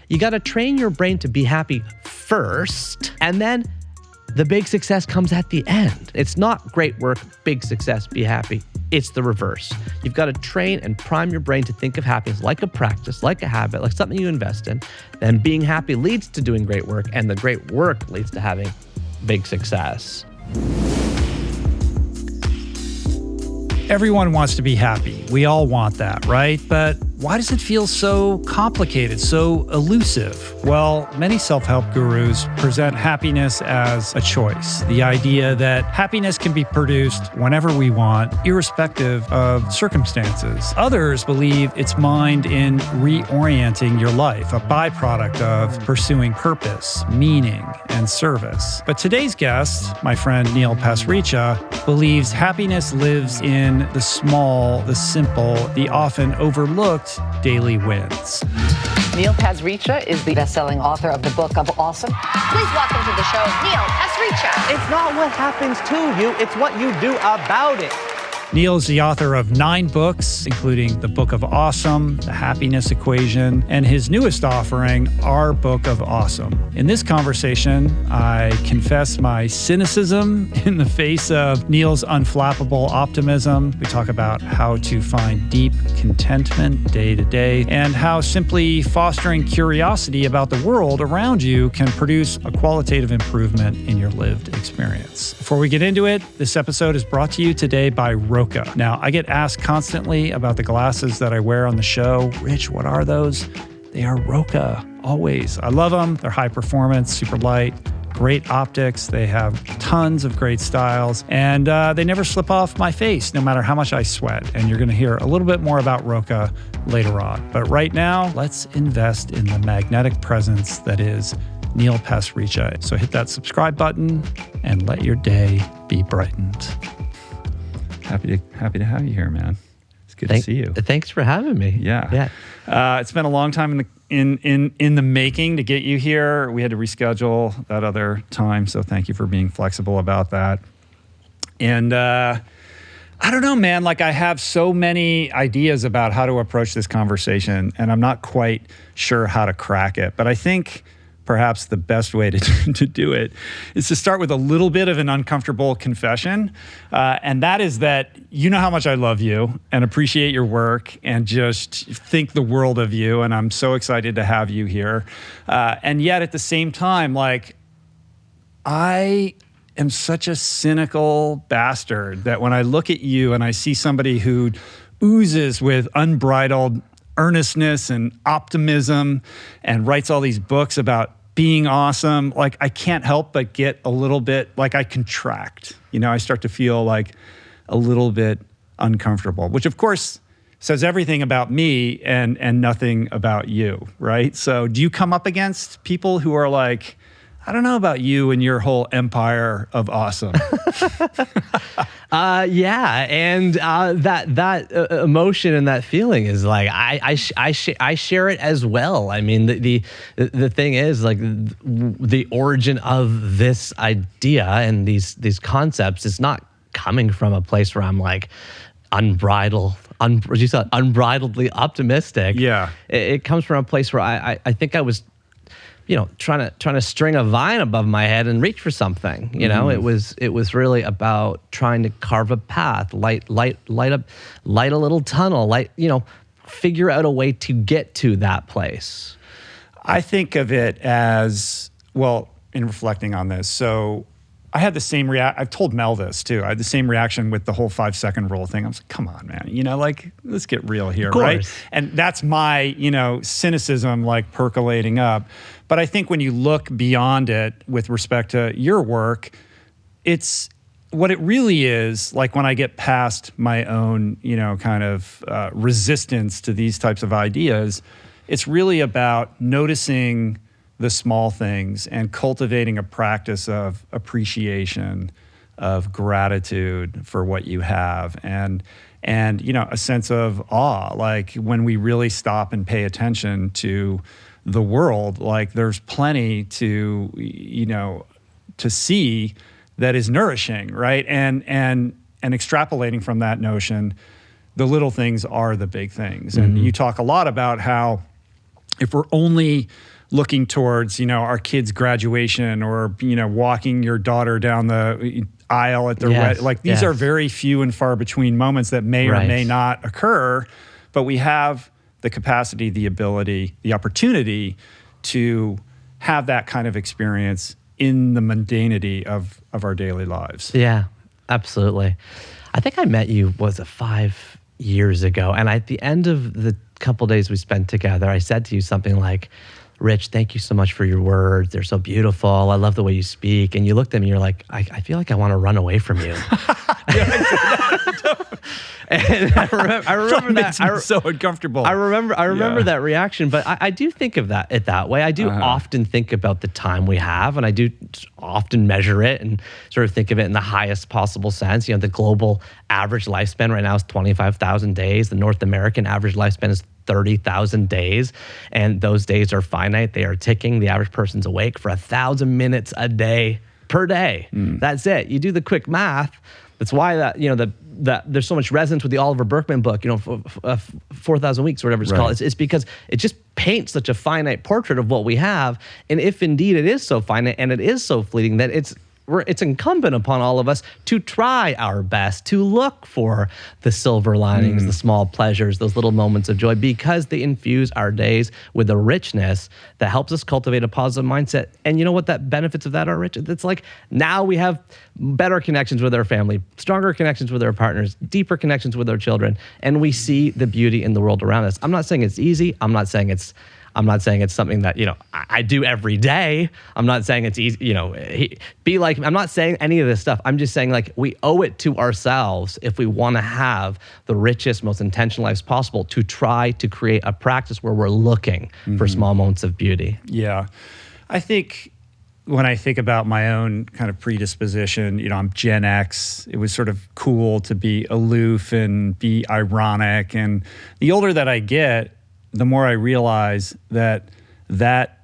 You got to train your brain to be happy first, and then the big success comes at the end. It's not great work, big success, be happy. It's the reverse. You've got to train and prime your brain to think of happiness like a practice, like a habit, like something you invest in. Then being happy leads to doing great work, and the great work leads to having big success. Everyone wants to be happy. We all want that, right? But why does it feel so complicated, so elusive? Well, many self-help gurus present happiness as a choice. The idea that happiness can be produced whenever we want, irrespective of circumstances. Others believe it's mined in reorienting your life, a byproduct of pursuing purpose, meaning, and service. But today's guest, my friend Neil Pasricha, believes happiness lives in the small, the simple, the often overlooked daily wins. Neil Pasricha is the best-selling author of the Book of Awesome. Please welcome to the show, Neil Pasricha. It's not what happens to you, it's what you do about it. Neil is the author of 9 books, including The Book of Awesome, The Happiness Equation, and his newest offering, Our Book of Awesome. In this conversation, I confess my cynicism in the face of Neil's unflappable optimism. We talk about how to find deep contentment day to day, and how simply fostering curiosity about the world around you can produce a qualitative improvement in your lived experience. Before we get into it, this episode is brought to you today by Roca. Now, I get asked constantly about the glasses that I wear on the show. Rich, what are those? They are Roca, always. I love them. They're high performance, super light, great optics. They have tons of great styles, and they never slip off my face, no matter how much I sweat. And you're going to hear a little bit more about Roca later on. But right now, let's invest in the magnetic presence that is Neil Pasricha. So hit that subscribe button and let your day be brightened. Happy to have you here, man. It's good to see you. Thanks for having me. Yeah. It's been a long time in the making to get you here. We had to reschedule that other time, so thank you for being flexible about that. And I don't know, man. Like, I have so many ideas about how to approach this conversation, and I'm not quite sure how to crack it. But I think perhaps the best way to do it is to start with a little bit of an uncomfortable confession. And that is that you know how much I love you and appreciate your work and just think the world of you. And I'm so excited to have you here. And yet at the same time, like, I am such a cynical bastard that when I look at you and I see somebody who oozes with unbridled earnestness and optimism and writes all these books about being awesome, like, I can't help but get a little bit, like, I contract. You know, I start to feel like a little bit uncomfortable, which of course says everything about me and nothing about you, right? So do you come up against people who are like, I don't know about you and your whole empire of awesome? Yeah, and that emotion and that feeling is like I share it as well. I mean, the thing is, like, the origin of this idea and these concepts is not coming from a place where I'm like unbridledly optimistic. Yeah, it comes from a place where I think I was, trying to string a vine above my head and reach for something. It was really about trying to carve a path, light a little tunnel, figure out a way to get to that place. I think of it as, well, in reflecting on this, so I had the same I've told Mel this too. I had the same reaction with the whole 5-second rule thing. I was like, come on, man, let's get real here, right? And that's my, cynicism, like, percolating up. But I think when you look beyond it with respect to your work, it's what it really is, like, when I get past my own, kind of resistance to these types of ideas, it's really about noticing the small things and cultivating a practice of appreciation, of gratitude for what you have, and a sense of awe. Like, when we really stop and pay attention to the world, like, there's plenty to see that is nourishing, right? And extrapolating from that notion, the little things are the big things. Mm-hmm. And you talk a lot about how if we're only looking towards, our kids' graduation, or, walking your daughter down the aisle at the Yes, like these yes. are very few and far between moments that may or Right. may not occur, but we have the capacity, the ability, the opportunity to have that kind of experience in the mundanity of our daily lives. Yeah, absolutely. I think I met you, 5 years ago? And at the end of the couple days we spent together, I said to you something like, Rich, thank you so much for your words. They're so beautiful. I love the way you speak. And you looked at me and you're like, I feel like I want to run away from you. And I remember that. Makes me so uncomfortable. I remember Yeah. that reaction, but I do think of it that way. I do often think about the time we have, and I do often measure it and sort of think of it in the highest possible sense. The global average lifespan right now is 25,000 days. The North American average lifespan is 30,000 days, and those days are finite. They are ticking. The average person's awake for 1,000 minutes a day per day. That's it. You do the quick math. That's why that there's so much resonance with the Oliver Burkeman book, 4,000 Weeks or whatever it's called. It's because it just paints such a finite portrait of what we have. And if indeed it is so finite and it is so fleeting, that it's incumbent upon all of us to try our best to look for the silver linings, the small pleasures, those little moments of joy, because they infuse our days with a richness that helps us cultivate a positive mindset. And you know what that benefits of that are, Rich? It's like now we have better connections with our family, stronger connections with our partners, deeper connections with our children, and we see the beauty in the world around us. I'm not saying it's easy. I'm not saying it's something that, I do every day. I'm not saying it's easy, I'm not saying any of this stuff. I'm just saying, like, we owe it to ourselves, if we want to have the richest, most intentional lives possible, to try to create a practice where we're looking for small moments of beauty. Yeah. I think when I think about my own kind of predisposition, I'm Gen X. It was sort of cool to be aloof and be ironic. And the older that I get, the more I realize that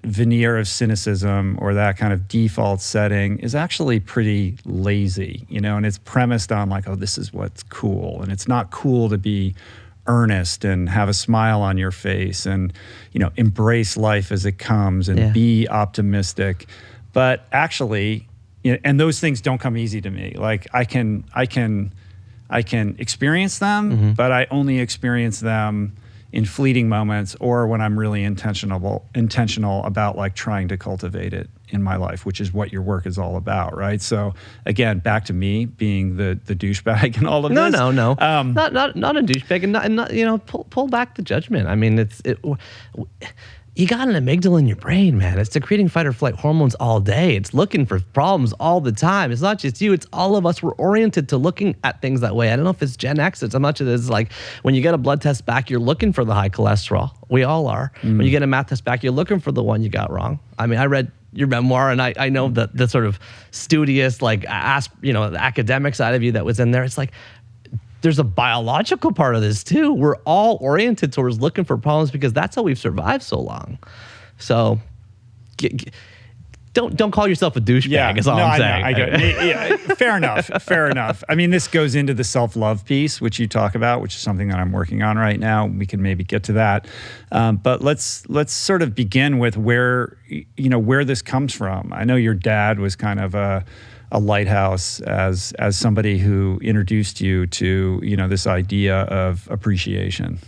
veneer of cynicism, or that kind of default setting, is actually pretty lazy, and it's premised on like, oh, this is what's cool. And it's not cool to be earnest and have a smile on your face and, embrace life as it comes and be optimistic. But actually, and those things don't come easy to me. Like I can experience them, but I only experience them in fleeting moments, or when I'm really intentional about like trying to cultivate it in my life, which is what your work is all about, right? So again, back to me being the douchebag and all of this. No. Not a douchebag, and not pull back the judgment. I mean, you got an amygdala in your brain, man. It's secreting fight or flight hormones all day. It's looking for problems all the time. It's not just you, it's all of us. We're oriented to looking at things that way. I don't know if it's Gen X, it's how much it is like when you get a blood test back, you're looking for the high cholesterol. We all are. When you get a math test back, you're looking for the one you got wrong. I mean, I read your memoir, and I know that the sort of studious, like, the academic side of you that was in there. It's like, there's a biological part of this too. We're all oriented towards looking for problems because that's how we've survived so long. So don't call yourself a douchebag, is all I'm saying. I get it. Yeah, fair enough. I mean, this goes into the self-love piece, which you talk about, which is something that I'm working on right now. We can maybe get to that. But let's sort of begin with where this comes from. I know your dad was kind of a lighthouse as somebody who introduced you to, this idea of appreciation.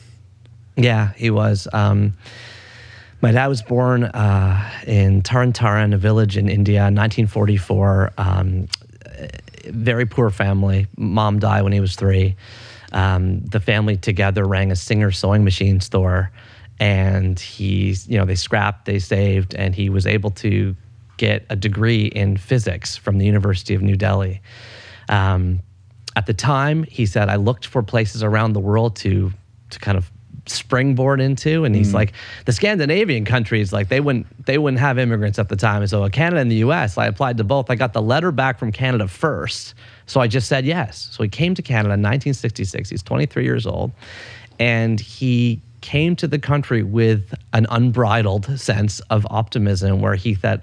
Yeah, he was. My dad was born in Taran, a village in India, in 1944. Very poor family. Mom died when he was 3. The family together ran a Singer sewing machine store, and they scrapped, they saved, and he was able to get a degree in physics from the University of New Delhi. At the time, he said, I looked for places around the world to kind of springboard into, and he's like, the Scandinavian countries, like they wouldn't have immigrants at the time, and so Canada and the US, I applied to both. I got the letter back from Canada first, so I just said yes. So he came to Canada in 1966. He's 23 years old, and he came to the country with an unbridled sense of optimism, where he thought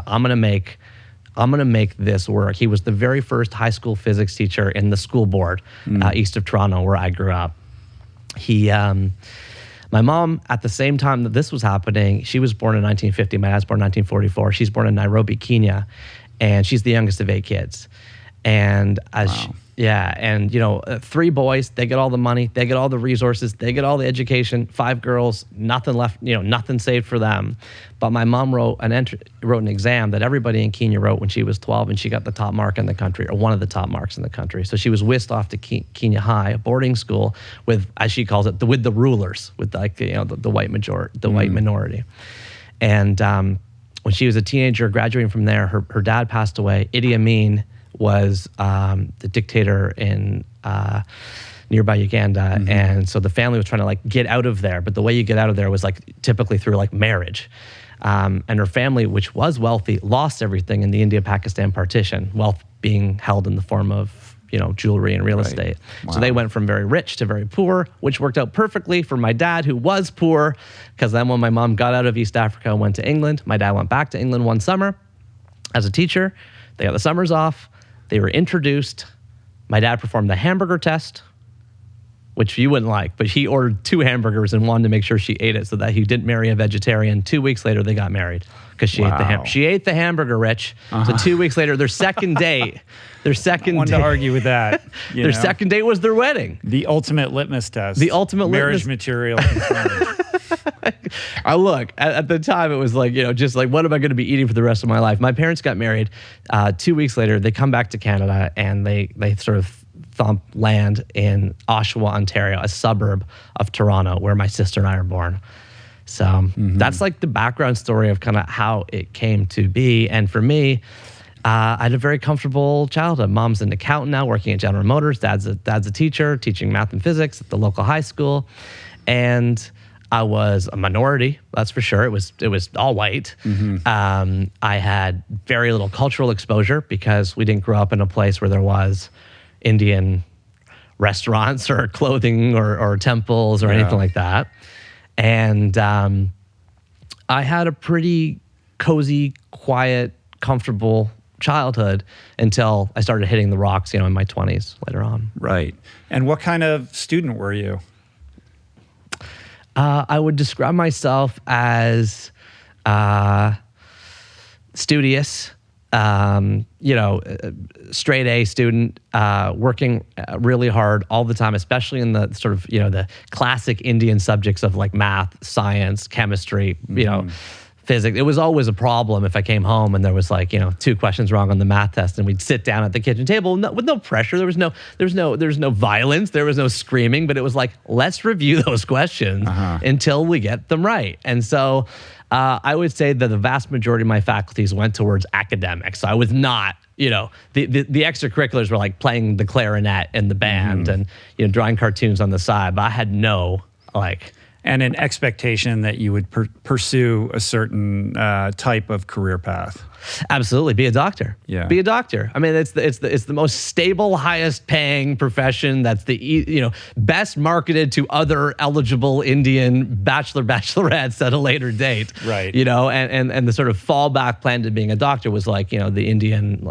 I'm gonna make this work. He was the very first high school physics teacher in the school board east of Toronto, where I grew up. He My mom, at the same time that this was happening, she was born in 1950. My dad's born in 1944. She's born in Nairobi, Kenya, and she's the youngest of 8 kids. And and 3 boys, they get all the money, they get all the resources, they get all the education. 5 girls, nothing left, nothing saved for them. But my mom wrote an exam that everybody in Kenya wrote when she was 12, and she got the top mark in the country, or one of the top marks in the country. So she was whisked off to Kenya High, a boarding school with, as she calls it, with the rulers, with the white majority, the white minority. And when she was a teenager, graduating from there, her dad passed away. Idi Amin was the dictator in nearby Uganda, and so the family was trying to get out of there. But the way you get out of there was typically through marriage. And her family, which was wealthy, lost everything in the India-Pakistan partition. Wealth being held in the form of jewelry and real estate. Wow. So they went from very rich to very poor, which worked out perfectly for my dad, who was poor, because then when my mom got out of East Africa and went to England, my dad went back to England one summer as a teacher. They got the summers off. They were introduced. My dad performed the hamburger test, which you wouldn't like, but he ordered 2 hamburgers and wanted to make sure she ate it so that he didn't marry a vegetarian. 2 weeks later, they got married because she ate the hamburger, Rich. So 2 weeks later, their second date, I wanted to argue with that. Their second date was their wedding. The ultimate litmus test. The ultimate marriage material confirmed. Look, at the time, it was just what am I going to be eating for the rest of my life? My parents got married. 2 weeks later, they come back to Canada, and they sort of thump land in Oshawa, Ontario, a suburb of Toronto, where my sister and I are born. So that's the background story of kind of how it came to be. And for me, I had a very comfortable childhood. Mom's an accountant now, working at General Motors. Dad's a teacher, teaching math and physics at the local high school. And I was a minority, that's for sure. It was all white. I had very little cultural exposure because we didn't grow up in a place where there was Indian restaurants or clothing or temples or anything like that. And I had a pretty cozy, quiet, comfortable childhood until I started hitting the rocks, in my 20s later on. Right. And what kind of student were you? I would describe myself as studious, straight A student, working really hard all the time, especially in the sort of, the classic Indian subjects of math, science, chemistry, physics. It was always a problem if I came home and there was 2 questions wrong on the math test, and we'd sit down at the kitchen table with no pressure. There was no violence. There was no screaming, but it was let's review those questions until we get them right. And so I would say that the vast majority of my faculties went towards academics. So I was not, the extracurriculars were playing the clarinet in the band and, drawing cartoons on the side, but I had no and an expectation that you would pursue a certain type of career path. Absolutely, be a doctor. Yeah, be a doctor. I mean, it's the most stable, highest paying profession. That's the best marketed to other eligible Indian bachelorettes at a later date. Right. And the sort of fallback plan to being a doctor was the Indian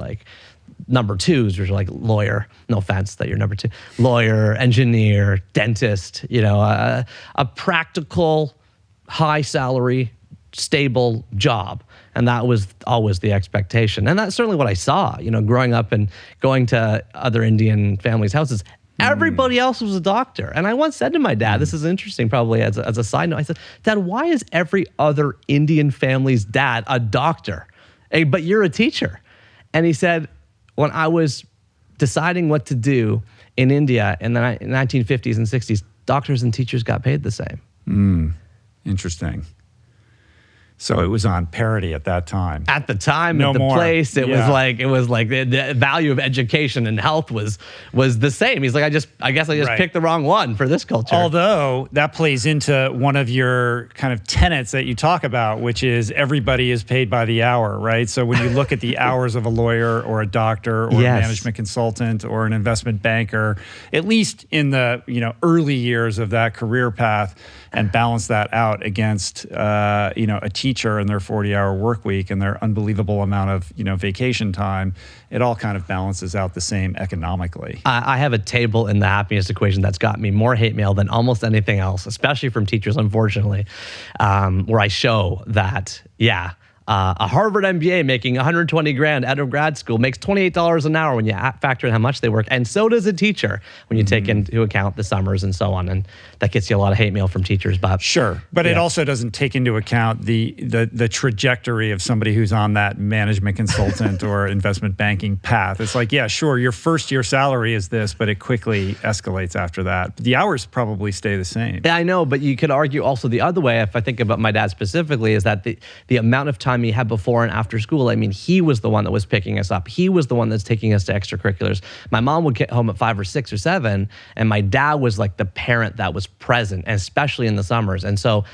number 2s, which are lawyer. No offense that you're number 2. Lawyer, engineer, dentist. A practical, high salary, stable job. And that was always the expectation. And that's certainly what I saw, growing up and going to other Indian families' houses. Everybody else was a doctor. And I once said to my dad, this is interesting probably as a side note, I said, Dad, why is every other Indian family's dad a doctor? But you're a teacher. And he said, when I was deciding what to do in India in the 1950s and 60s, doctors and teachers got paid the same. Interesting. So it was on parity at that time. At the time, no at the more. place, it was the value of education and health was the same. He's I guess I just Right. picked the wrong one for this culture. Although that plays into one of your kind of tenets that you talk about, which is everybody is paid by the hour, right? So when you look at the hours of a lawyer or a doctor or Yes. a management consultant or an investment banker, at least in the early years of that career path, and balance that out against, a teacher and their 40-hour work week and their unbelievable amount of, vacation time, it all kind of balances out the same economically. I have a table in the happiness equation that's got me more hate mail than almost anything else, especially from teachers, unfortunately, where I show that, a Harvard MBA making 120 grand out of grad school makes $28 an hour when you factor in how much they work. And so does a teacher when you take into account the summers and so on. And that gets you a lot of hate mail from teachers. But sure. But it also doesn't take into account the trajectory of somebody who's on that management consultant or investment banking path. It's like, yeah, sure, your first year salary is this, but it quickly escalates after that. The hours probably stay the same. Yeah, I know, but you could argue also the other way, if I think about my dad specifically, is that the amount of time he had before and after school, I mean, he was the one that was picking us up. He was the one that's taking us to extracurriculars. My mom would get home at 5 or 6 or 7, and my dad was like the parent that was present, and especially in the summers. And so,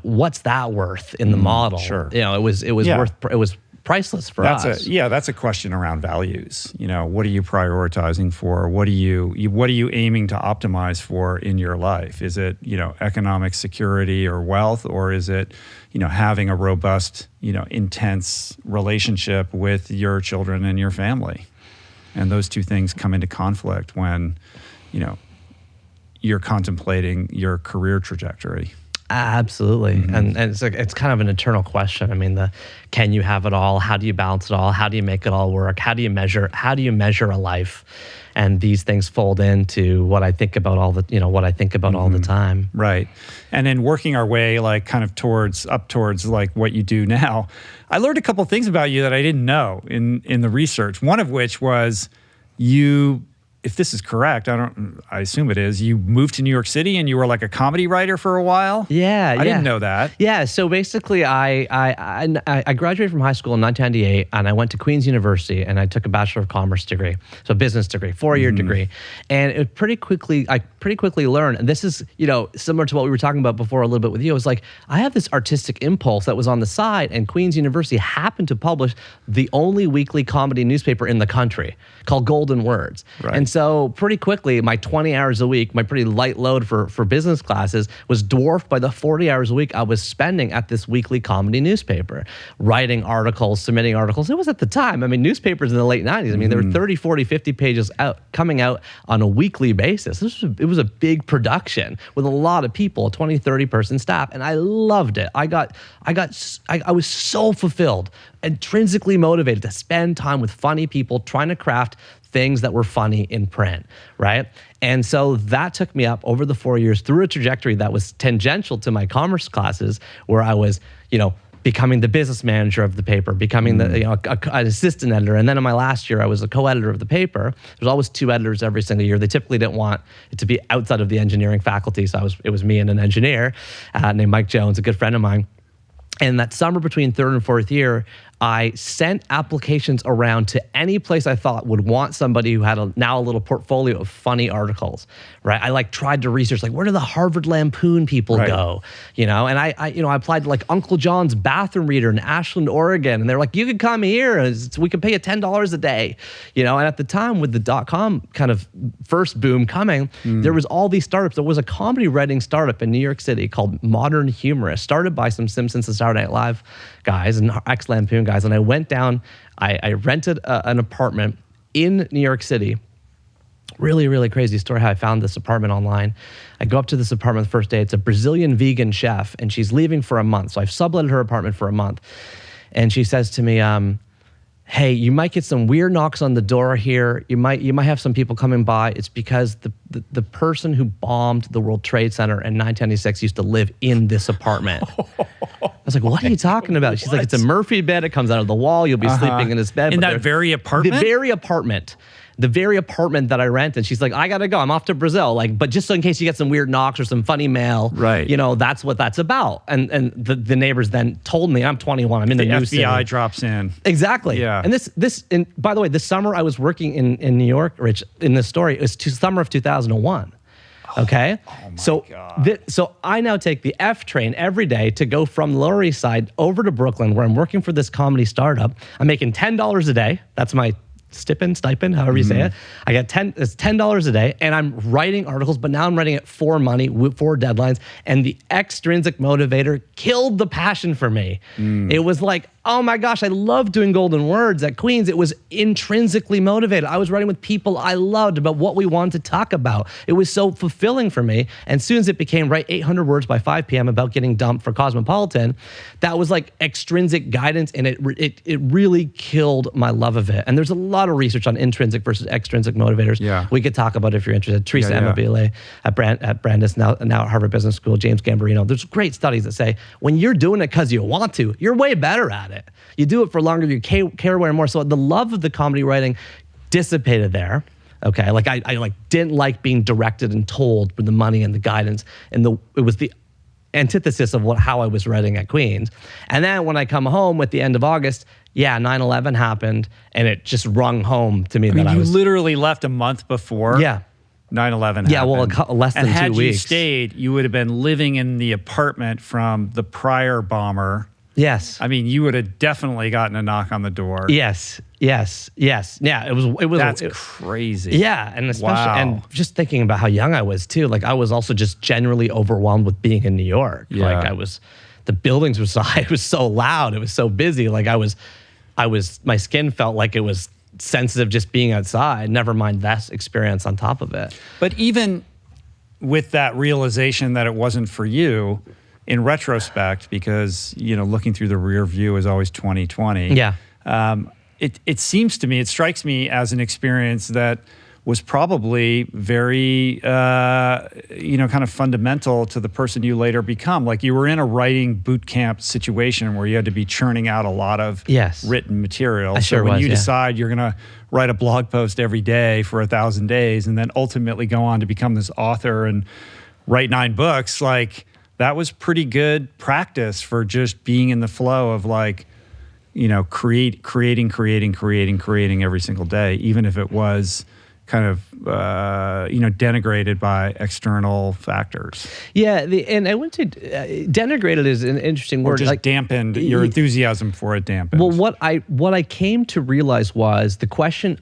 what's that worth in the model? Sure. It was priceless for us. That's a question around values. What are you prioritizing for? What are you aiming to optimize for in your life? Is it, economic security or wealth, or is it, having a robust, intense relationship with your children and your family? And those two things come into conflict when, you're contemplating your career trajectory. Absolutely. And it's kind of an eternal question. I mean, can you have it all? How do you balance it all? How do you make it all work? How do you measure a life? And these things fold into what I think about all the time. Right. And then working our way towards what you do now, I learned a couple of things about you that I didn't know in the research. One of which was you, if this is correct, I assume it is, you moved to New York City and you were like a comedy writer for a while? Yeah. I didn't know that. Yeah, so basically I graduated from high school in 1998, and I went to Queen's University and I took a Bachelor of Commerce degree, so business degree, 4-year degree. And I pretty quickly learned, and this is, similar to what we were talking about before a little bit with you, it was like, I have this artistic impulse that was on the side, and Queen's University happened to publish the only weekly comedy newspaper in the country called Golden Words. Right. And so pretty quickly, my 20 hours a week, my pretty light load for business classes, was dwarfed by the 40 hours a week I was spending at this weekly comedy newspaper, writing articles, submitting articles. It was at the time, newspapers in the late 90s, there were 30, 40, 50 pages coming out on a weekly basis. It was a big production with a lot of people, a 20, 30 person staff, and I loved it. I was so fulfilled, intrinsically motivated to spend time with funny people trying to craft things that were funny in print, right? And so that took me up over the 4 years through a trajectory that was tangential to my commerce classes, where I was, becoming the business manager of the paper, becoming an assistant editor. And then in my last year, I was a co-editor of the paper. There's always 2 editors every single year. They typically didn't want it to be outside of the engineering faculty. So it was me and an engineer named Mike Jones, a good friend of mine. And that summer between 3rd and 4th year, I sent applications around to any place I thought would want somebody who had now a little portfolio of funny articles, right? I tried to research, where do the Harvard Lampoon people go? And I applied to Uncle John's Bathroom Reader in Ashland, Oregon. And they're like, you can come here, we can pay you $10 a day. And at the time with the .com kind of first boom coming, there was all these startups. There was a comedy writing startup in New York City called Modern Humorist, started by some Simpsons and Saturday Night Live guys and ex-Lampoon guys. And I went down, I rented an apartment in New York City. Really, really crazy story how I found this apartment online. I go up to this apartment the first day. It's a Brazilian vegan chef, and she's leaving for a month. So I've subletted her apartment for a month. And she says to me, hey, you might get some weird knocks on the door here. You might have some people coming by. It's because the person who bombed the World Trade Center in 1996 used to live in this apartment. I was like, what are you talking about? She's like, it's a Murphy bed. It comes out of the wall. You'll be sleeping in this bed. In that very apartment? The very apartment that I rented. She's like, I gotta go. I'm off to Brazil. But just so in case you get some weird knocks or some funny mail, right? That's what that's about. And the neighbors then told me, I'm 21. I'm in the new FBI city. drops in. Exactly. Yeah. And by the way, this summer I was working in New York, Rich. In this story, it was summer of 2001. Okay. Oh my God. So I now take the F train every day to go from the Lower East Side over to Brooklyn, where I'm working for this comedy startup. I'm making $10 a day. That's my stipend, however you say it. I get it's $10 a day, and I'm writing articles, but now I'm writing it for money, for deadlines, and the extrinsic motivator killed the passion for me. It was like, oh my gosh, I love doing golden words at Queens. It was intrinsically motivated. I was writing with people I loved about what we wanted to talk about. It was so fulfilling for me. And as soon as it became write 800 words by 5 p.m. about getting dumped for Cosmopolitan, that was like extrinsic guidance, and it really killed my love of it. And there's a lot of research on intrinsic versus extrinsic motivators. Yeah. We could talk about it if you're interested. Teresa Amabile at Brandis, now at Harvard Business School, James Gambarino. There's great studies that say when you're doing it because you want to, you're way better at it. You do it for longer, you care way more. So the love of the comedy writing dissipated there. Okay, like I didn't like being directed and told for the money and the guidance, and it was the antithesis of how I was writing at Queens. And then when I come home at the end of August, 9/11 happened, and it just rung home to me that I was literally left a month before. 9/11 Yeah, well, less than 2 weeks. And had you stayed, you would have been living in the apartment from the prior bomber. Yes. I mean, you would have definitely gotten a knock on the door. Yes. Yeah, it was. That's crazy. Yeah, and especially and just thinking about how young I was too. Like I was also just generally overwhelmed with being in New York. Yeah. Like the buildings were it was so loud. It was so busy. Like my skin felt like it was sensitive just being outside. Never mind that experience on top of it. But even with that realization that it wasn't for you, in retrospect, because looking through the rear view is always 20/20. Yeah. It seems to me, it strikes me as an experience that was probably very, kind of fundamental to the person you later become. Like you were in a writing boot camp situation where you had to be churning out a lot of written material. So when you decide you're going to write a blog post every day for 1,000 days and then ultimately go on to become this author and write 9 books, like that was pretty good practice for just being in the flow of like, creating every single day, even if it was kind of, denigrated by external factors. Yeah, and I went to denigrated is an interesting word. Or just dampened, your enthusiasm for it dampened. Well, what I came to realize was the question,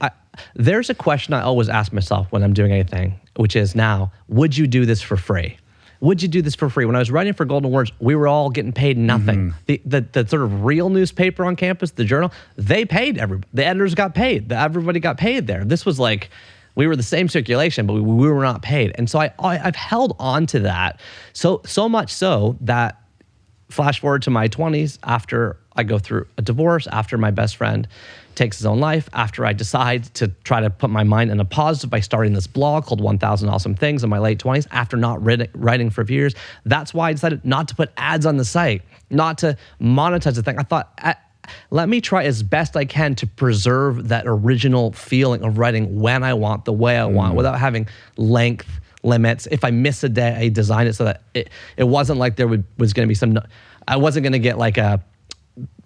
there's a question I always ask myself when I'm doing anything, which is now, would you do this for free? Would you do this for free? When I was writing for Golden Words, we were all getting paid nothing. The sort of real newspaper on campus, the Journal, they paid everybody. The editors got paid. Everybody got paid there. This was like, we were the same circulation, but we were not paid. And so I've held on to that so much so that flash forward to my 20s, after I go through a divorce, after my best friend takes his own life, after I decide to try to put my mind in a positive by starting this blog called 1,000 Awesome Things in my late 20s, after not writing for a few years. That's why I decided not to put ads on the site, not to monetize the thing. I thought, let me try as best I can to preserve that original feeling of writing when I want, the way I want, without having length limits. If I miss a day, I design it so that it wasn't like there was going to be I wasn't going to get like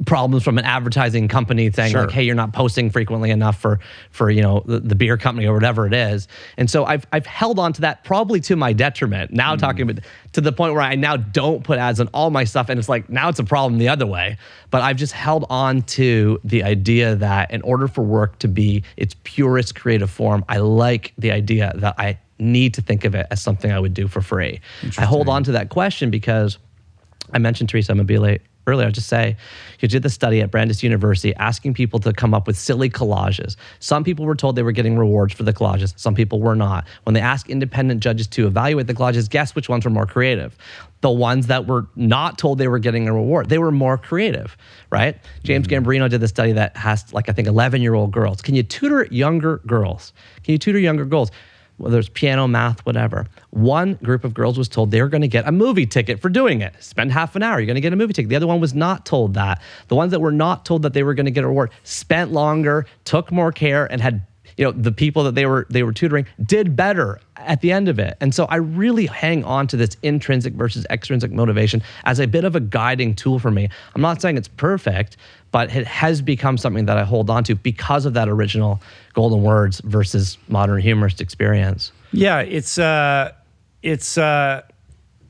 problems from an advertising company saying like, hey, you're not posting frequently enough for the beer company or whatever it is. And so I've held on to that, probably to my detriment. Now talking about to the point where I now don't put ads on all my stuff, and it's like now it's a problem the other way. But I've just held on to the idea that in order for work to be its purest creative form, I like the idea that I need to think of it as something I would do for free. I hold on to that question because I mentioned Teresa Amabile earlier. I'll just say, you did the study at Brandis University asking people to come up with silly collages. Some people were told they were getting rewards for the collages. Some people were not. When they asked independent judges to evaluate the collages, guess which ones were more creative? The ones that were not told they were getting a reward. They were more creative, right? James Gambarino did the study that has like, I think 11-year-old girls. Can you tutor younger girls? Whether it's piano, math, whatever. One group of girls was told they were going to get a movie ticket for doing it. Spend half an hour, you're going to get a movie ticket. The other one was not told that. The ones that were not told that they were going to get a reward spent longer, took more care, and had the people that they were tutoring did better at the end of it. And so I really hang on to this intrinsic versus extrinsic motivation as a bit of a guiding tool for me. I'm not saying it's perfect, but it has become something that I hold on to because of that original Golden Words versus modern humorist experience. Yeah, it's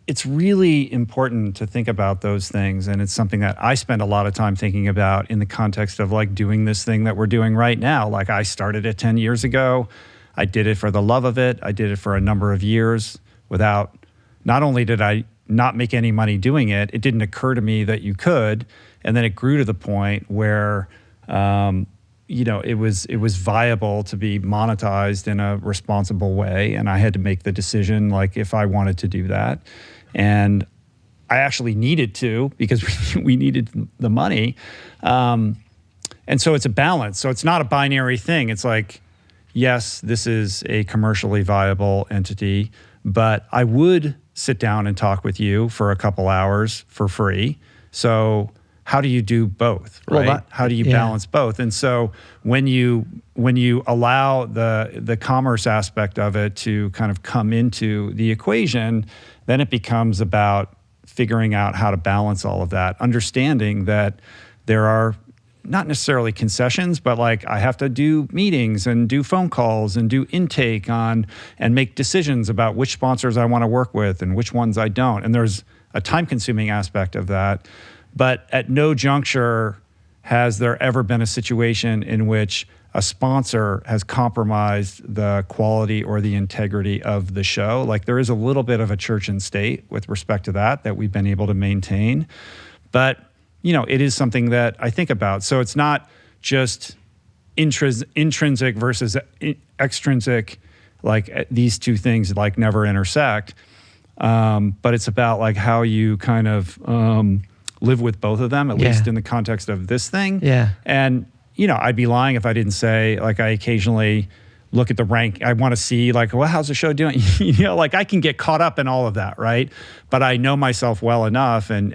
it's really important to think about those things. And it's something that I spend a lot of time thinking about in the context of like doing this thing that we're doing right now. Like I started it 10 years ago. I did it for the love of it. I did it for a number of years without, not only did I not make any money doing it, it didn't occur to me that you could. And then it grew to the point where, it was viable to be monetized in a responsible way. And I had to make the decision, like, if I wanted to do that. And I actually needed to, because we needed the money. And so it's a balance. So it's not a binary thing. It's like, yes, this is a commercially viable entity, but I would sit down and talk with you for a couple hours for free. So how do you do both, right? Well, how do you balance both? And so when you allow the commerce aspect of it to kind of come into the equation, then it becomes about figuring out how to balance all of that, understanding that there are not necessarily concessions, but like I have to do meetings and do phone calls and do intake on and make decisions about which sponsors I want to work with and which ones I don't. And there's a time-consuming aspect of that. But at no juncture has there ever been a situation in which a sponsor has compromised the quality or the integrity of the show. Like there is a little bit of a church and state with respect to that we've been able to maintain. But, it is something that I think about. So it's not just intrinsic versus extrinsic, like these two things like never intersect. But it's about like how you kind of live with both of them, at least in the context of this thing. Yeah. And, I'd be lying if I didn't say, like, I occasionally look at the rank. I want to see, like, well, how's the show doing? Like I can get caught up in all of that, right? But I know myself well enough, and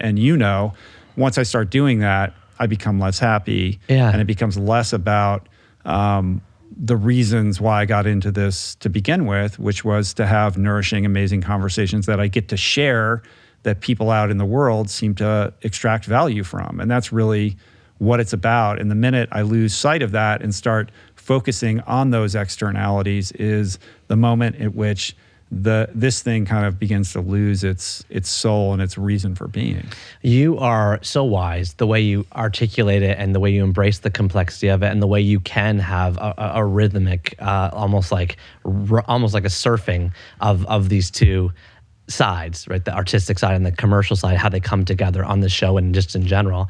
once I start doing that, I become less happy. Yeah. And it becomes less about the reasons why I got into this to begin with, which was to have nourishing, amazing conversations that I get to share that people out in the world seem to extract value from. And that's really what it's about. And the minute I lose sight of that and start focusing on those externalities is the moment at which this thing kind of begins to lose its soul and its reason for being. You are so wise, the way you articulate it and the way you embrace the complexity of it and the way you can have a rhythmic, almost like a surfing of these two sides, right? The artistic side and the commercial side, how they come together on the show and just in general.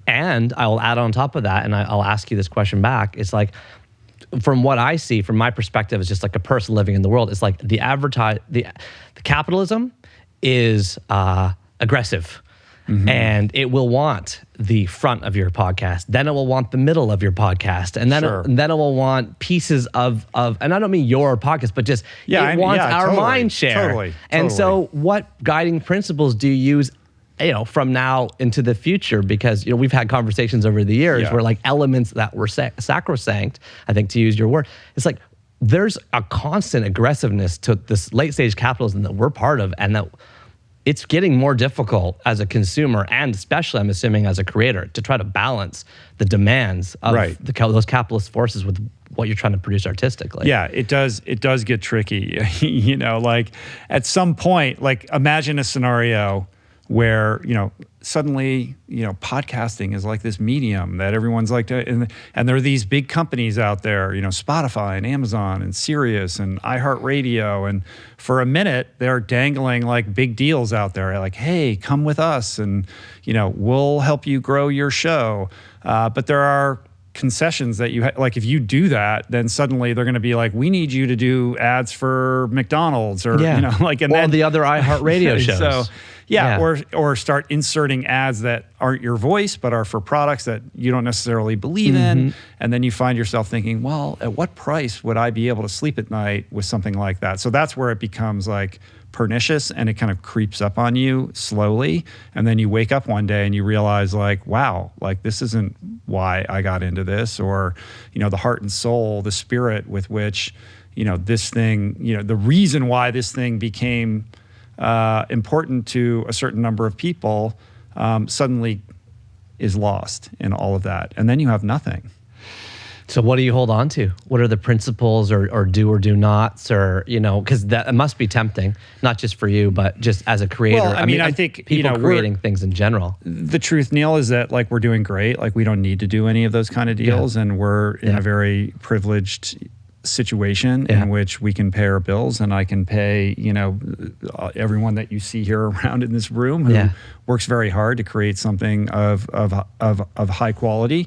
And I will add on top of that, and I'll ask you this question back. It's like, from what I see, from my perspective, as just like a person living in the world, it's like the capitalism is aggressive. Mm-hmm. And it will want the front of your podcast. Then it will want the middle of your podcast. And then, then it will want pieces of, and I don't mean your podcast, but just it wants our mind share. Totally. And so what guiding principles do you use from now into the future? Because, we've had conversations over the years where like elements that were sacrosanct, I think to use your word, it's like there's a constant aggressiveness to this late stage capitalism that we're part of, and that it's getting more difficult as a consumer, and especially, I'm assuming, as a creator, to try to balance the demands of those capitalist forces with what you're trying to produce artistically. Yeah, it does get tricky. Like at some point, like imagine a scenario where, suddenly, podcasting is like this medium that everyone's like, and there are these big companies out there, Spotify and Amazon and Sirius and iHeartRadio. And for a minute, they're dangling like big deals out there. Like, hey, come with us and, we'll help you grow your show. But there are concessions that you like. If you do that, then suddenly they're going to be like, we need you to do ads for McDonald's or, and then the other iHeartRadio shows. So, or start inserting ads that aren't your voice, but are for products that you don't necessarily believe in. And then you find yourself thinking, well, at what price would I be able to sleep at night with something like that? So that's where it becomes like pernicious, and it kind of creeps up on you slowly. And then you wake up one day and you realize like, wow, like this isn't why I got into this, or, the heart and soul, the spirit with which, this thing, the reason why this thing became important to a certain number of people suddenly is lost in all of that. And then you have nothing. So what do you hold on to? What are the principles or do or do nots, or, because that must be tempting, not just for you, but just as a creator. Well, I mean, I think, people creating things in general. The truth, Neil, is that like we're doing great. Like we don't need to do any of those kind of deals. And we're in a very privileged situation in which we can pay our bills, and I can pay, everyone that you see here around in this room who works very hard to create something of high quality.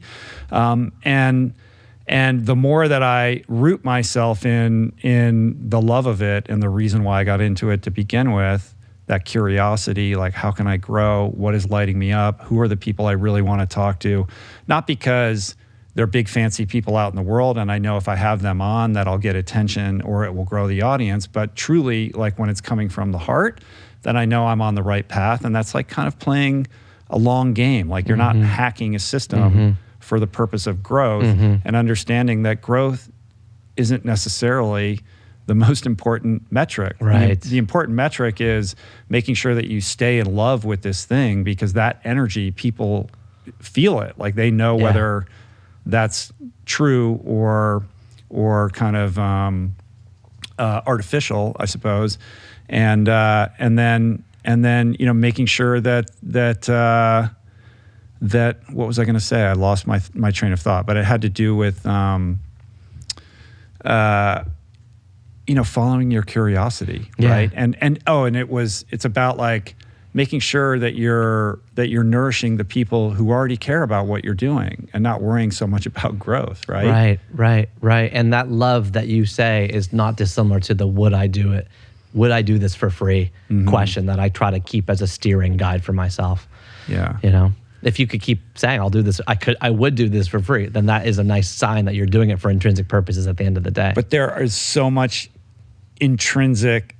And the more that I root myself in the love of it and the reason why I got into it to begin with, that curiosity, like how can I grow? What is lighting me up? Who are the people I really want to talk to? Not because they're big fancy people out in the world and I know if I have them on that I'll get attention or it will grow the audience, but truly like when it's coming from the heart, then I know I'm on the right path. And that's like kind of playing a long game. Like you're not hacking a system for the purpose of growth, and understanding that growth isn't necessarily the most important metric. Right. The important metric is making sure that you stay in love with this thing, because that energy, people feel it. Like they know whether that's true or kind of artificial, I suppose. And then making sure that what was I going to say? I lost my train of thought, but it had to do with following your curiosity, right? And it's about like making sure that you're nourishing the people who already care about what you're doing and not worrying so much about growth, right? Right. And that love that you say is not dissimilar to the would I do it? Would I do this for free question that I try to keep as a steering guide for myself. Yeah. If you could keep saying, I'll do this, I would do this for free, then that is a nice sign that you're doing it for intrinsic purposes at the end of the day. But there is so much extrinsic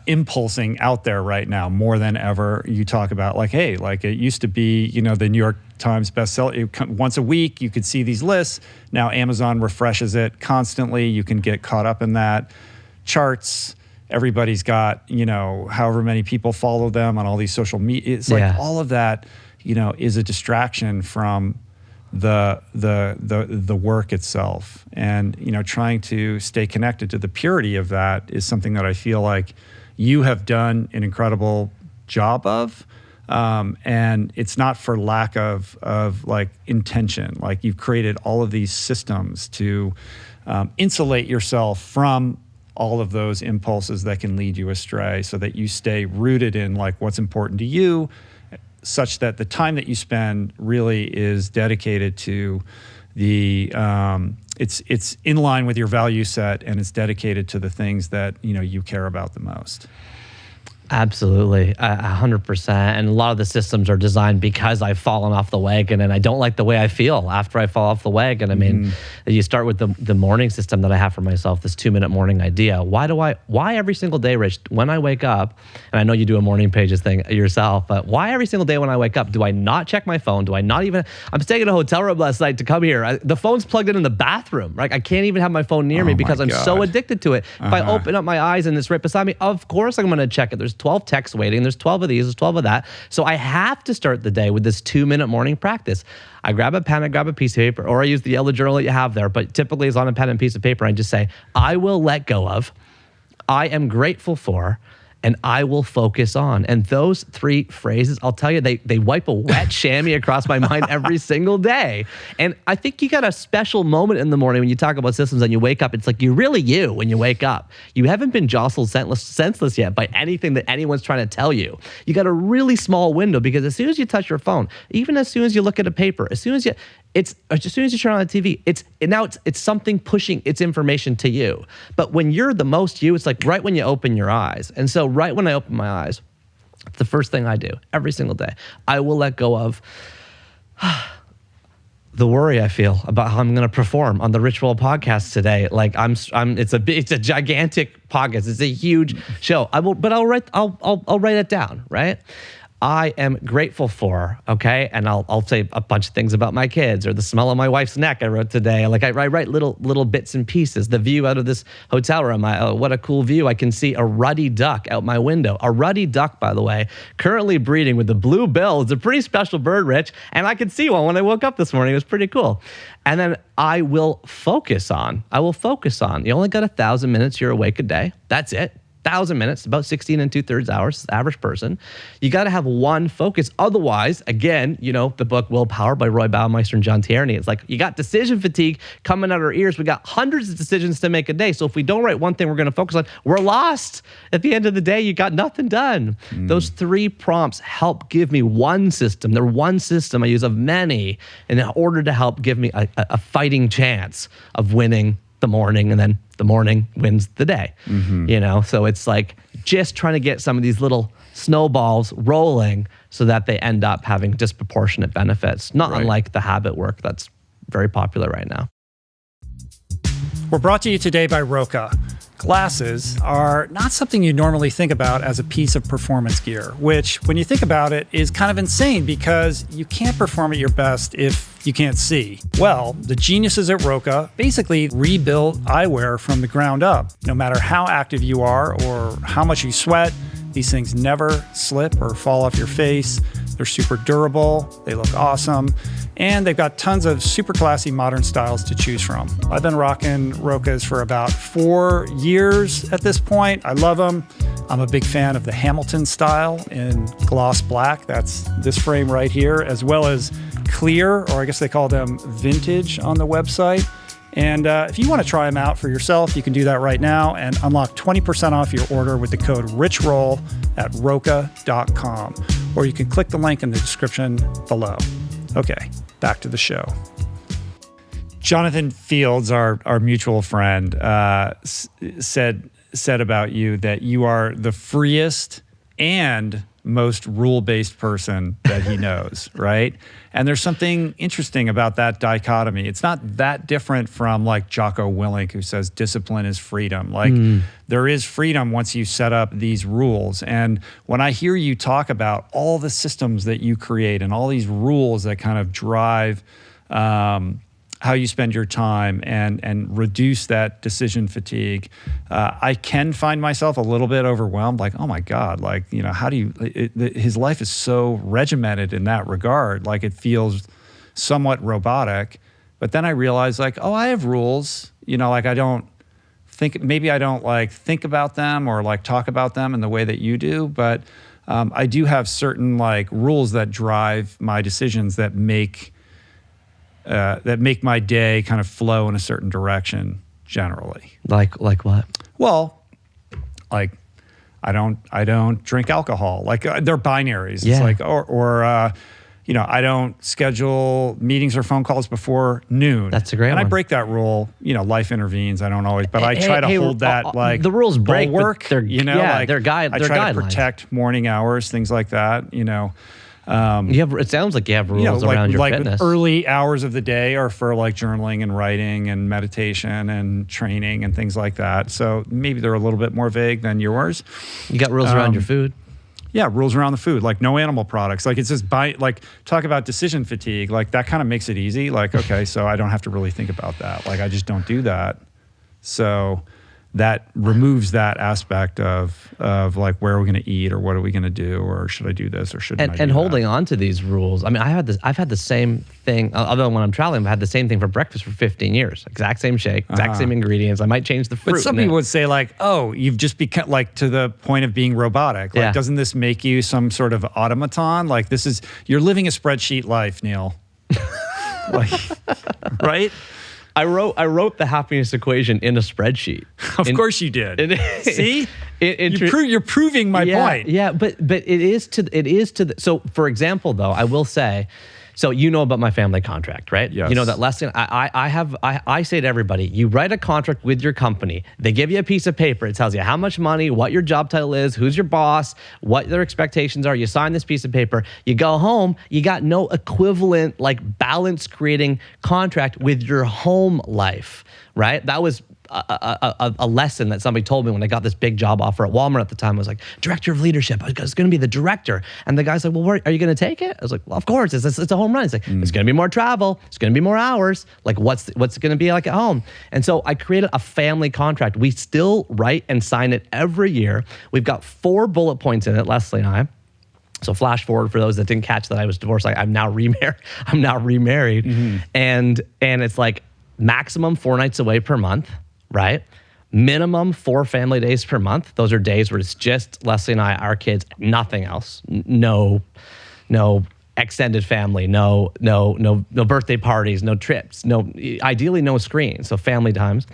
impulsing out there right now, more than ever. You talk about like, hey, like it used to be, the New York Times bestseller, once a week, you could see these lists. Now Amazon refreshes it constantly. You can get caught up in that. Charts, everybody's got, however many people follow them on all these social media. It's like all of that, is a distraction from the work itself. And, trying to stay connected to the purity of that is something that I feel like you have done an incredible job of. And it's not for lack of like intention. Like you've created all of these systems to insulate yourself from all of those impulses that can lead you astray, so that you stay rooted in like what's important to you, such that the time that you spend really is dedicated to the it's in line with your value set, and it's dedicated to the things that you care about the most. Absolutely, 100%. And a lot of the systems are designed because I've fallen off the wagon and I don't like the way I feel after I fall off the wagon. I mean, you start with the morning system that I have for myself, this 2-minute morning idea. Why every single day, Rich, when I wake up, and I know you do a morning pages thing yourself, but why every single day when I wake up, do I not check my phone? Do I not even, I'm staying in a hotel room last night to come here. The phone's plugged in the bathroom, right? I can't even have my phone near me because I'm so addicted to it. If I open up my eyes and it's right beside me, of course I'm going to check it. There's 12 texts waiting. There's 12 of these, there's 12 of that. So I have to start the day with this 2-minute morning practice. I grab a pen, I grab a piece of paper, or I use the yellow journal that you have there, but typically it's on a pen and piece of paper. I just say, I will let go of, I am grateful for, and I will focus on. And those 3 phrases, I'll tell you, they wipe a wet chamois across my mind every single day. And I think you got a special moment in the morning when you talk about systems and you wake up. It's like you're really you when you wake up. You haven't been jostled senseless yet by anything that anyone's trying to tell you. You got a really small window, because as soon as you touch your phone, even as soon as you look at a paper, as soon as you turn on the TV, it's something pushing its information to you. But when you're the most you, it's like right when you open your eyes. And so right when I open my eyes, the first thing I do every single day, I will let go of the worry I feel about how I'm going to perform on the Ritual podcast today. Like it's a gigantic podcast. It's a huge show. I'll write it down, right? I am grateful for, okay? And I'll say a bunch of things about my kids or the smell of my wife's neck I wrote today. Like I write little bits and pieces. The view out of this hotel room, what a cool view. I can see a ruddy duck out my window. A ruddy duck, by the way, currently breeding with the blue bill. It's a pretty special bird, Rich. And I could see one when I woke up this morning. It was pretty cool. And then I will focus on, you only got 1,000 minutes you're awake a day. That's it. 1,000 minutes, about 16 2/3 hours, the average person. You got to have one focus. Otherwise, again, the book Willpower by Roy Baumeister and John Tierney, it's like you got decision fatigue coming out our ears. We got hundreds of decisions to make a day. So if we don't write one thing we're going to focus on, we're lost. At the end of the day, you got nothing done. Those 3 prompts help give me one system. They're one system I use of many in order to help give me a fighting chance of winning the morning, and then the morning wins the day. So it's like just trying to get some of these little snowballs rolling so that they end up having disproportionate benefits, not unlike the habit work that's very popular right now. We're brought to you today by Roka. Glasses are not something you normally think about as a piece of performance gear, which, when you think about it, is kind of insane because you can't perform at your best if you can't see. Well, the geniuses at Roka basically rebuilt eyewear from the ground up. No matter how active you are or how much you sweat, these things never slip or fall off your face. They're super durable, they look awesome, and they've got tons of super classy modern styles to choose from. I've been rocking Rokas for about 4 years at this point. I love them. I'm a big fan of the Hamilton style in gloss black. That's this frame right here, as well as clear, or I guess they call them vintage on the website. And if you want to try them out for yourself, you can do that right now and unlock 20% off your order with the code RICHROLL at roka.com. Or you can click the link in the description below. Okay, back to the show. Jonathan Fields, our mutual friend, said about you that you are the freest and most rule-based person that he knows, right? And there's something interesting about that dichotomy. It's not that different from like Jocko Willink, who says discipline is freedom. Like there is freedom once you set up these rules. And when I hear you talk about all the systems that you create and all these rules that kind of drive how you spend your time and reduce that decision fatigue, I can find myself a little bit overwhelmed. Like, oh my God, like, how do you, his life is so regimented in that regard. Like it feels somewhat robotic. But then I realized like, oh, I have rules, like I don't like think about them or like talk about them in the way that you do. But I do have certain like rules that drive my decisions that make my day kind of flow in a certain direction generally. Like what? Well, like I don't drink alcohol. Like they're binaries. Yeah. It's like, or I don't schedule meetings or phone calls before noon. That's a great one. And I break that rule. Life intervenes. I don't always, but I try to hold that like the rules break work. They're, like they're guidelines. I try to protect morning hours, things like that. It sounds like you have rules around your fitness. Like early hours of the day are for like journaling and writing and meditation and training and things like that. So maybe they're a little bit more vague than yours. You got rules around your food. Yeah, rules around the food, like no animal products. Like it's just talk about decision fatigue. Like that kind of makes it easy. Like, okay, so I don't have to really think about that. Like I just don't do that. So that removes that aspect of like where are we going to eat or what are we going to do or should I do this or shouldn't I do that? And holding on to these rules. I mean, I've had the same thing, other than when I'm traveling, I've had the same thing for breakfast for 15 years. Exact same shake, exact same ingredients. I might change the fruit. But some people would say like, oh, you've just become like to the point of being robotic. Like, doesn't this make you some sort of automaton? Like you're living a spreadsheet life, Neil. Like, right? I wrote the happiness equation in a spreadsheet. Of course you did. See, you're proving my point. Yeah, but it is to. So for example, though, I will say, so about my family contract, right? Yes. You know that lesson. I say to everybody, you write a contract with your company. They give you a piece of paper. It tells you how much money, what your job title is, who's your boss, what their expectations are. You sign this piece of paper. You go home. You got no equivalent like balance creating contract with your home life, right? That was a lesson that somebody told me when I got this big job offer at Walmart at the time. I was like, director of leadership. I was going to be the director. And the guy's like, well, are you going to take it? I was like, well, of course. It's a home run. He's like, it's going to be more travel. It's going to be more hours. Like, what's it going to be like at home? And so I created a family contract. We still write and sign it every year. We've got 4 bullet points in it, Leslie and I. So flash forward for those that didn't catch that I was divorced. I'm now remarried. And it's like maximum 4 nights away per month, right? Minimum 4 family days per month. Those are days where it's just Leslie and I, our kids, nothing else. No extended family, no birthday parties, no trips, ideally no screens. So family times.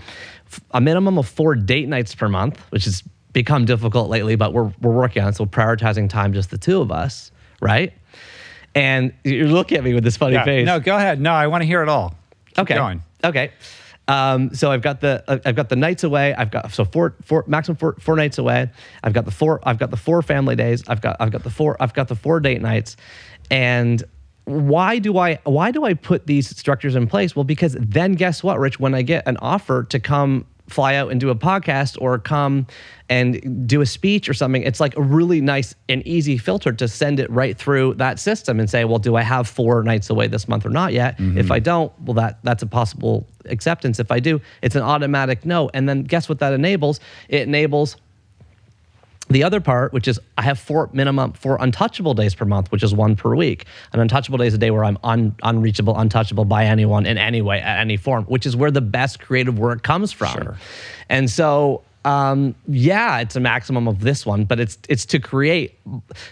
A minimum of 4 date nights per month, which has become difficult lately, but we're working on it. So prioritizing time, just the 2 of us, right? And you're looking at me with this funny face. No, go ahead. No, I want to hear it all. Keep going. Okay. So I've got the nights away. I've got maximum four nights away. I've got the 4 family days. I've got the 4 date nights. And why do I put these structures in place? Well, because then guess what, Rich? When I get an offer to come fly out and do a podcast or come and do a speech or something, it's like a really nice and easy filter to send it right through that system and say, well, do I have 4 nights away this month or not yet? If I don't, well, that's a possible acceptance. If I do, it's an automatic no. And then guess what that enables? It enables the other part, which is I have 4 untouchable days per month, which is 1 per week. An untouchable day is a day where I'm unreachable, untouchable by anyone in any way, at any form, which is where the best creative work comes from. Sure. And so, it's a maximum of this one, but it's to create.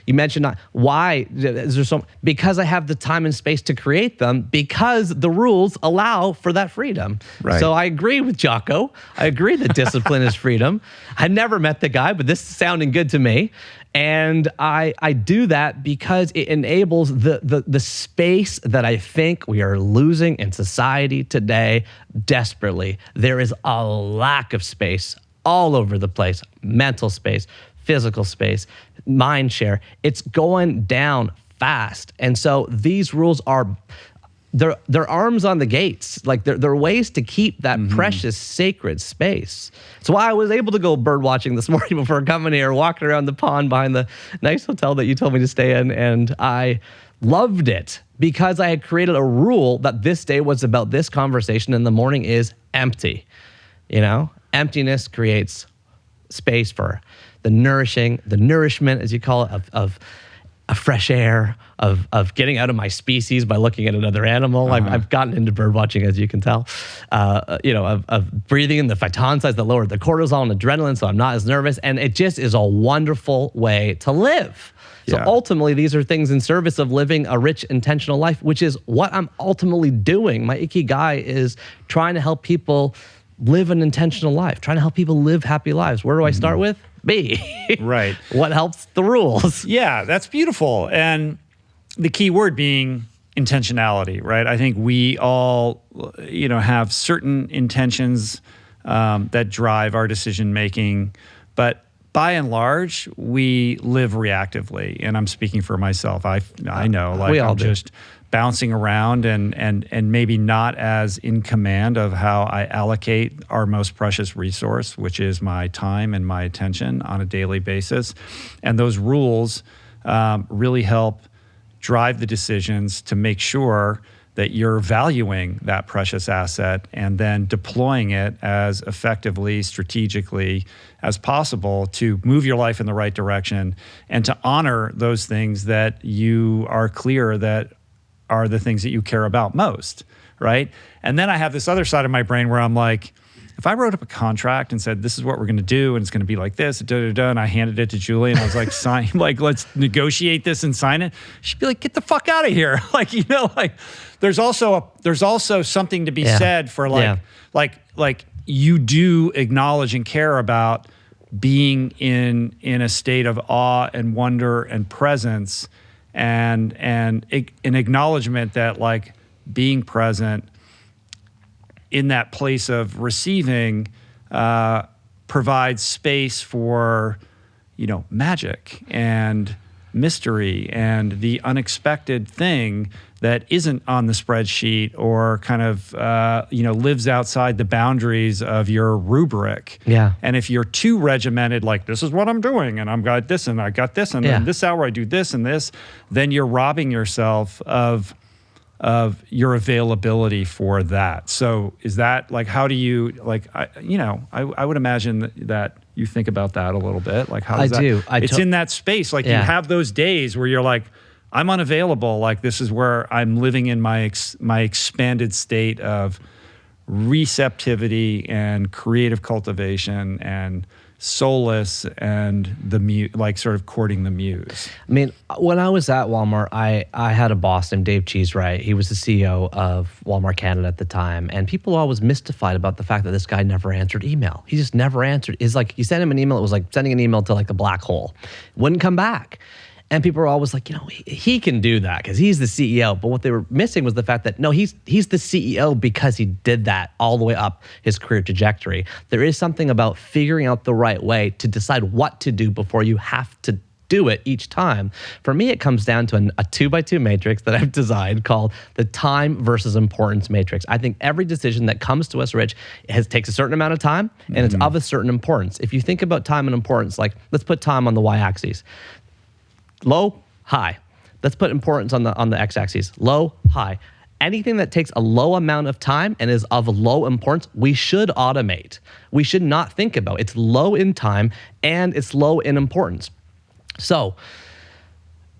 You mentioned why is there because I have the time and space to create them, because the rules allow for that freedom. Right. So I agree with Jocko. I agree that discipline is freedom. I never met the guy, but this is sounding good to me. And I do that because it enables the space that I think we are losing in society today desperately. There is a lack of space all over the place. Mental space, physical space, mind share. It's going down fast. And so these rules are, they're arms on the gates. Like they're ways to keep that precious, sacred space. It's why I was able to go bird watching this morning before coming here, walking around the pond behind the nice hotel that you told me to stay in. And I loved it because I had created a rule that this day was about this conversation and the morning is empty. Emptiness creates space for the nourishment, as you call it, of a fresh air, of getting out of my species by looking at another animal. I've gotten into bird watching, as you can tell, of breathing in the phytoncides that lower the cortisol and adrenaline, so I'm not as nervous. And it just is a wonderful way to live. So ultimately, these are things in service of living a rich, intentional life, which is what I'm ultimately doing. My ikigai is trying to help people live an intentional life, trying to help people live happy lives. Where do I start with? Me. Right. What helps? The rules. Yeah, that's beautiful. And the key word being intentionality, right? I think we all, have certain intentions that drive our decision making, but by and large, we live reactively. And I'm speaking for myself. I know, like I'm just bouncing around and maybe not as in command of how I allocate our most precious resource, which is my time and my attention on a daily basis. And those rules really help drive the decisions to make sure that you're valuing that precious asset and then deploying it as effectively, strategically as possible to move your life in the right direction and to honor those things that you are clear that are the things that you care about most, right? And then I have this other side of my brain where I'm like, if I wrote up a contract and said, this is what we're going to do, and it's going to be like this, and I handed it to Julie, and I was like, let's negotiate this and sign it. She'd be like, get the fuck out of here. There's also something to be said for like you do acknowledge and care about being in a state of awe and wonder and presence, and an acknowledgement that like being present in that place of receiving provides space for, magic and mystery and the unexpected thing that isn't on the spreadsheet or kind of lives outside the boundaries of your rubric. Yeah. And if you're too regimented, like this is what I'm doing, and I've got this, and I got this, and then this hour I do this and this, then you're robbing yourself of your availability for that. So is that like, how do you I would imagine that you think about that a little bit. Like how does it's in that space. Like you have those days where you're like, I'm unavailable. Like this is where I'm living in my expanded state of receptivity and creative cultivation and solace and sort of courting the muse. I mean, when I was at Walmart, I had a boss named Dave Cheesewright. He was the CEO of Walmart Canada at the time, and people were always mystified about the fact that this guy never answered email. He just never answered. It's like you sent him an email, it was like sending an email to like a black hole. Wouldn't come back. And people were always like, he can do that because he's the CEO. But what they were missing was the fact that, no, he's the CEO because he did that all the way up his career trajectory. There is something about figuring out the right way to decide what to do before you have to do it each time. For me, it comes down to a 2x2 matrix that I've designed called the time versus importance matrix. I think every decision that comes to us, Rich, takes a certain amount of time and it's of a certain importance. If you think about time and importance, like let's put time on the y-axis. Low, high. Let's put importance on the x-axis. Low, high. Anything that takes a low amount of time and is of low importance, we should automate. We should not think about. It's low in time and it's low in importance. So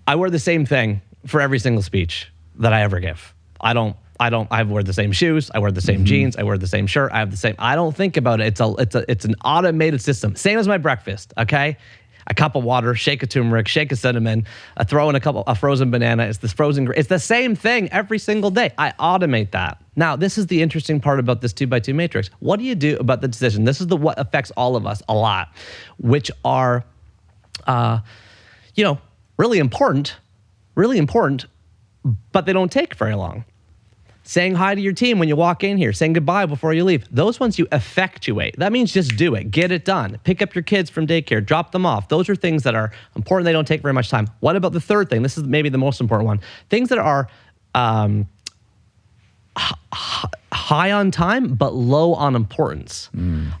I wear the same thing for every single speech that I ever give. I wear the same shoes, I wear the same jeans, I wear the same shirt, I don't think about it. It's an automated system. Same as my breakfast, okay? A cup of water, shake a turmeric, shake a cinnamon, throw in a frozen banana. It's the same thing every single day. I automate that. Now, this is the interesting part about this 2x2 matrix. What do you do about the decision? This is what affects all of us a lot, which are, really important, but they don't take very long. Saying hi to your team when you walk in here, saying goodbye before you leave. Those ones you effectuate. That means just do it, get it done. Pick up your kids from daycare, drop them off. Those are things that are important. They don't take very much time. What about the third thing? This is maybe the most important one. Things that are high on time, but low on importance.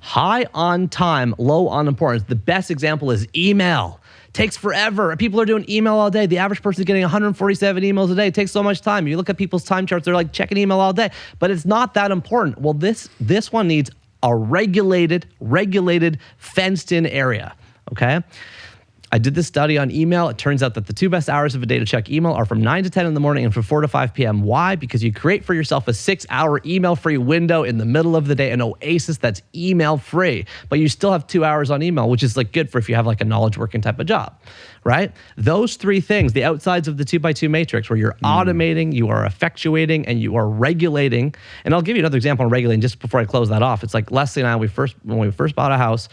High on time, low on importance. The best example is email. Takes forever. People are doing email all day. The average person is getting 147 emails a day. It takes so much time. You look at people's time charts, they're like checking email all day, but it's not that important. Well, this one needs a regulated, fenced-in area, okay? I did this study on email. It turns out that the 2 best hours of a day to check email are from 9 to 10 in the morning and from 4 to 5 p.m. Why? Because you create for yourself a 6-hour email-free window in the middle of the day, an oasis that's email-free. But you still have 2 hours on email, which is like good for if you have like a knowledge working type of job, right? Those three things, the outsides of the 2x2 matrix, where you're automating, you are effectuating, and you are regulating. And I'll give you another example on regulating just before I close that off. It's like Leslie and I, when we first bought a house,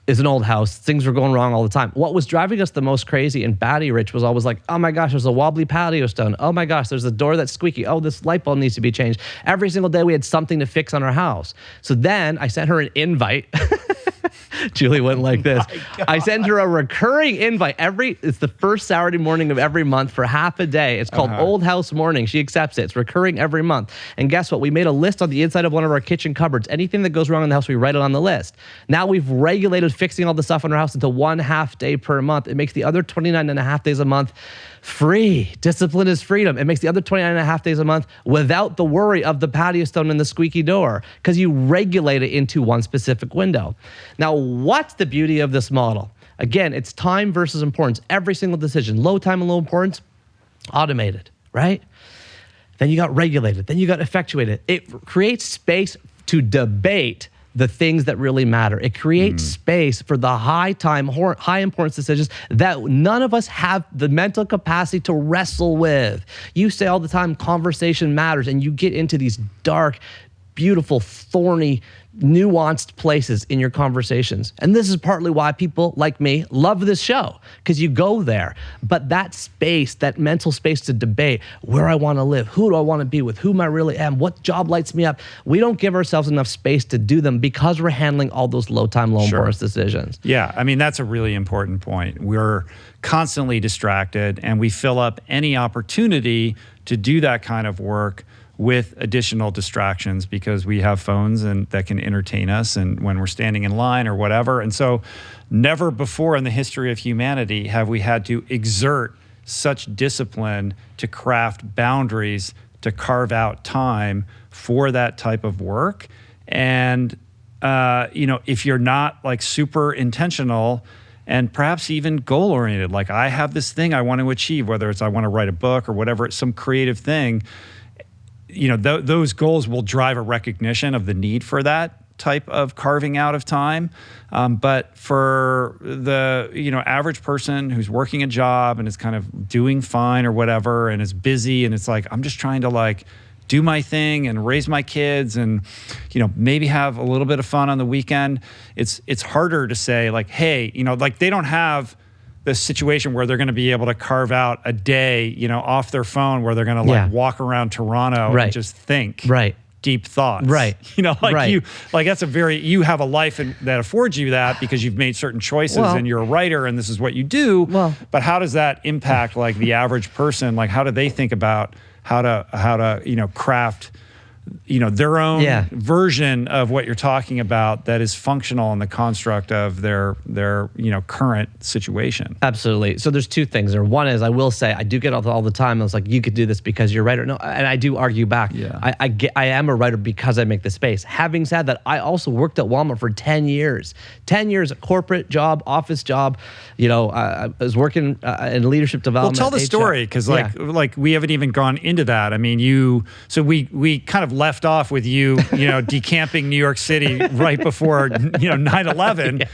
is an old house. Things were going wrong all the time. What was driving us the most crazy and batty, Rich, was always like, oh my gosh, there's a wobbly patio stone. Oh my gosh, there's a door that's squeaky. Oh, this light bulb needs to be changed. Every single day we had something to fix on our house. So then I sent her an invite. Julie went like this. I send her a recurring invite it's the first Saturday morning of every month for half a day. It's called Old House Morning. She accepts it. It's recurring every month. And guess what? We made a list on the inside of one of our kitchen cupboards. Anything that goes wrong in the house, we write it on the list. Now we've regulated fixing all the stuff in our house into 1 half day per month. It makes the other 29 and a half days a month free. Discipline is freedom. It makes the other 29 and a half days a month without the worry of the patio stone and the squeaky door because you regulate it into one specific window. Now, what's the beauty of this model? Again, it's time versus importance. Every single decision, low time and low importance, automated, right? Then you got regulated. Then you got effectuated. It creates space to debate the things that really matter. It creates space for the high time, high importance decisions that none of us have the mental capacity to wrestle with. You say all the time, conversation matters, and you get into these dark, beautiful, thorny, nuanced places in your conversations. And this is partly why people like me love this show, because you go there. But that space, that mental space to debate where I want to live, who do I want to be with, whom I really am, what job lights me up, we don't give ourselves enough space to do them because we're handling all those low-time, low-importance decisions. Yeah, I mean, that's a really important point. We're constantly distracted, and we fill up any opportunity to do that kind of work with additional distractions because we have phones and that can entertain us and when we're standing in line or whatever. And so never before in the history of humanity have we had to exert such discipline to craft boundaries, to carve out time for that type of work. And, if you're not like super intentional and perhaps even goal-oriented, like I have this thing I want to achieve, whether it's I want to write a book or whatever, it's some creative thing, those goals will drive a recognition of the need for that type of carving out of time. But for the average person who's working a job and is kind of doing fine or whatever and is busy and it's like, I'm just trying to like do my thing and raise my kids and maybe have a little bit of fun on the weekend. It's harder to say like, hey, like they don't have this situation where they're going to be able to carve out a day, off their phone where they're going to walk around Toronto and just think deep thoughts. Right. That's you have a life that affords you that because you've made certain choices and you're a writer and this is what you do. But how does that impact like the average person? Like how do they think about how to craft their own version of what you're talking about that is functional in the construct of their current situation? Absolutely. So there's two things there. One is I will say I do get all the time. I was like, you could do this because you're a writer. No, and I do argue back. Yeah. I am a writer because I make the space. Having said that, I also worked at Walmart for 10 years. 10 years, a corporate job, office job. I was working in leadecamping development. Well, tell the story because like we haven't even gone into that. I mean, we kind of left off with you decamping New York City right before 9/11.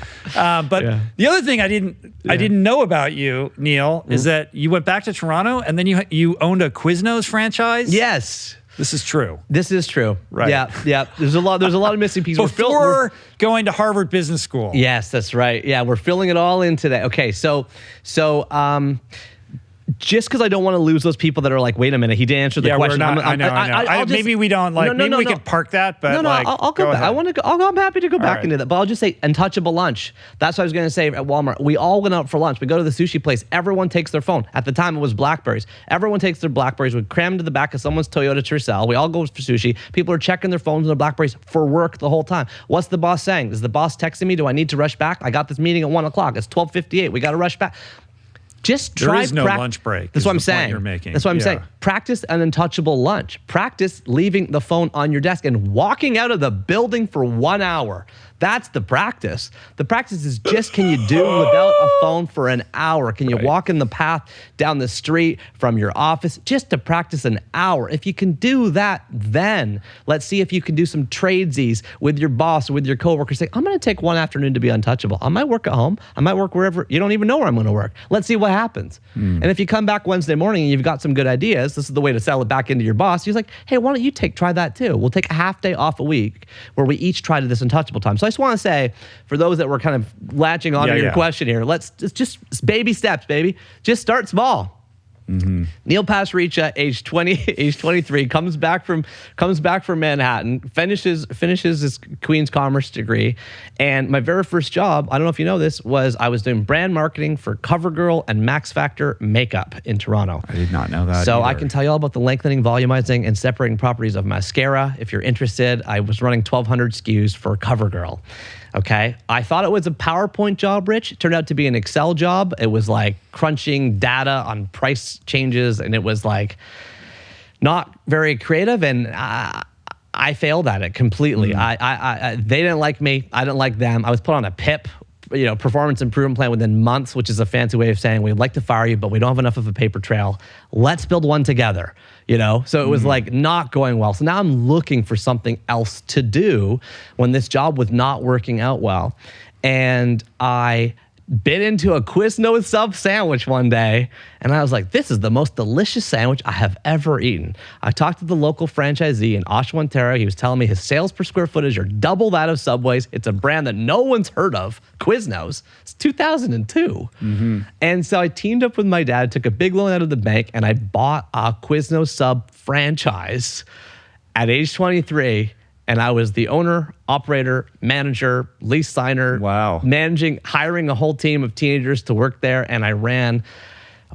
But the other thing I didn't know about you, Neil, is that you went back to Toronto and then you owned a Quiznos franchise. Yes. This is true. This is true. Right. Yeah. There's a lot of missing pieces. Before going to Harvard Business School. Yes, that's right. Yeah, we're filling it all in today. Okay, so just because I don't want to lose those people that are like, wait a minute, he didn't answer the question. I know. Maybe we don't like. Maybe we could park that. But I'll go back. I'm happy to go back into that. But I'll just say untouchable lunch. That's what I was going to say at Walmart. We all went out for lunch. We go to the sushi place. Everyone takes their phone. At the time, it was Blackberries. Everyone takes their Blackberries. We cram into the back of someone's Toyota Tercel. We all go for sushi. People are checking their phones and their Blackberries for work the whole time. What's the boss saying? Is the boss texting me? Do I need to rush back? I got this meeting at 1 o'clock. It's 12:58. We got to rush back. Just try. There is no lunch break. That's what I'm saying. You're making. That's what I'm saying. Practice an untouchable lunch. Practice leaving the phone on your desk and walking out of the building for 1 hour. That's the practice. The practice is just, can you do without a phone for an hour? Can you walk in the path down the street from your office just to practice an hour? If you can do that, then let's see if you can do some tradesies with your boss, with your coworkers. Say, I'm going to take one afternoon to be untouchable. I might work at home. I might work wherever. You don't even know where I'm going to work. Let's see what happens. And if you come back Wednesday morning and you've got some good ideas, this is the way to sell it back into your boss. He's like, hey, why don't you try that too? We'll take a half day off a week where we each try to this untouchable time. So I just want to say, for those that were kind of latching onto your question here, let's just baby steps, baby. Just start small. Mm-hmm. Neil Pasricha, age 23, comes back from Manhattan, finishes his Queen's Commerce degree, and my very first job, I don't know if you know this, was I was doing brand marketing for CoverGirl and Max Factor makeup in Toronto. I did not know that. So either. I can tell you all about the lengthening, volumizing, and separating properties of mascara. If you're interested, I was running 1,200 SKUs for CoverGirl. Okay, I thought it was a PowerPoint job, Rich. It turned out to be an Excel job. It was like crunching data on price changes, and it was like not very creative, and I failed at it completely. They didn't like me. I didn't like them. I was put on a PIP, performance improvement plan within months, which is a fancy way of saying we'd like to fire you, but we don't have enough of a paper trail. Let's build one together. So it was like not going well. So now I'm looking for something else to do when this job was not working out well. And I bit into a Quiznos sub sandwich one day, and I was like, this is the most delicious sandwich I have ever eaten. I talked to the local franchisee in Oshawa, Ontario. He was telling me his sales per square footage are double that of Subway's. It's a brand that no one's heard of, Quiznos. It's 2002. And so I teamed up with my dad, took a big loan out of the bank, and I bought a Quiznos sub franchise at age 23. And I was the owner, operator, manager, lease signer, hiring a whole team of teenagers to work there. And I ran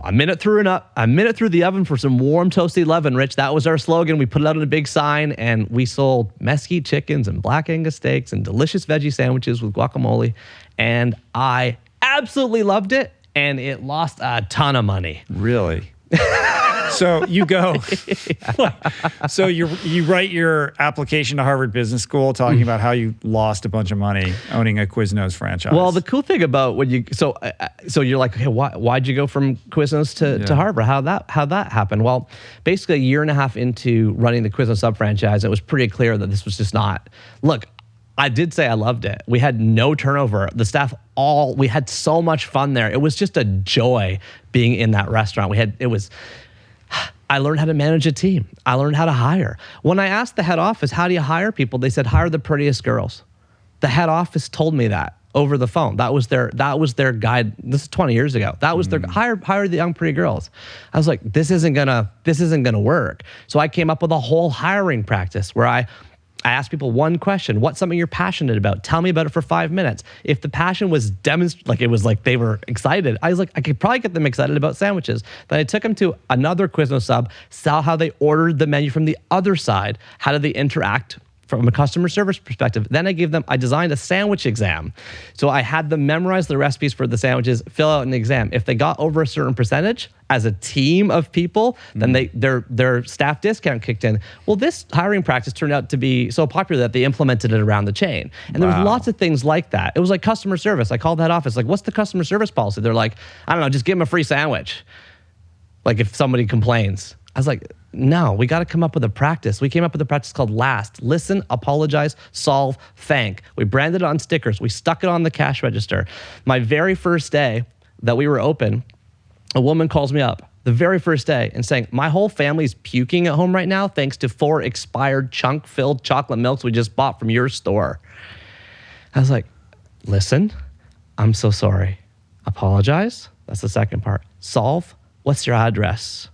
a minute through the oven for some warm toasty leaven, Rich. That was our slogan. We put it out on a big sign, and we sold mesquite chickens and black Angus steaks and delicious veggie sandwiches with guacamole. And I absolutely loved it, and it lost a ton of money. Really? So you go, so you write your application to Harvard Business School talking about how you lost a bunch of money owning a Quiznos franchise. Well, the cool thing about when you, so you're like, okay, why'd you go from Quiznos to Harvard? How'd that happen? Well, basically a year and a half into running the Quiznos sub franchise, it was pretty clear that this was just not, look, I did say I loved it. We had no turnover. The staff we had so much fun there. It was just a joy being in that restaurant. I learned how to manage a team. I learned how to hire. When I asked the head office, how do you hire people? They said, hire the prettiest girls. The head office told me that over the phone. That was their guide. This is 20 years ago. That was their hire the young pretty girls. I was like, this isn't gonna work. So I came up with a whole hiring practice where I asked people one question: what's something you're passionate about? Tell me about it for 5 minutes. If the passion was it was like they were excited, I was like, I could probably get them excited about sandwiches. Then I took them to another Quiznos sub, saw how they ordered the menu from the other side. How did they interact from a customer service perspective? Then I designed a sandwich exam. So I had them memorize the recipes for the sandwiches, fill out an exam. If they got over a certain percentage as a team of people, then their staff discount kicked in. Well, this hiring practice turned out to be so popular that they implemented it around the chain. And there was lots of things like that. It was like customer service. I called that office, like, what's the customer service policy? They're like, I don't know, just give them a free sandwich. Like if somebody complains. I was like, no, we got to come up with a practice. We came up with a practice called LAST. Listen, apologize, solve, thank. We branded it on stickers. We stuck it on the cash register. My very first day that we were open, a woman calls me up the very first day and saying, my whole family's puking at home right now thanks to 4 expired chunk-filled chocolate milks we just bought from your store. I was like, listen, I'm so sorry. Apologize. That's the second part. Solve. What's your address?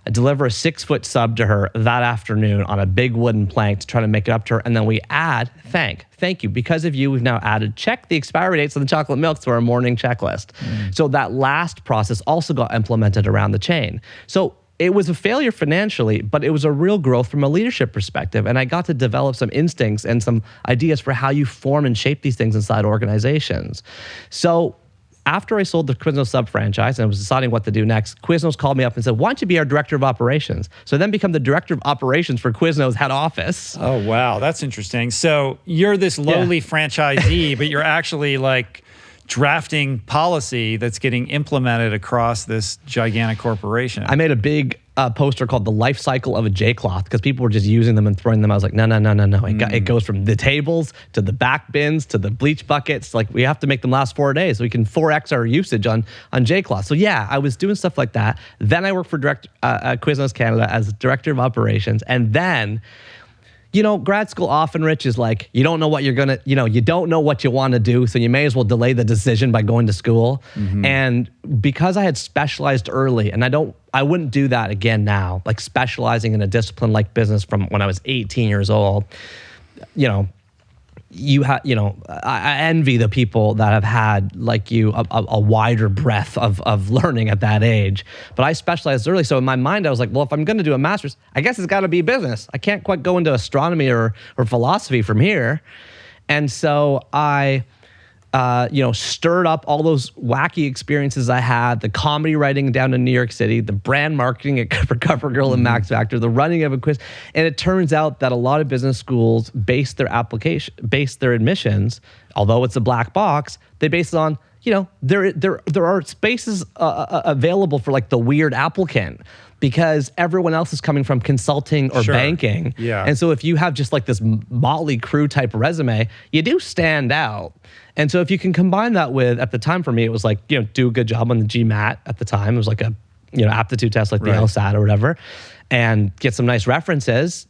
I deliver a 6-foot sub to her that afternoon on a big wooden plank to try to make it up to her. And then we add thank you. Because of you, we've now added check the expiry dates on the chocolate milk to our morning checklist. So that last process also got implemented around the chain. So it was a failure financially, but it was a real growth from a leadership perspective. And I got to develop some instincts and some ideas for how you form and shape these things inside organizations. So after I sold the Quiznos sub franchise and I was deciding what to do next, Quiznos called me up and said, why don't you be our director of operations? So I then become the director of operations for Quiznos head office. Oh, wow. That's interesting. So you're this lowly franchisee, but you're actually like drafting policy that's getting implemented across this gigantic corporation. I made a big poster called The Life Cycle of a J-Cloth because people were just using them and throwing them. I was like, no. It goes from the tables to the back bins to the bleach buckets. Like we have to make them last 4 days so we can 4x our usage on J-Cloth. So yeah, I was doing stuff like that. Then I worked for Quiznos Canada as director of operations. And then, grad school often, Rich, is like, you don't know what you're gonna, you don't know what you want to do, so you may as well delay the decision by going to school. And because I had specialized early, and I wouldn't do that again now, like specializing in a discipline like business from when I was 18 years old, I envy the people that have had, like you, a wider breadth of learning at that age. But I specialized early. So in my mind, I was like, well, if I'm going to do a master's, I guess it's got to be business. I can't quite go into astronomy or philosophy from here. And so I, stirred up all those wacky experiences I had, the comedy writing down in New York City, the brand marketing for CoverGirl and Max Factor, the running of a quiz. And it turns out that a lot of business schools base their admissions, although it's a black box, they base it on, there are spaces available for like the weird applicant. because everyone else is coming from consulting or banking. Yeah. And so if you have just like this motley crew type resume, you do stand out. And so if you can combine that with, at the time for me, it was like, you know, do a good job on the GMAT at the time. It was like a, you know, aptitude test like the LSAT or whatever, and get some nice references,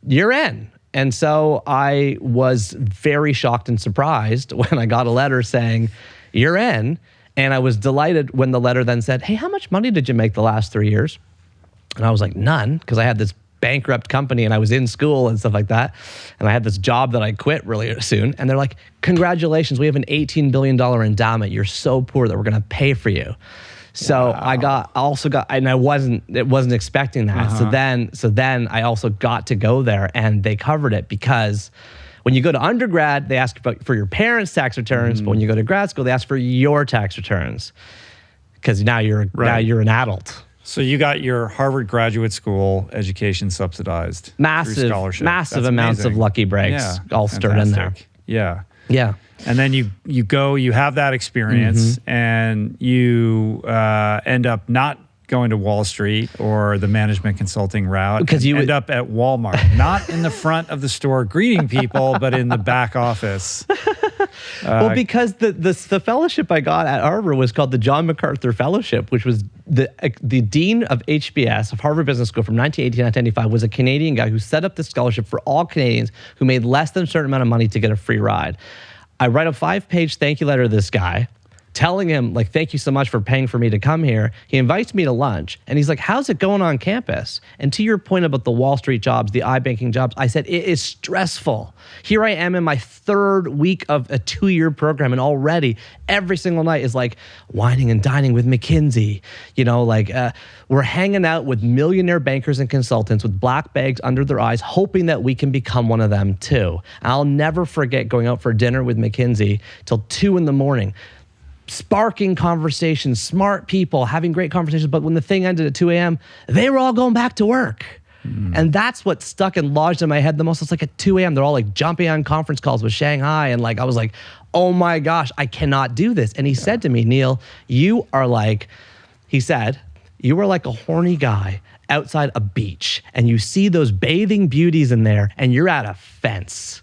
you're in. And so I was very shocked and surprised when I got a letter saying, you're in. And I was delighted when the letter then said, hey, how much money did you make the last 3 years? And I was like, none, because I had this bankrupt company and I was in school and stuff like that. And I had this job that I quit really soon. And they're like, congratulations, we have an $18 billion endowment. You're so poor that we're going to pay for you. So wow. I wasn't expecting that. So then I also got to go there, and they covered it, because when you go to undergrad, they ask for your parents' tax returns, but when you go to grad school, they ask for your tax returns, because now you're an adult. So you got your Harvard Graduate School education subsidized through scholarship. Massive amounts of lucky breaks all stirred in there. Yeah. Yeah. And then you go, you have that experience, and you end up not going to Wall Street or the management consulting route, because you end up at Walmart, not in the front of the store greeting people, but in the back office. Well, because the fellowship I got at Harvard was called the John MacArthur Fellowship, which was the dean of HBS, of Harvard Business School, from 1980 to 1995, was a Canadian guy who set up this scholarship for all Canadians who made less than a certain amount of money to get a free ride. I write a 5-page thank you letter to this guy, telling him, like, thank you so much for paying for me to come here. He invites me to lunch, and he's like, how's it going on campus? And to your point about the Wall Street jobs, the iBanking jobs, I said, it is stressful. Here I am in my 3rd week of a 2-year program, and already every single night is like whining and dining with McKinsey. You know, like we're hanging out with millionaire bankers and consultants with black bags under their eyes, hoping that we can become one of them too. And I'll never forget going out for dinner with McKinsey till 2 a.m, sparking conversations, smart people having great conversations. But when the thing ended at 2 a.m, they were all going back to work. And that's what stuck and lodged in my head the most. It's like at 2 a.m, they're all like jumping on conference calls with Shanghai. And like, I was like, oh my gosh, I cannot do this. And he said to me, Neil, you are like a horny guy outside a beach, and you see those bathing beauties in there, and you're at a fence.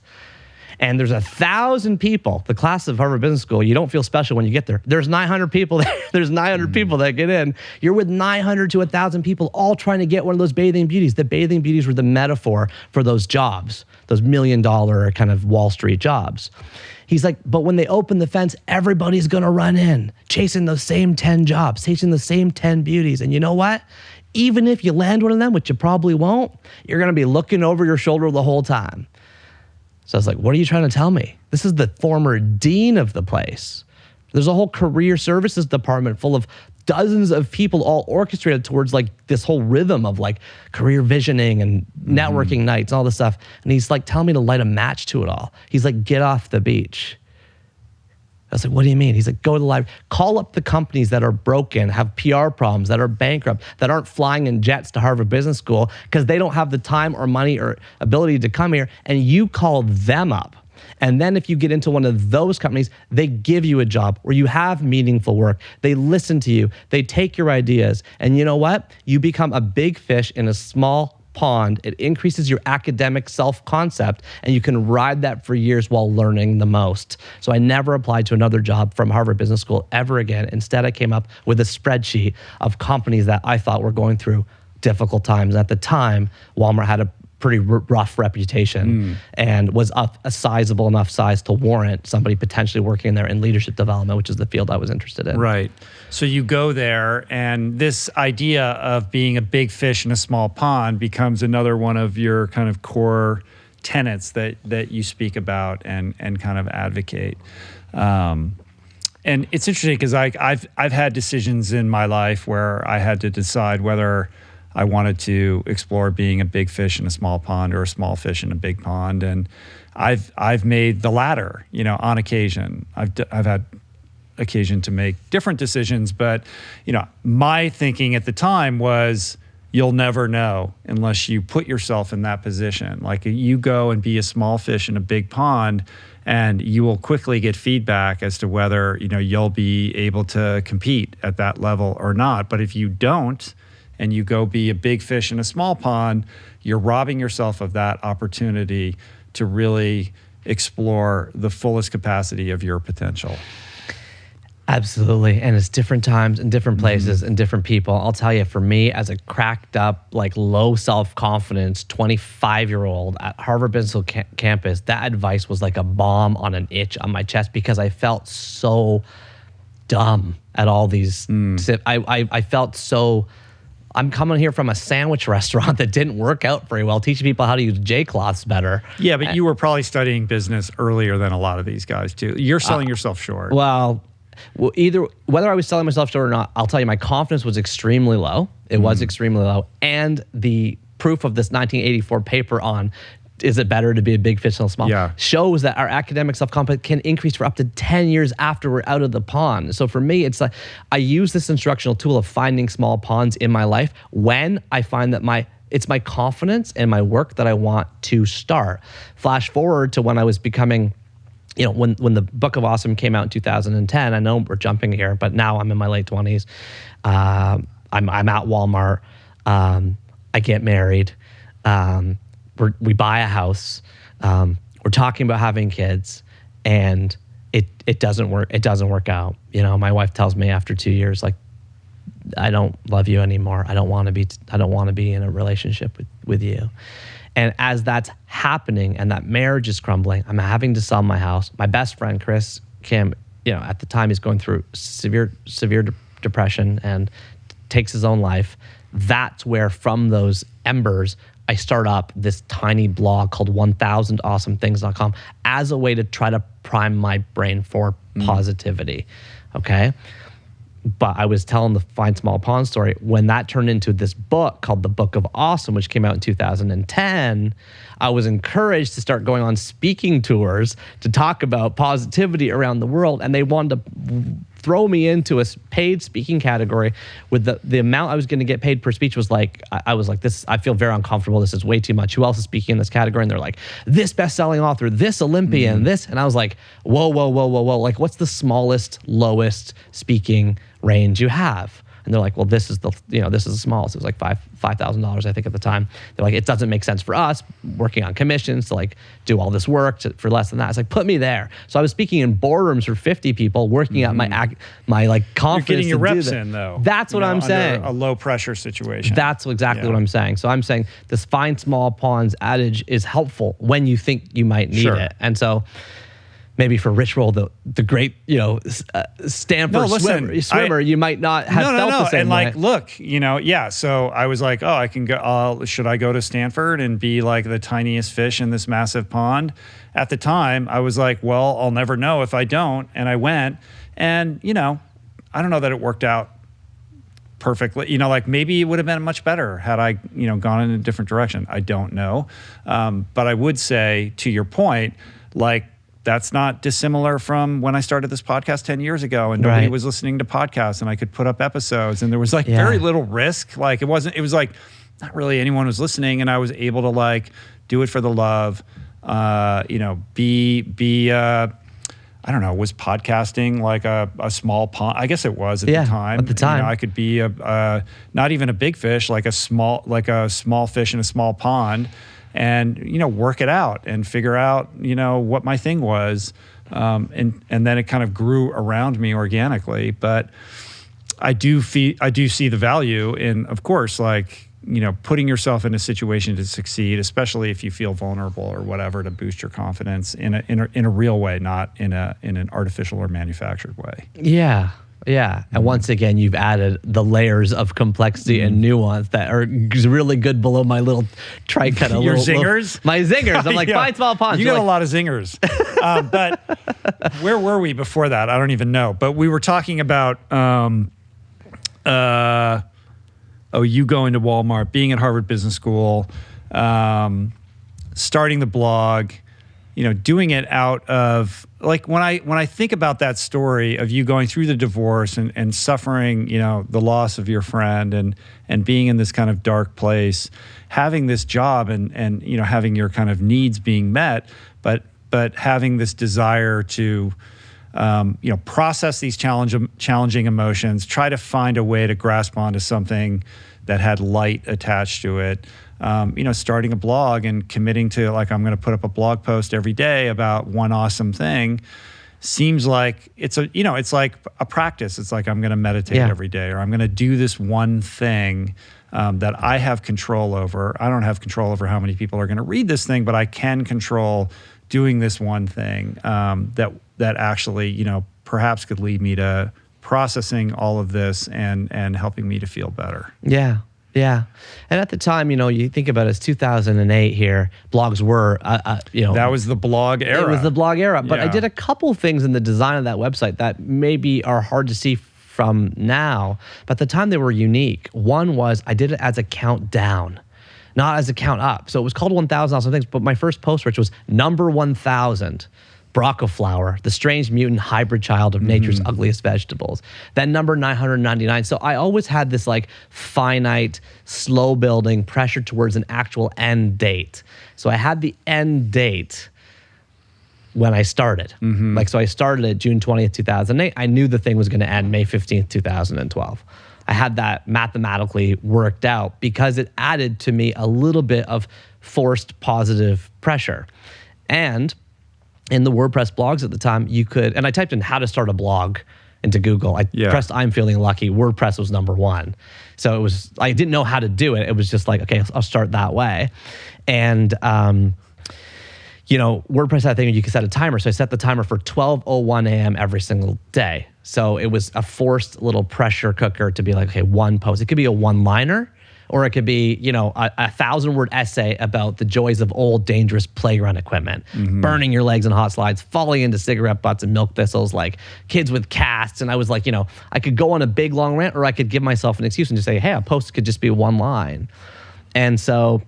And there's 1,000 people, the class of Harvard Business School. You don't feel special when you get there. There's 900 people there. There's 900 people that get in. You're with 900 to 1,000 people all trying to get one of those bathing beauties. The bathing beauties were the metaphor for those jobs, those $1 million kind of Wall Street jobs. He's like, but when they open the fence, everybody's going to run in, chasing those same 10 jobs, chasing the same 10 beauties. And you know what? Even if you land one of them, which you probably won't, you're going to be looking over your shoulder the whole time. So I was like, what are you trying to tell me? This is the former dean of the place. There's a whole career services department full of dozens of people all orchestrated towards like this whole rhythm of like career visioning and networking nights and all this stuff. And he's like telling me to light a match to it all. He's like, get off the beach. I was like, what do you mean? He's like, go to the library, call up the companies that are broken, have PR problems, that are bankrupt, that aren't flying in jets to Harvard Business School because they don't have the time or money or ability to come here, and you call them up. And then if you get into one of those companies, they give you a job where you have meaningful work. They listen to you. They take your ideas. And you know what? You become a big fish in a small pond. It increases your academic self-concept, and you can ride that for years while learning the most. So I never applied to another job from Harvard Business School ever again. Instead, I came up with a spreadsheet of companies that I thought were going through difficult times. At the time, Walmart had a pretty rough reputation and was up a sizable enough size to warrant somebody potentially working there in leadership development, which is the field I was interested in. Right. So you go there, and this idea of being a big fish in a small pond becomes another one of your kind of core tenets that you speak about and kind of advocate. And it's interesting because I've had decisions in my life where I had to decide whether I wanted to explore being a big fish in a small pond or a small fish in a big pond, and I've made the latter. You know, on occasion, I've had occasion to make different decisions, but you know, my thinking at the time was, you'll never know unless you put yourself in that position. Like, you go and be a small fish in a big pond, and you will quickly get feedback as to whether, you know, you'll be able to compete at that level or not. But if you don't, and you go be a big fish in a small pond, you're robbing yourself of that opportunity to really explore the fullest capacity of your potential. Absolutely. And it's different times and different places and different people. I'll tell you, for me, as a cracked up, like low self-confidence 25-year-old at Harvard Business campus, that advice was like a bomb on an itch on my chest because I felt so dumb at all these. I felt so, I'm coming here from a sandwich restaurant that didn't work out very well, teaching people how to use J-cloths better. Yeah, but you were probably studying business earlier than a lot of these guys too. You're selling yourself short. Well, either whether I was selling myself short or not, I'll tell you, my confidence was extremely low. It was extremely low. And the proof of this 1984 paper on is it better to be a big fish than a small shows that our academic self-confidence can increase for up to 10 years after we're out of the pond. So for me, it's like I use this instructional tool of finding small ponds in my life when I find that it's my confidence and my work that I want to start. Flash forward to when I was becoming, when the Book of Awesome came out in 2010, I know we're jumping here, but now I'm in my late 20s. I'm at Walmart. I get married. We buy a house. We're talking about having kids, and it doesn't work. It doesn't work out. My wife tells me after 2 years, like, I don't love you anymore. I don't want to be in a relationship with you. And as that's happening and that marriage is crumbling, I'm having to sell my house. My best friend, Chris Kim, at the time he's going through severe depression and takes his own life. That's where, from those embers, I start up this tiny blog called 1000awesomethings.com as a way to try to prime my brain for positivity. Okay. But I was telling the Find Small Pond story. When that turned into this book called The Book of Awesome, which came out in 2010, I was encouraged to start going on speaking tours to talk about positivity around the world. And they wanted to throw me into a paid speaking category with the amount I was going to get paid per speech was like, I was like, this, I feel very uncomfortable. This is way too much. Who else is speaking in this category? And they're like, this best-selling author, this Olympian, this. And I was like, whoa. Like, what's the smallest, lowest speaking range you have? And they're like, well, this is the smallest. It was like $5,000, I think, at the time. They're like, it doesn't make sense for us working on commissions to like do all this work for less than that. It's like, put me there. So I was speaking in boardrooms for 50 people, working at my like confidence. You're getting your reps in, though. That's what I'm saying. A low pressure situation. That's exactly what I'm saying. So I'm saying this find small ponds adage is helpful when you think you might need it. And so maybe for Rich Roll, the great, Stanford swimmer, you might not have felt the same way. And look, so I was like, I can go, should I go to Stanford and be like the tiniest fish in this massive pond? At the time, I was like, well, I'll never know if I don't. And I went, and, I don't know that it worked out perfectly. Like maybe it would have been much better had I, gone in a different direction. I don't know. But I would say, to your point, like, that's not dissimilar from when I started this podcast 10 years ago and nobody was listening to podcasts and I could put up episodes and there was like very little risk. Like it was like not really anyone was listening and I was able to like do it for the love, I don't know, was podcasting like a small pond? I guess it was at the time. At the time. I could be not even a big fish, like a small fish in a small pond. And, work it out and figure out, what my thing was. And then it kind of grew around me organically. But I do see the value in, of course, like, putting yourself in a situation to succeed, especially if you feel vulnerable or whatever, to boost your confidence in a real way, not in an artificial or manufactured way. Yeah. Yeah. And once again, you've added the layers of complexity and nuance that are really good below my little trite kind of Your zingers? My zingers. I'm like, find small ponds. You got a lot of zingers. But where were we before that? I don't even know. But we were talking about, you going to Walmart, being at Harvard Business School, starting the blog, doing it out of, like, when I think about that story of you going through the divorce and suffering, the loss of your friend and being in this kind of dark place, having this job and having your kind of needs being met, but having this desire to, process these challenging emotions, try to find a way to grasp onto something that had light attached to it. Starting a blog and committing to like, I'm going to put up a blog post every day about one awesome thing seems like it's like a practice. It's like I'm going to meditate every day, or I'm going to do this one thing that I have control over. I don't have control over how many people are going to read this thing, but I can control doing this one thing that actually, perhaps could lead me to processing all of this and helping me to feel better. Yeah. Yeah. And at the time, you think about it, it's 2008 here. Blogs were, that was the blog era. It was the blog era. But I did a couple things in the design of that website that maybe are hard to see from now. But at the time, they were unique. One was I did it as a countdown, not as a count up. So it was called 1,000 awesome things. But my first post, which was number 1,000. Braca flower, the strange mutant hybrid child of nature's ugliest vegetables. Then number 999. So I always had this like finite, slow building pressure towards an actual end date. So I had the end date when I started. So I started at June 20th, 2008. I knew the thing was going to end May 15th, 2012. I had that mathematically worked out because it added to me a little bit of forced positive pressure. And in the WordPress blogs at the time, you could, and I typed in how to start a blog into Google. I pressed I'm feeling lucky. WordPress was number one. So it was, I didn't know how to do it. It was just like, okay, I'll start that way. And, WordPress had a thing you could set a timer. So I set the timer for 12:01 a.m. every single day. So it was a forced little pressure cooker to be like, okay, one post. It could be a one-liner, or it could be, a 1,000-word essay about the joys of old, dangerous playground equipment, burning your legs in hot slides, falling into cigarette butts and milk thistles, like kids with casts. And I was like, I could go on a big, long rant, or I could give myself an excuse and just say, hey, a post could just be one line. And so,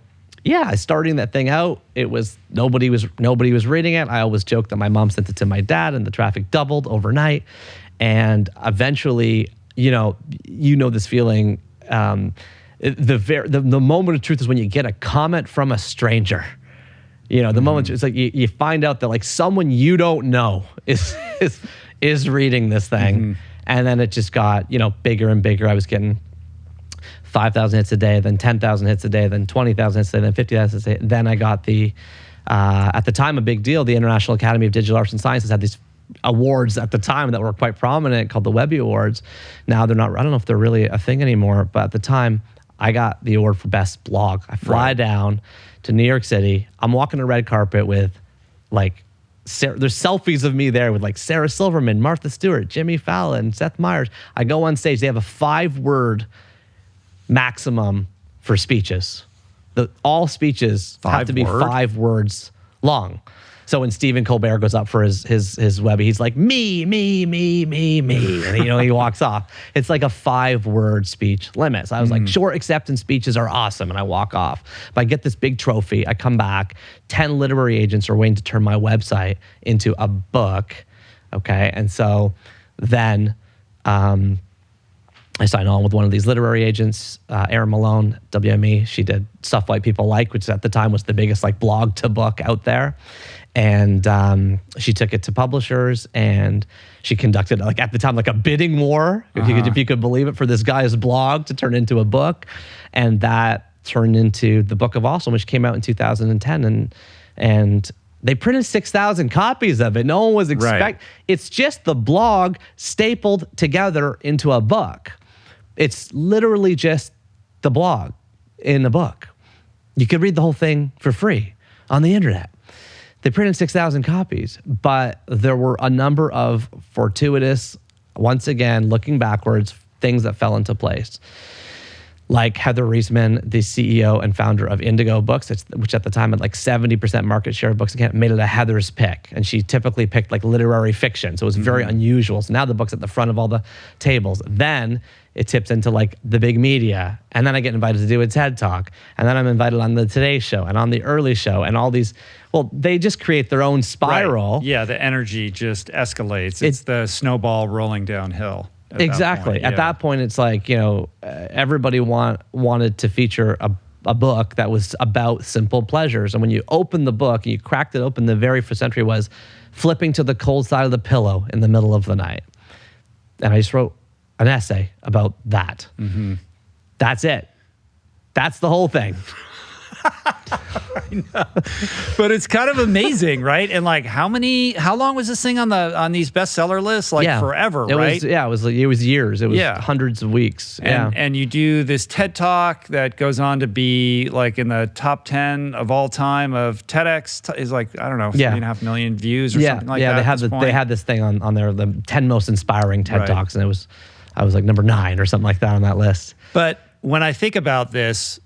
I starting that thing out. It was nobody was reading it. I always joke that my mom sent it to my dad, and the traffic doubled overnight. And eventually, this feeling. The moment of truth is when you get a comment from a stranger. The moment it's like you find out that like someone you don't know is reading this thing, and then it just got bigger and bigger. I was getting 5,000 hits a day, then 10,000 hits a day, then 20,000 hits a day, then 50,000 hits a day. Then I got the at the time a big deal. The International Academy of Digital Arts and Sciences had these awards at the time that were quite prominent called the Webby Awards. Now they're not. I don't know if they're really a thing anymore, but at the time, I got the award for best blog. I fly down to New York City. I'm walking the red carpet with like, there's selfies of me there with like Sarah Silverman, Martha Stewart, Jimmy Fallon, Seth Meyers. I go on stage. They have a 5-word maximum for speeches. All speeches have to be 5 words long. So when Stephen Colbert goes up for his Webby, he's like, me. And he walks off. It's like a 5-word speech limit. So I was like, short acceptance speeches are awesome. And I walk off. But I get this big trophy. I come back. 10 literary agents are waiting to turn my website into a book. Okay. And so then I signed on with one of these literary agents, Erin Malone, WME. She did Stuff White People Like, which at the time was the biggest like blog to book out there. And she took it to publishers, and she conducted, like at the time, like a bidding war, if you could believe it, for this guy's blog to turn into a book. And that turned into the Book of Awesome, which came out in 2010. And they printed 6,000 copies of it. No one was expecting. It's just the blog stapled together into a book. It's literally just the blog in a book. You could read the whole thing for free on the internet. They printed 6,000 copies, but there were a number of fortuitous, once again, looking backwards, things that fell into place. Like Heather Reisman, the CEO and founder of Indigo Books, which at the time had like 70% market share of books, again, made it a Heather's pick. And she typically picked like literary fiction. So it was very unusual. So now the book's at the front of all the tables. Then it tips into like the big media. And then I get invited to do a TED Talk. And then I'm invited on the Today Show and on the Early Show and all these. Well, they just create their own spiral. Right. Yeah, the energy just escalates. It's the snowball rolling downhill. Exactly. At that point, it's like, everybody wanted to feature a book that was about simple pleasures. And when you open the book and you cracked it open, the very first entry was flipping to the cold side of the pillow in the middle of the night. And I just wrote an essay about that. That's it. That's the whole thing. But it's kind of amazing, right? And like, how long was this thing on these bestseller lists? Like forever, right? It was years. It was hundreds of weeks. And you do this TED Talk that goes on to be like in the top 10 of all time of TEDx is like, I don't know, 3.5 million views or something like that. They had this thing on there, the 10 most inspiring TED Talks, and I was like number 9 or something like that on that list. But when I think about this,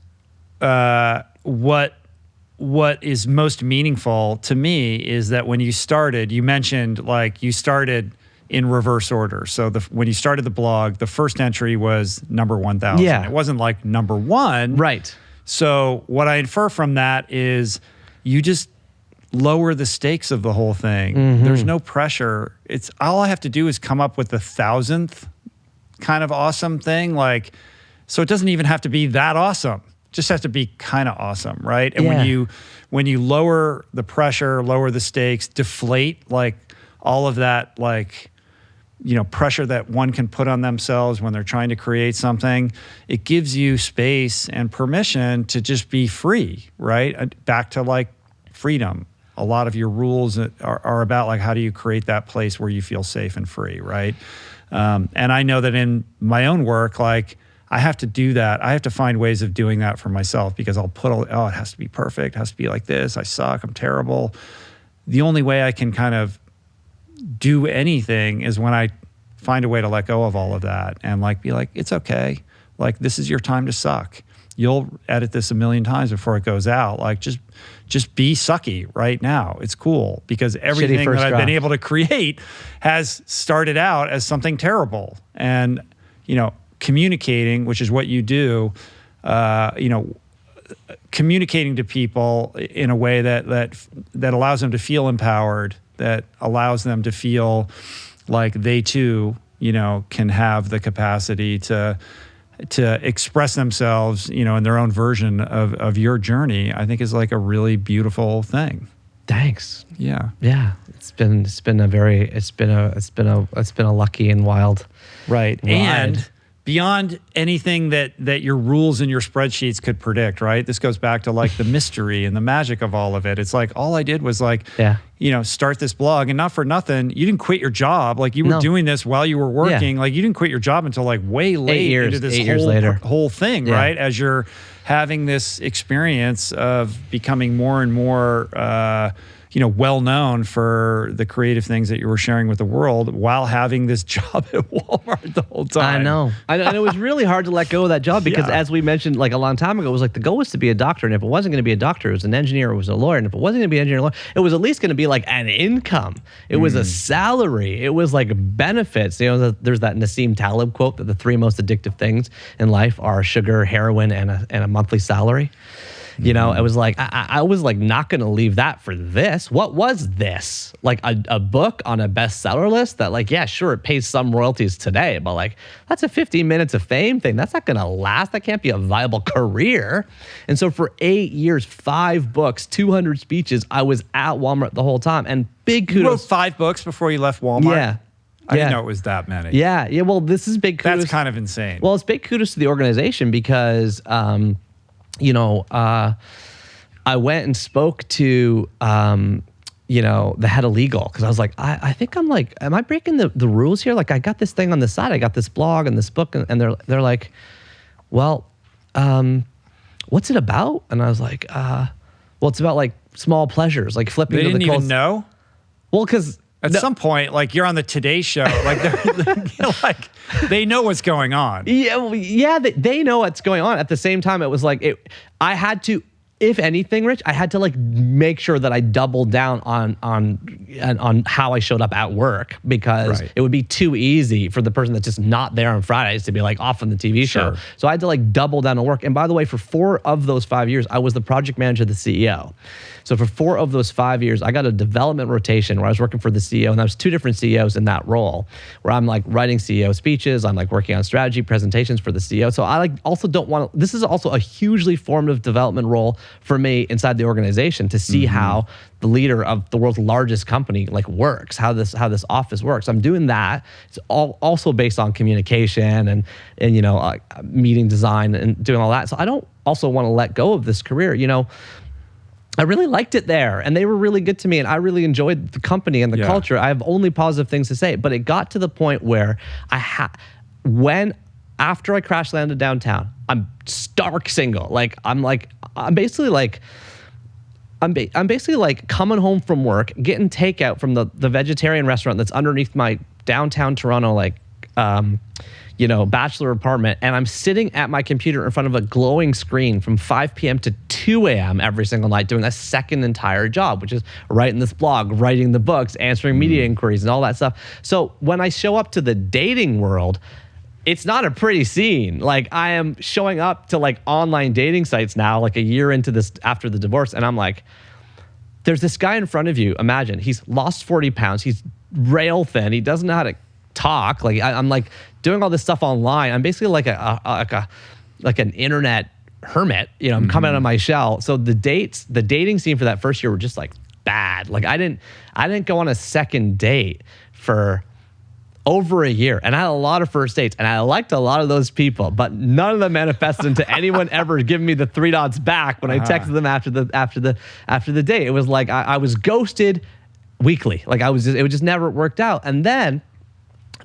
what is most meaningful to me is that when you started, you mentioned like you started in reverse order. So when you started the blog, the first entry was number 1,000. Yeah. It wasn't like number 1. Right. So what I infer from that is you just lower the stakes of the whole thing. Mm-hmm. There's no pressure. It's all I have to do is come up with the 1,000th kind of awesome thing. Like, so it doesn't even have to be that awesome. Just has to be kind of awesome, right? And when you lower the pressure, lower the stakes, deflate like all of that, like, you know, pressure that one can put on themselves when they're trying to create something, it gives you space and permission to just be free, right? Back to like freedom. A lot of your rules are about like, how do you create that place where you feel safe and free, right? And I know that in my own work, like, I have to do that. I have to find ways of doing that for myself because I'll put it has to be perfect. It has to be like this. I suck. I'm terrible. The only way I can kind of do anything is when I find a way to let go of all of that and like be like, it's okay. Like, this is your time to suck. You'll edit this 1,000,000 times before it goes out. Like, just be sucky right now. It's cool because everything that I've been able to create has started out as something terrible. And, you know, communicating, which is what you do, communicating to people in a way that allows them to feel empowered, that allows them to feel like they too, you know, can have the capacity to express themselves, you know, in their own version of your journey, I think is like a really beautiful thing. Thanks. Yeah. Yeah. It's been a lucky and wild ride. And beyond anything that your rules and your spreadsheets could predict, right? This goes back to like the mystery and the magic of all of it. It's like, all I did was like, you know, start this blog, and not for nothing, you didn't quit your job. Like, you were doing this while you were working. Like, you didn't quit your job until like way late into this whole thing, right? As you're having this experience of becoming more and more, you know, well-known for the creative things that you were sharing with the world while having this job at Walmart the whole time. I know. And it was really hard to let go of that job because as we mentioned like a long time ago, it was like the goal was to be a doctor. And if it wasn't going to be a doctor, it was an engineer, it was a lawyer. And if it wasn't going to be an engineer or lawyer, it was at least going to be like an income. It was a salary. It was like benefits. You know, there's that Nassim Taleb quote that the 3 most addictive things in life are sugar, heroin, and a monthly salary. You know, it was like, I was like not going to leave that for this. What was this? Like a book on a bestseller list that like, yeah, sure, it pays some royalties today, but like, that's a 15 minutes of fame thing. That's not going to last. That can't be a viable career. And so for 8 years, 5 books, 200 speeches, I was at Walmart the whole time. And big kudos. You wrote 5 books before you left Walmart? Yeah. I didn't know it was that many. Yeah. Well, this is big kudos. That's kind of insane. Well, it's big kudos to the organization because, you know, I went and spoke to, you know, the head of legal because I was like, I think I'm like, am I breaking the rules here? Like, I got this thing on the side. I got this blog and this book, and they're like, well, what's it about? And I was like, well, it's about like small pleasures, like flipping to the coast. They didn't even know? Well, because at some point, like you're on the Today Show, like they're you know, like they know what's going on. Yeah, they know what's going on. At the same time, it was like I had to, if anything, Rich, I had to like make sure that I doubled down on how I showed up at work because it would be too easy for the person that's just not there on Fridays to be like off on the TV show. So I had to like double down on work. And by the way, for 4 of those 5 years, I was the project manager of the CEO. So for 4 of those 5 years, I got a development rotation where I was working for the CEO, and there was 2 different CEOs in that role, where I'm like writing CEO speeches, I'm like working on strategy presentations for the CEO. So I like also don't want to. This is also a hugely formative development role for me inside the organization to see how the leader of the world's largest company like works, how this office works. I'm doing that. It's also based on communication and you know meeting design and doing all that. So I don't also want to let go of this career. You know, I really liked it there, and they were really good to me, and I really enjoyed the company and the culture. I have only positive things to say, but it got to the point where after I crash landed downtown, I'm stark single. I'm basically like coming home from work, getting takeout from the vegetarian restaurant that's underneath my downtown Toronto, bachelor apartment. And I'm sitting at my computer in front of a glowing screen from 5 p.m. to 2 a.m. every single night doing a second entire job, which is writing this blog, writing the books, answering media inquiries and all that stuff. So when I show up to the dating world, it's not a pretty scene. Like, I am showing up to like online dating sites now, like a year into this after the divorce. And I'm like, there's this guy in front of you. Imagine he's lost 40 pounds. He's rail thin. He doesn't know how to talk. Like I'm like doing all this stuff online. I'm basically like an internet hermit. You know, I'm coming out of my shell. So the dating scene for that first year were just like bad. Like I didn't go on a second date for over a year, and I had a lot of first dates, and I liked a lot of those people, but none of them manifested into anyone ever giving me the 3 dots back when I texted them after the date. It was like I was ghosted weekly. Like it just never worked out. And then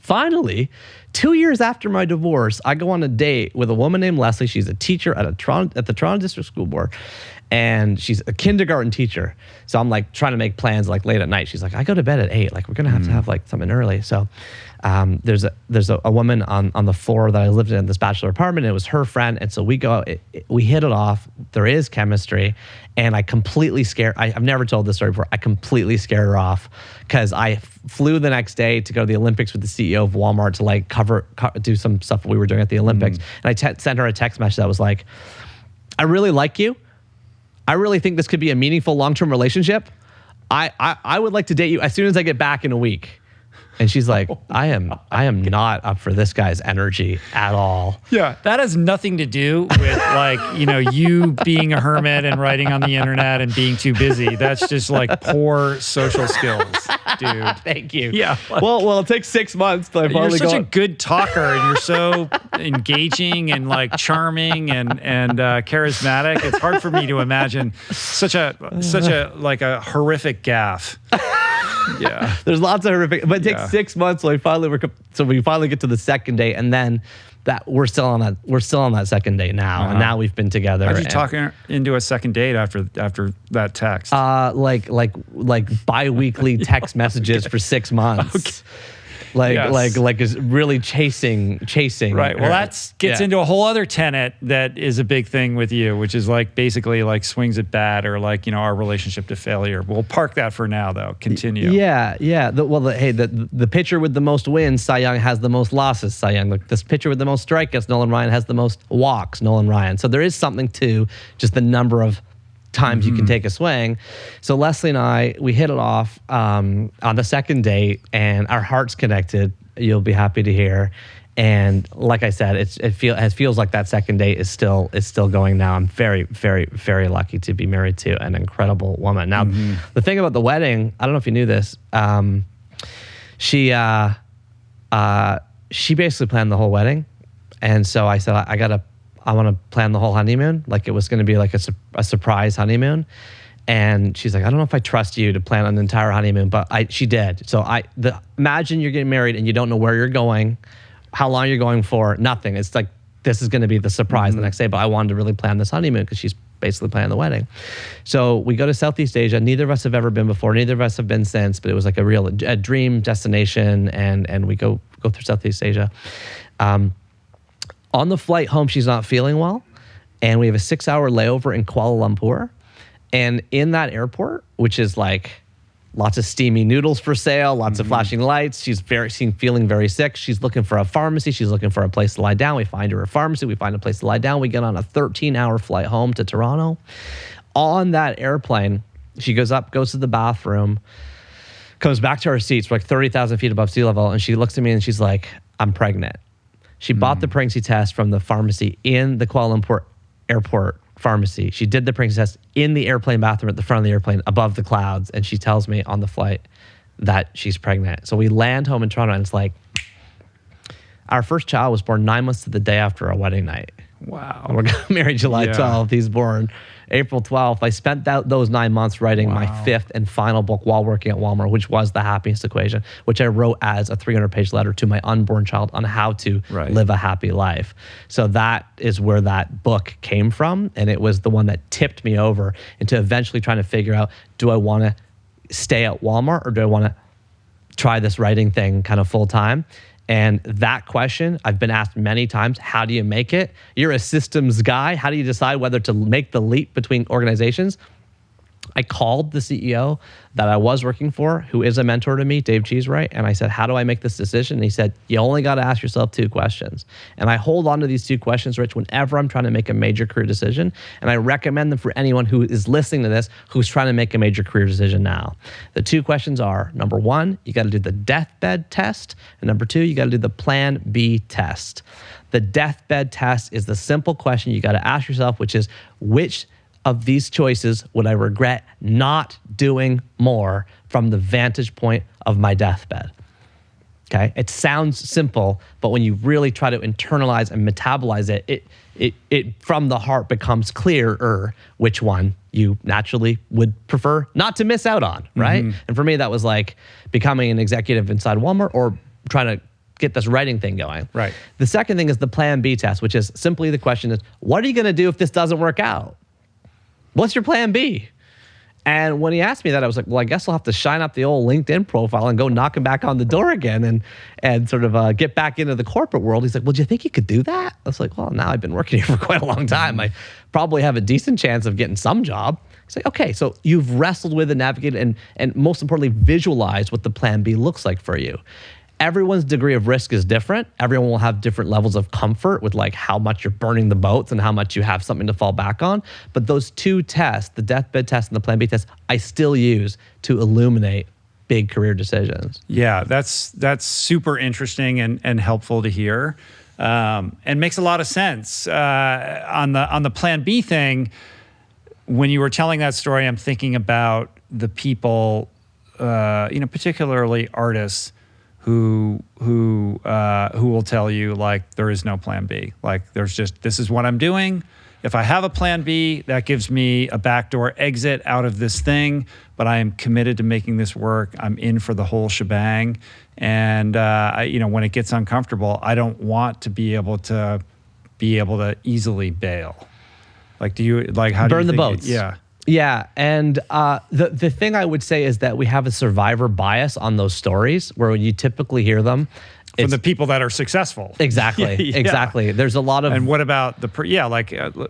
finally, 2 years after my divorce, I go on a date with a woman named Leslie. She's a teacher at the Toronto District School Board, and she's a kindergarten teacher. So I'm like trying to make plans like late at night. She's like, I go to bed at 8. Like we're gonna have to have like something early. So there's a woman on the floor that I lived in this bachelor apartment. And it was her friend, and so we hit it off. There is chemistry, and I completely scared. I've never told this story before. I completely scared her off because I flew the next day to go to the Olympics with the CEO of Walmart to like do some stuff we were doing at the Olympics. And I sent her a text message that was like, I really like you. I really think this could be a meaningful long-term relationship. I would like to date you as soon as I get back in a week. And she's like, I am not up for this guy's energy at all. Yeah, that has nothing to do with like, you being a hermit and writing on the internet and being too busy. That's just like poor social skills, dude. Thank you. Yeah. Like, well, it takes 6 months. But you're such a good talker, and you're so engaging and like charming and charismatic. It's hard for me to imagine such a like a horrific gaffe. Yeah, there's lots of horrific, but it takes 6 months. So we finally get to the second date, and then that we're still on that second date now, and now we've been together. How'd you talk her into a second date after that text? Like bi-weekly text messages for 6 months. Okay. Like is really chasing. Right. Well, that gets into a whole other tenet that is a big thing with you, which is like basically like swings at bat or like, our relationship to failure. We'll park that for now, though. Continue. Yeah. The pitcher with the most wins, Cy Young, has the most losses, Cy Young. Like this pitcher with the most strikeouts, Nolan Ryan, has the most walks, Nolan Ryan. So there is something to just the number of times you can take a swing. So Leslie and I, we hit it off on the second date, and our hearts connected. You'll be happy to hear. And like I said, it feels like that second date is still going now. I'm very, very, very lucky to be married to an incredible woman. Now, the thing about the wedding, I don't know if you knew this. She basically planned the whole wedding, and so I said I want to plan the whole honeymoon. Like it was going to be like a surprise honeymoon. And she's like, I don't know if I trust you to plan an entire honeymoon, but she did. So imagine you're getting married and you don't know where you're going, how long you're going for, nothing. It's like, this is going to be the surprise the next day, but I wanted to really plan this honeymoon because she's basically planning the wedding. So we go to Southeast Asia. Neither of us have ever been before. Neither of us have been since, but it was like a dream destination. And we go through Southeast Asia. On the flight home, she's not feeling well, and we have a 6-hour layover in Kuala Lumpur. And in that airport, which is like lots of steamy noodles for sale, lots of flashing lights, she's feeling very sick. She's looking for a pharmacy. She's looking for a place to lie down. We find her a pharmacy. We find a place to lie down. We get on a 13-hour flight home to Toronto. On that airplane, she goes to the bathroom, comes back to our seats. We're like 30,000 feet above sea level, and she looks at me and she's like, I'm pregnant. She bought the pregnancy test from the pharmacy in the Kuala Lumpur airport pharmacy. She did the pregnancy test in the airplane bathroom at the front of the airplane above the clouds, and she tells me on the flight that she's pregnant. So we land home in Toronto, and it's like, our first child was born 9 months to the day after our wedding night. Wow. We got married July 12th. He's born April 12th. I spent those 9 months writing my fifth and final book while working at Walmart, which was The Happiness Equation, which I wrote as a 300-page letter to my unborn child on how to live a happy life. So that is where that book came from. And it was the one that tipped me over into eventually trying to figure out, do I want to stay at Walmart or do I want to try this writing thing kind of full time? And that question, I've been asked many times, how do you make it? You're a systems guy. How do you decide whether to make the leap between organizations? I called the CEO that I was working for, who is a mentor to me, Dave Cheesewright, and I said, how do I make this decision? And he said, you only got to ask yourself 2 questions. And I hold on to these 2 questions, Rich, whenever I'm trying to make a major career decision. And I recommend them for anyone who is listening to this, who's trying to make a major career decision now. The 2 questions are, number 1, you got to do the deathbed test. And number 2, you got to do the plan B test. The deathbed test is the simple question you got to ask yourself, which is, which of these choices would I regret not doing more from the vantage point of my deathbed? Okay, it sounds simple, but when you really try to internalize and metabolize it, it from the heart becomes clearer which one you naturally would prefer not to miss out on, right? And for me, that was like becoming an executive inside Walmart or trying to get this writing thing going. Right. The second thing is the plan B test, which is simply the question is, what are you going to do if this doesn't work out? What's your plan B? And when he asked me that, I was like, well, I guess I'll have to shine up the old LinkedIn profile and go knocking back on the door again and sort of get back into the corporate world. He's like, well, do you think you could do that? I was like, well, now I've been working here for quite a long time. I probably have a decent chance of getting some job. He's like, okay, so you've wrestled with and navigated and most importantly, visualized what the plan B looks like for you. Everyone's degree of risk is different. Everyone will have different levels of comfort with like how much you're burning the boats and how much you have something to fall back on. But those 2 tests, the deathbed test and the plan B test, I still use to illuminate big career decisions. Yeah, that's super interesting and helpful to hear, and makes a lot of sense. On the plan B thing, when you were telling that story, I'm thinking about the people, particularly artists, who will tell you like there is no plan B. Like there's just, this is what I'm doing. If I have a plan B, that gives me a backdoor exit out of this thing, but I am committed to making this work. I'm in for the whole shebang. And when it gets uncomfortable, I don't want to be able to easily bail. Like, how do you burn the boats? Yeah. Yeah, and the thing I would say is that we have a survivor bias on those stories where you typically hear them from the people that are successful. Exactly, Yeah. Exactly. There's a lot of... And what about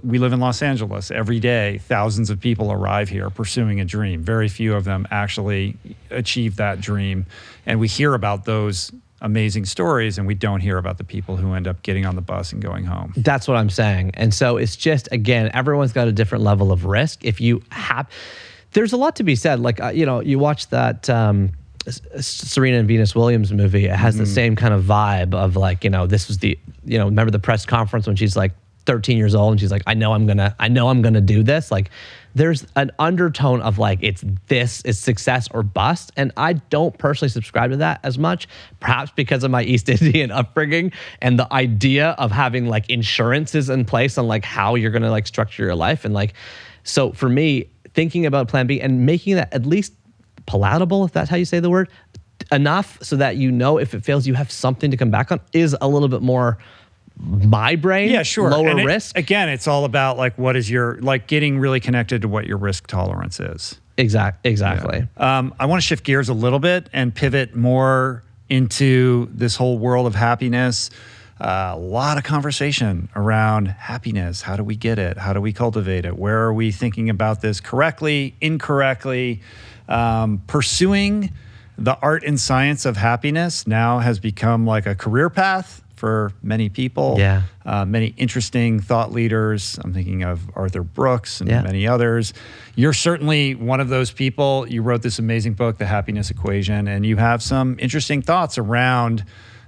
we live in Los Angeles. Every day, thousands of people arrive here pursuing a dream. Very few of them actually achieve that dream. And we hear about those amazing stories, and we don't hear about the people who end up getting on the bus and going home. That's what I'm saying. And so it's just, again, everyone's got a different level of risk. If you have, there's a lot to be said. Like, you watch that Serena and Venus Williams movie. It has the same kind of vibe of like, this was the, remember the press conference when she's like 13 years old and she's like, I know I'm gonna do this. Like, there's an undertone of like, it's success or bust. And I don't personally subscribe to that as much, perhaps because of my East Indian upbringing and the idea of having like insurances in place on like how you're gonna like structure your life. And like, so for me, thinking about plan B and making that at least palatable, if that's how you say the word, enough so that if it fails, you have something to come back on is a little bit more my brain, lower risk. Again, it's all about like what is your, like getting really connected to what your risk tolerance is. Exactly. Yeah. I want to shift gears a little bit and pivot more into this whole world of happiness. A lot of conversation around happiness. How do we get it? How do we cultivate it? Where are we thinking about this correctly, incorrectly? Pursuing the art and science of happiness now has become like a career path for many people. Yeah. Many interesting thought leaders. I'm thinking of Arthur Brooks and many others. You're certainly one of those people. You wrote this amazing book, The Happiness Equation, and you have some interesting thoughts around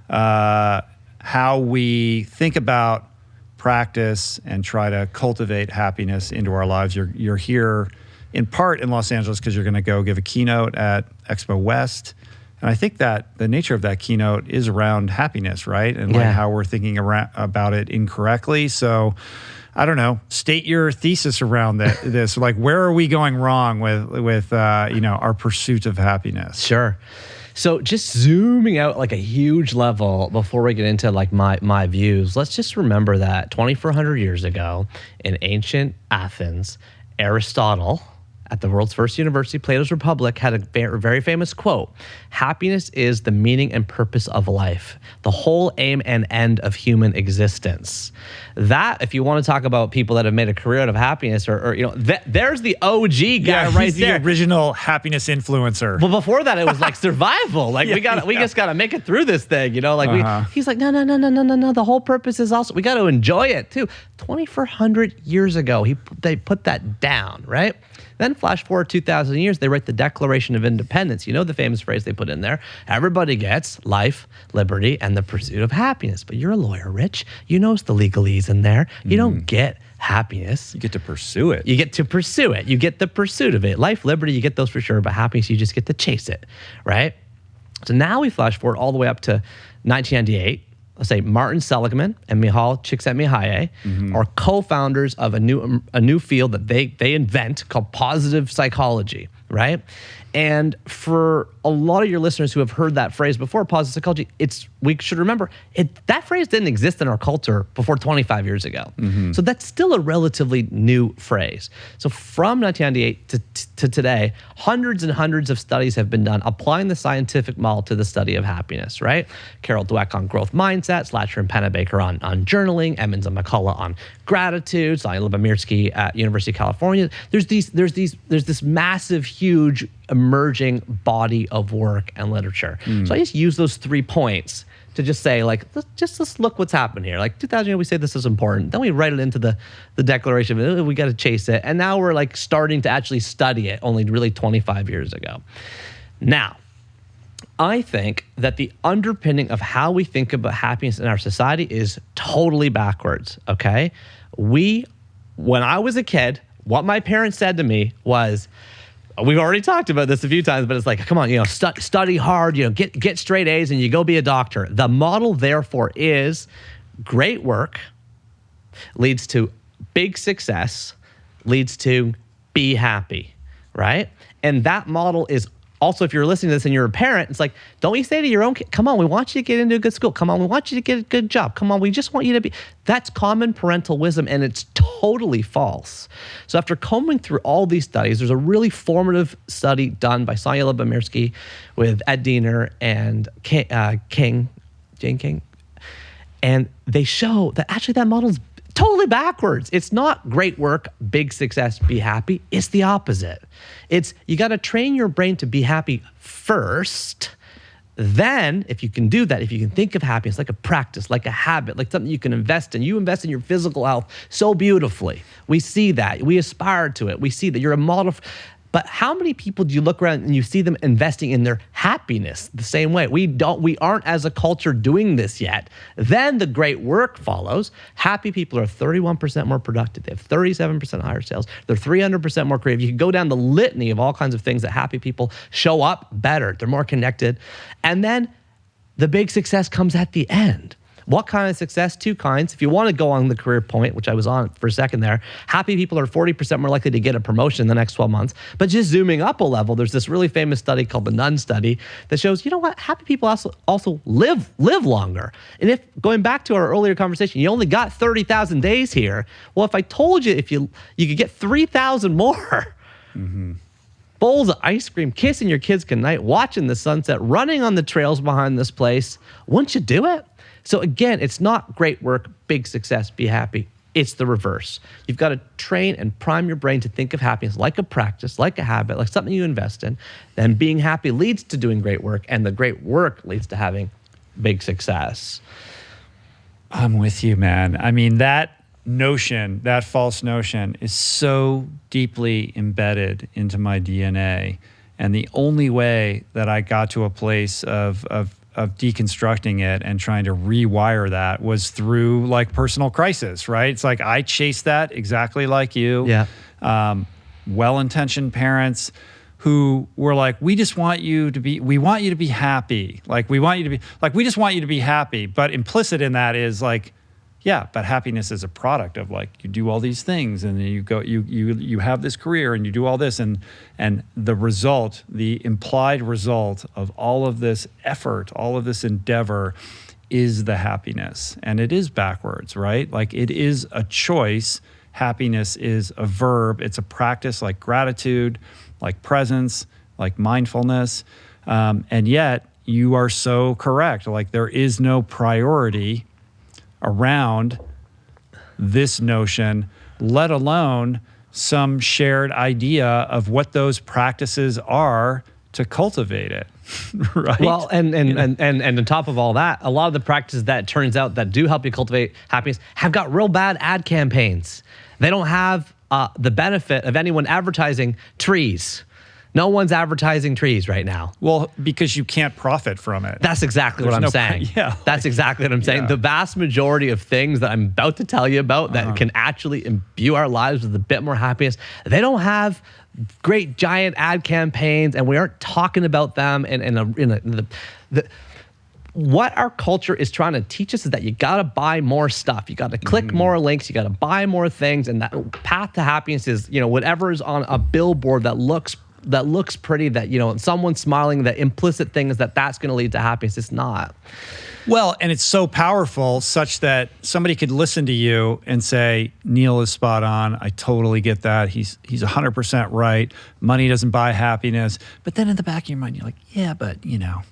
how we think about practice and try to cultivate happiness into our lives. You're here in part in Los Angeles because you're going to go give a keynote at Expo West And I think that the nature of that keynote is around happiness, right? And like how we're thinking about it incorrectly. So I don't know, state your thesis around this. Like, where are we going wrong with our pursuit of happiness? Sure. So just zooming out like a huge level before we get into like my views, let's just remember that 2,400 years ago in ancient Athens, Aristotle, at the world's first university, Plato's Republic, had a very famous quote: "Happiness is the meaning and purpose of life, the whole aim and end of human existence." That, if you want to talk about people that have made a career out of happiness, there's the OG guy right there. The original happiness influencer. Well, before that, it was like survival. Like we just got to make it through this thing, he's like, no. The whole purpose is also, we got to enjoy it too. 2,400 years ago, they put that down, right? Then flash forward 2,000 years, they write the Declaration of Independence. You know the famous phrase they put in there: everybody gets life, liberty, and the pursuit of happiness. But you're a lawyer, Rich. You know the legalese in there. You don't get happiness. You get to pursue it. You get to pursue it. You get the pursuit of it. Life, liberty, you get those for sure, but happiness, you just get to chase it, right? So now we flash forward all the way up to 1998. Let's say Martin Seligman and Mihaly Csikszentmihalyi are co-founders of a new field that they invent called positive psychology, right? And for a lot of your listeners who have heard that phrase before, positive psychology, we should remember that phrase didn't exist in our culture before 25 years ago. So that's still a relatively new phrase. So from 1998 to today, hundreds and hundreds of studies have been done applying the scientific model to the study of happiness, right? Carol Dweck on growth mindset, Slatcher and Pennebaker on journaling, Emmons and McCullough on gratitude, Sonia Lubomirsky at University of California. There's this massive, huge emerging body of work and literature. So I just use those 3 points to just say, like, let's look what's happened here. Like 2000 years, we say this is important. Then we write it into the Declaration. We got to chase it. And now we're like starting to actually study it only really 25 years ago. Now, I think that the underpinning of how we think about happiness in our society is totally backwards, okay? When I was a kid, what my parents said to me was, we've already talked about this a few times, but it's like, come on, study hard, get straight A's and you go be a doctor. The model, therefore, is great work leads to big success, leads to be happy, right? And that model is also, if you're listening to this and you're a parent, it's like, don't you say to your own kid, come on, we want you to get into a good school. Come on, we want you to get a good job. Come on, we just want you to be. That's common parental wisdom, and it's totally false. So after combing through all these studies, there's a really formative study done by Sonia Lubomirsky with Ed Diener and Jane King. And they show that actually that model's totally backwards. It's not great work, big success, be happy. It's the opposite. It's you got to train your brain to be happy first. Then, if you can do that, if you can think of happiness like a practice, like a habit, like something you can invest in, you invest in your physical health so beautifully. We see that. We aspire to it. We see that you're a model. But how many people do you look around and you see them investing in their happiness the same way? We aren't as a culture doing this yet. Then the great work follows. Happy people are 31% more productive. They have 37% higher sales. They're 300% more creative. You can go down the litany of all kinds of things that happy people show up better. They're more connected. And then the big success comes at the end. What kind of success? 2 kinds. If you want to go on the career point, which I was on for a second there, happy people are 40% more likely to get a promotion in the next 12 months. But just zooming up a level, there's this really famous study called the Nun study that shows, you know what? Happy people also live longer. And if, going back to our earlier conversation, you only got 30,000 days here. Well, if I told you you could get 3,000 more, bowls of ice cream, kissing your kids goodnight, watching the sunset, running on the trails behind this place, wouldn't you do it? So again, it's not great work, big success, be happy. It's the reverse. You've got to train and prime your brain to think of happiness like a practice, like a habit, like something you invest in. Then being happy leads to doing great work, and the great work leads to having big success. I'm with you, man. I mean, that false notion is so deeply embedded into my DNA. And the only way that I got to a place of deconstructing it and trying to rewire that was through like personal crisis, right? It's like I chased that exactly like you. Yeah. Well-intentioned parents, who were like, we want you to be happy. Like, we just want you to be happy. But implicit in that is like, yeah, but happiness is a product of like, you do all these things and then you have this career and you do all this and the result, the implied result of all of this effort, all of this endeavor is the happiness. And it is backwards, right? Like, it is a choice. Happiness is a verb. It's a practice like gratitude, like presence, like mindfulness. And yet you are so correct. Like, there is no priority around this notion, let alone some shared idea of what those practices are to cultivate it. Right? Well, and on top of all that, a lot of the practices that turns out that do help you cultivate happiness have got real bad ad campaigns. They don't have the benefit of anyone advertising trees. No one's advertising trees right now. Well, because you can't profit from it. That's exactly what I'm saying. That's exactly what I'm saying. Yeah. The vast majority of things that I'm about to tell you about that can actually imbue our lives with a bit more happiness, they don't have great giant ad campaigns, and we aren't talking about them what our culture is trying to teach us is that you got to buy more stuff. You got to click more links. You got to buy more things. And that path to happiness is, whatever is on a billboard that looks pretty, that, someone's smiling, the implicit thing is that that's going to lead to happiness. It's not. Well, and it's so powerful such that somebody could listen to you and say, Neil is spot on. I totally get that. He's 100% right. Money doesn't buy happiness. But then in the back of your mind, you're like, yeah, but I'm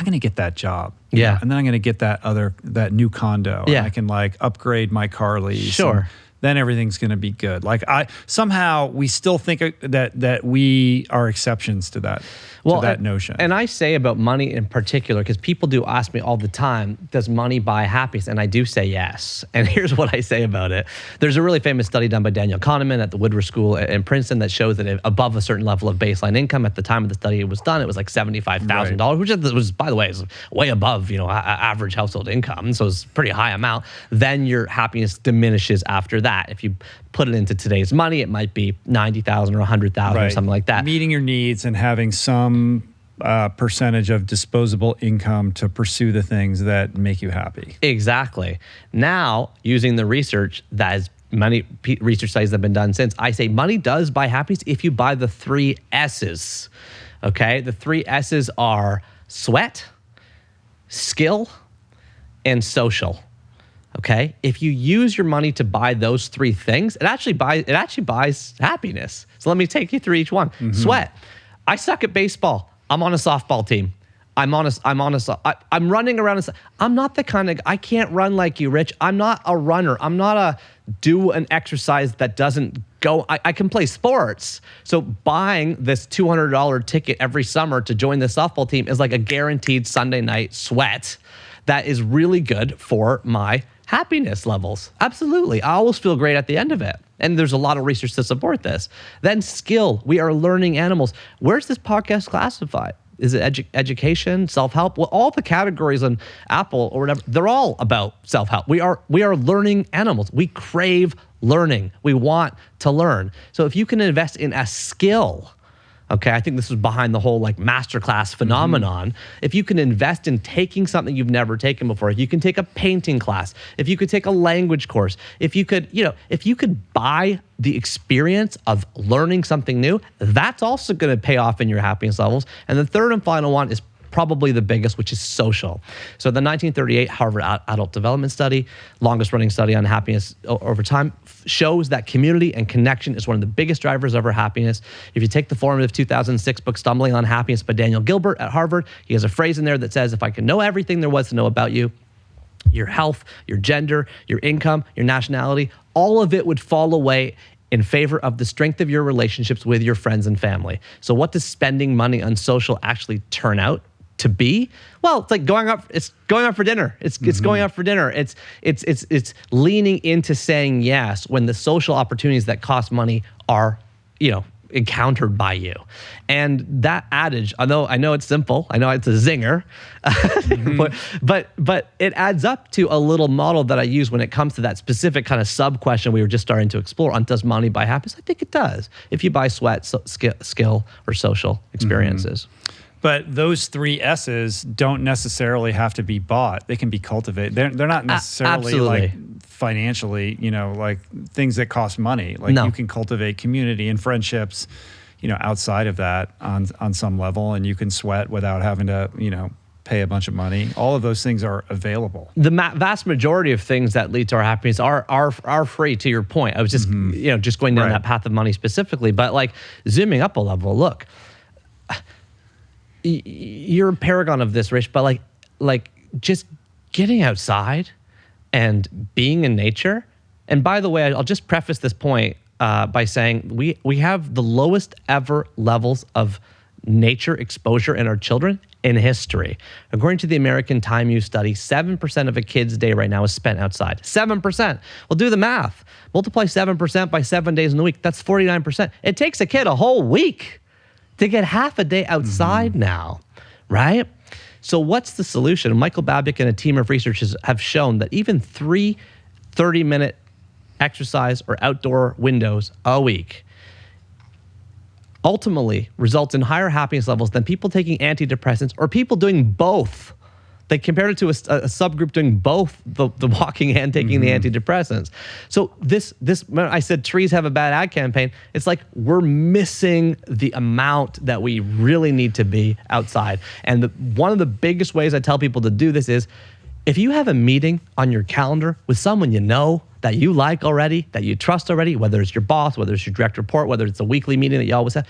gonna get that job. Yeah. And then I'm gonna get that new condo. Yeah. And I can like upgrade my car lease. Sure. Then everything's gonna be good. Like somehow we still think that we are exceptions to that. Notion. And I say about money in particular, because people do ask me all the time, does money buy happiness? And I do say yes. And here's what I say about it. There's a really famous study done by Daniel Kahneman at the Woodward School in Princeton that shows that above a certain level of baseline income, at the time of the study it was done, it was like $75,000, which was, by the way, is way above, average household income. So it's a pretty high amount. Then your happiness diminishes after that. If you put it into today's money, it might be $90,000 or $100,000 or something like that. Meeting your needs and having some percentage of disposable income to pursue the things that make you happy. Exactly. Now, using the research that is many research studies that have been done since, I say money does buy happiness if you buy the 3 S's. Okay? The 3 S's are sweat, skill, and social. Okay? If you use your money to buy those 3 things, it actually buys happiness. So let me take you through each one. Sweat. I suck at baseball. I'm on a softball team. I'm running around. I'm not the kind of, I can't run like you, Rich. I'm not a runner. I'm not do an exercise that doesn't go, I can play sports. So buying this $200 ticket every summer to join the softball team is like a guaranteed Sunday night sweat that is really good for my happiness levels. Absolutely. I always feel great at the end of it. And there's a lot of research to support this. Then skill. We are learning animals. Where's this podcast classified? Is it education, self-help? Well, all the categories on Apple or whatever, they're all about self-help. We are learning animals. We crave learning. We want to learn. So if you can invest in a skill, okay, I think this is behind the whole like masterclass phenomenon. If you can invest in taking something you've never taken before, if you can take a painting class, if you could take a language course, if you could buy the experience of learning something new, that's also going to pay off in your happiness levels. And the third and final one is probably the biggest, which is social. So the 1938 Harvard Adult Development Study, longest running study on happiness over time, shows that community and connection is one of the biggest drivers of our happiness. If you take the formative 2006 book, Stumbling on Happiness by Daniel Gilbert at Harvard, he has a phrase in there that says, if I can know everything there was to know about you, your health, your gender, your income, your nationality, all of it would fall away in favor of the strength of your relationships with your friends and family. So what does spending money on social actually turn out to be? Well, it's like going out for dinner. It's going out for dinner. It's leaning into saying yes when the social opportunities that cost money are, encountered by you. And that adage, although I know it's simple, I know it's a zinger, but it adds up to a little model that I use when it comes to that specific kind of sub question we were just starting to explore on does money buy happiness? I think it does. If you buy sweat, skill, or social experiences. But those 3 S's don't necessarily have to be bought. They can be cultivated. They're not necessarily like financially, like things that cost money. Like you can cultivate community and friendships, outside of that on some level, and you can sweat without having to, pay a bunch of money. All of those things are available. The vast majority of things that lead to our happiness are free, to your point. I was just, just going down that path of money specifically, but like zooming up a level, look, you're a paragon of this, Rich, but like just getting outside and being in nature. And by the way, I'll just preface this point by saying we have the lowest ever levels of nature exposure in our children in history. According to the American Time Use Study, 7% of a kid's day right now is spent outside. 7%. Well, do the math. Multiply 7% by 7 days in the week. That's 49%. It takes a kid a whole week to get half a day outside now, right? So what's the solution? Michael Babick and a team of researchers have shown that even 3 30-minute exercise or outdoor windows a week ultimately results in higher happiness levels than people taking antidepressants or people doing both. They compared it to a subgroup doing both the walking and taking the antidepressants. So this I said trees have a bad ad campaign. It's like we're missing the amount that we really need to be outside. And one of the biggest ways I tell people to do this is if you have a meeting on your calendar with someone you know that you like already, that you trust already, whether it's your boss, whether it's your direct report, whether it's a weekly meeting that you always have,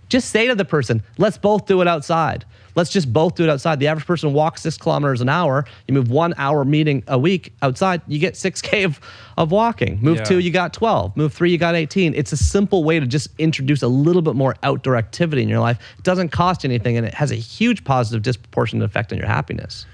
just say to the person, let's both do it outside. Let's just both do it outside. The average person walks 6 kilometers an hour. You move 1 hour meeting a week outside, you get 6K of walking. Move 2, you got 12. Move 3, you got 18. It's a simple way to just introduce a little bit more outdoor activity in your life. It doesn't cost you anything, and it has a huge positive disproportionate effect on your happiness.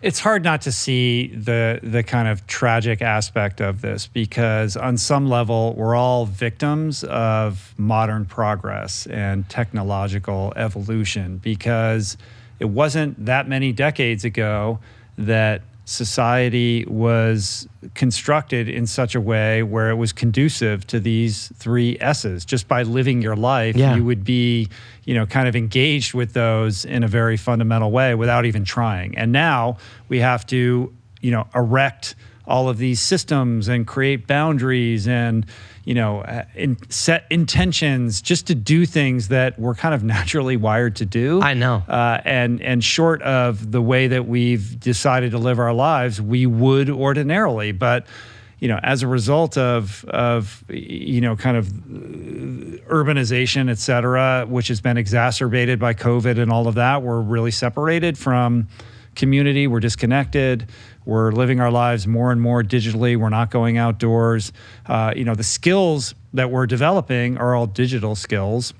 It's hard not to see the kind of tragic aspect of this because on some level, we're all victims of modern progress and technological evolution because it wasn't that many decades ago that society was constructed in such a way where it was conducive to these 3 S's. Just by living your life, you would be, kind of engaged with those in a very fundamental way without even trying. And now we have to, erect all of these systems and create boundaries and, set intentions just to do things that we're kind of naturally wired to do. I know. And short of the way that we've decided to live our lives, we would ordinarily. But, as a result of kind of urbanization, et cetera, which has been exacerbated by COVID and all of that, we're really separated from community. We're disconnected. We're living our lives more and more digitally. We're not going outdoors. The skills that we're developing are all digital skills.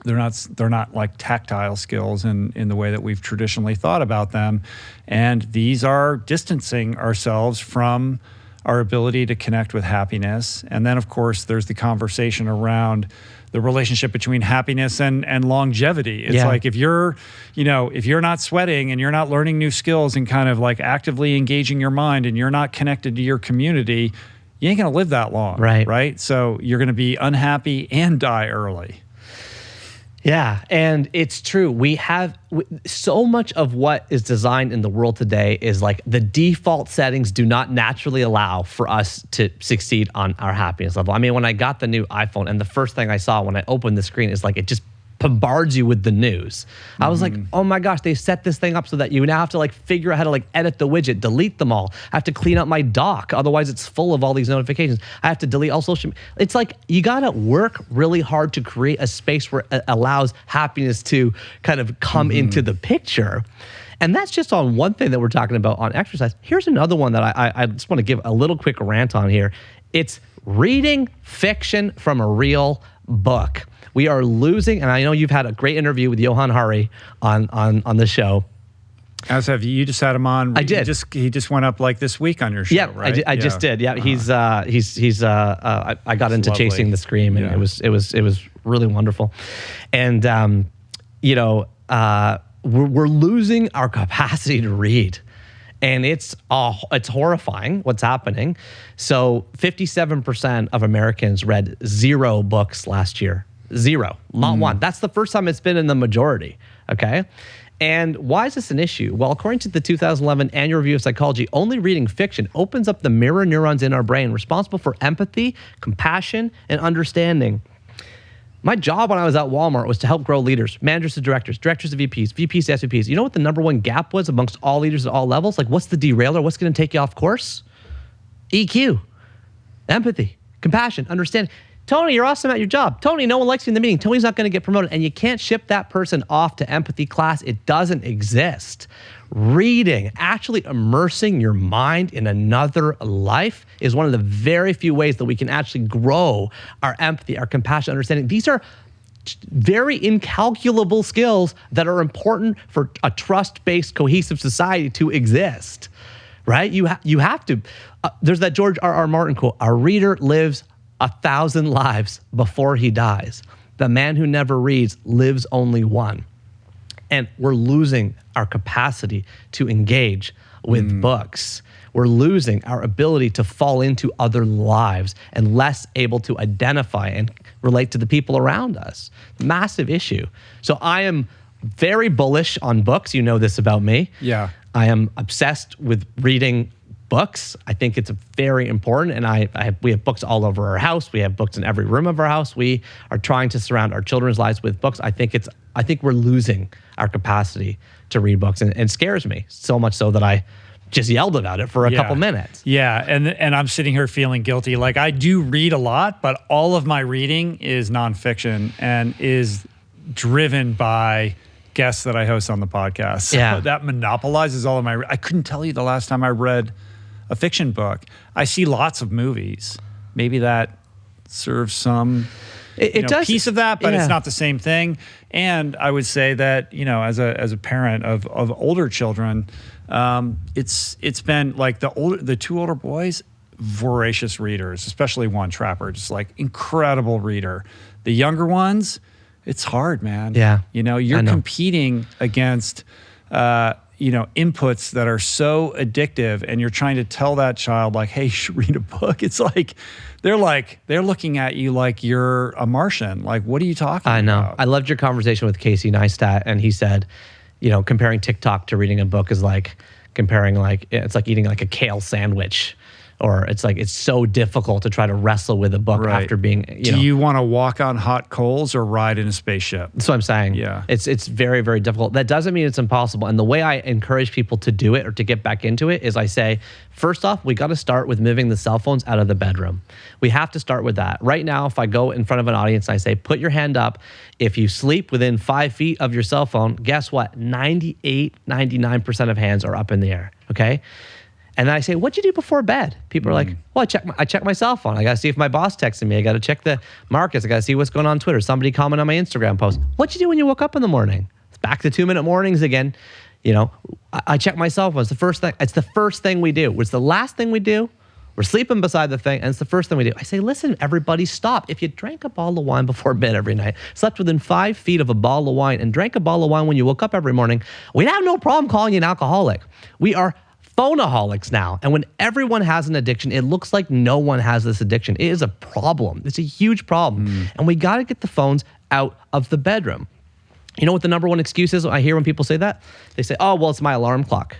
They're not like tactile skills in the way that we've traditionally thought about them. And these are distancing ourselves from our ability to connect with happiness. And then, of course, there's the conversation around the relationship between happiness and longevity. It's like if you're not sweating and you're not learning new skills and kind of like actively engaging your mind and you're not connected to your community, you ain't gonna live that long, right? So you're gonna be unhappy and die early. Yeah, and it's true. We have so much of what is designed in the world today is like the default settings do not naturally allow for us to succeed on our happiness level. I mean, when I got the new iPhone and the first thing I saw when I opened the screen is like it just bombards you with the news. I was like, oh my gosh, they set this thing up so that you now have to like figure out how to like edit the widget, delete them all. I have to clean up my dock. Otherwise it's full of all these notifications. I have to delete all social media. It's like you gotta work really hard to create a space where it allows happiness to kind of come into the picture. And that's just on one thing that we're talking about on exercise. Here's another one that I just want to give a little quick rant on here. It's reading fiction from a real book. We are losing, and I know you've had a great interview with Johan Hari on the show. As have you. You just had him on. I did. He just went up like this week on your show, Yeah, right? I just did. Yeah, he's I got into lovely. Chasing the Scream, and it was really wonderful. And we're losing our capacity to read. And it's horrifying what's happening. So 57% of Americans read 0 books last year. 0, not one. That's the first time it's been in the majority, okay? And why is this an issue? Well, according to the 2011 Annual Review of Psychology, only reading fiction opens up the mirror neurons in our brain responsible for empathy, compassion, and understanding. My job when I was at Walmart was to help grow leaders, managers to directors, directors to VPs, VPs to SVPs. You know what the number one gap was amongst all leaders at all levels? Like, what's the derailer? What's going to take you off course? EQ, empathy, compassion, understanding. Tony, you're awesome at your job. Tony, no one likes you in the meeting. Tony's not going to get promoted. And you can't ship that person off to empathy class. It doesn't exist. Reading, actually immersing your mind in another life is one of the very few ways that we can actually grow our empathy, our compassion, understanding. These are very incalculable skills that are important for a trust-based, cohesive society to exist, right? You have to. There's that George R.R. Martin quote, "A reader lives 1,000 lives before he dies. The man who never reads lives only one." And we're losing our capacity to engage with books. We're losing our ability to fall into other lives and less able to identify and relate to the people around us. Massive issue. So I am very bullish on books. You know this about me. Yeah. I am obsessed with reading books. I think it's very important, and we have books all over our house. We have books in every room of our house. We are trying to surround our children's lives with books. I think we're losing our capacity to read books, and it scares me so much so that I just yelled about it for a couple minutes. Yeah, and I'm sitting here feeling guilty. Like, I do read a lot, but all of my reading is nonfiction and is driven by guests that I host on the podcast. So that monopolizes all of my. I couldn't tell you the last time I read a fiction book. I see lots of movies. Maybe that serves some does, piece of that, but it's not the same thing. And I would say that, as a parent of older children, it's been like the 2 older boys, voracious readers, especially one, Trapper, just like incredible reader. The younger ones, it's hard, man. Yeah. You're competing against inputs that are so addictive, and you're trying to tell that child, like, hey, you should read a book. It's like they're looking at you like you're a Martian. Like, what are you talking about? I know. I loved your conversation with Casey Neistat, and he said, comparing TikTok to reading a book is like comparing, like, it's like eating like a kale sandwich. Or it's like, it's so difficult to try to wrestle with a book after being, Do you want to walk on hot coals or ride in a spaceship? That's what I'm saying. Yeah. It's very, very difficult. That doesn't mean it's impossible. And the way I encourage people to do it or to get back into it is I say, first off, we got to start with moving the cell phones out of the bedroom. We have to start with that. Right now, if I go in front of an audience and I say, put your hand up, if you sleep within 5 feet of your cell phone, guess what? 99% of hands are up in the air, okay? And then I say, what'd you do before bed? People are like, well, I check my cell phone. I got to see if my boss texted me. I got to check the markets. I got to see what's going on Twitter. Somebody comment on my Instagram post. What'd you do when you woke up in the morning? It's back to 2-minute mornings again. I check my cell phone. It's the first thing. It's the first thing we do. It's the last thing we do. We're sleeping beside the thing, and it's the first thing we do. I say, listen, everybody, stop. If you drank a bottle of wine before bed every night, slept within 5 feet of a bottle of wine, and drank a bottle of wine when you woke up every morning, we'd have no problem calling you an alcoholic. We are phoneaholics now. And when everyone has an addiction, it looks like no one has this addiction. It is a problem. It's a huge problem. And we got to get the phones out of the bedroom. You know what the number one excuse is I hear when people say that? They say, oh, well, it's my alarm clock.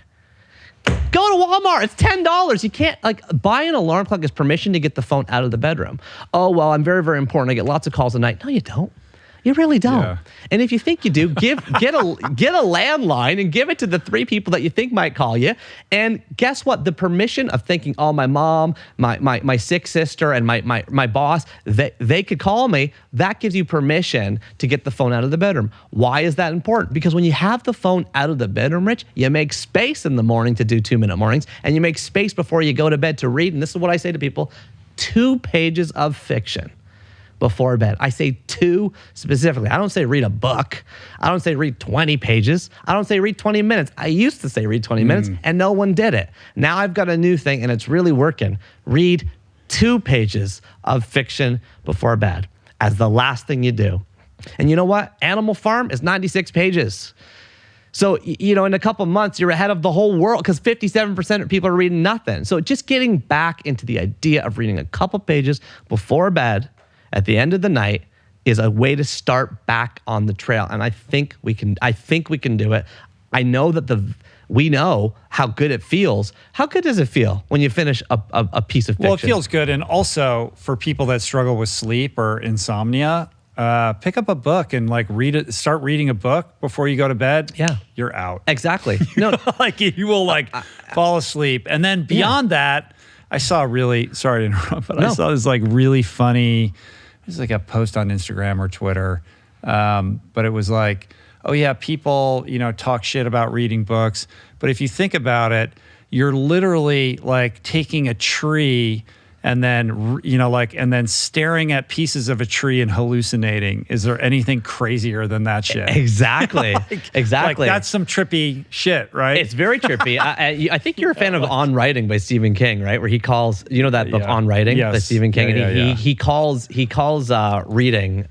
Go to Walmart. It's $10. You can't, buy an alarm clock is permission to get the phone out of the bedroom. Oh, well, I'm very, very important. I get lots of calls at night. No, you don't. You really don't. Yeah. And if you think you do, get a landline and give it to the 3 people that you think might call you. And guess what? The permission of thinking, oh, my mom, my sick sister, and my boss, they could call me. That gives you permission to get the phone out of the bedroom. Why is that important? Because when you have the phone out of the bedroom, Rich, you make space in the morning to do 2-minute mornings, and you make space before you go to bed to read. And this is what I say to people: 2 pages of fiction before bed. I say 2 specifically. I don't say read a book. I don't say read 20 pages. I don't say read 20 minutes. I used to say read 20 minutes and no one did it. Now I've got a new thing and it's really working. Read 2 pages of fiction before bed as the last thing you do. And you know what? Animal Farm is 96 pages. So, you know, in a couple months, you're ahead of the whole world because 57% of people are reading nothing. So just getting back into the idea of reading a couple pages before bed at the end of the night is a way to start back on the trail. And I think we can do it. I know that we know how good it feels. How good does it feel when you finish a piece of fiction? Well, it feels good. And also for people that struggle with sleep or insomnia, pick up a book and like start reading a book before you go to bed. Yeah. You're out. Exactly. No, like you will like fall asleep. And then beyond that, I saw sorry to interrupt, but I saw this like really funny, it was like a post on Instagram or Twitter. But it was like, oh yeah, people, you know, talk shit about reading books. But if you think about it, you're literally like taking a tree and then, you know, like, and then staring at pieces of a tree and hallucinating. Is there anything crazier than that shit? Exactly. Exactly. Like that's some trippy shit, right? It's very trippy. I think you're a fan of On Writing by Stephen King, right? Where he calls, you know, that book On Writing by Stephen King, and he calls reading,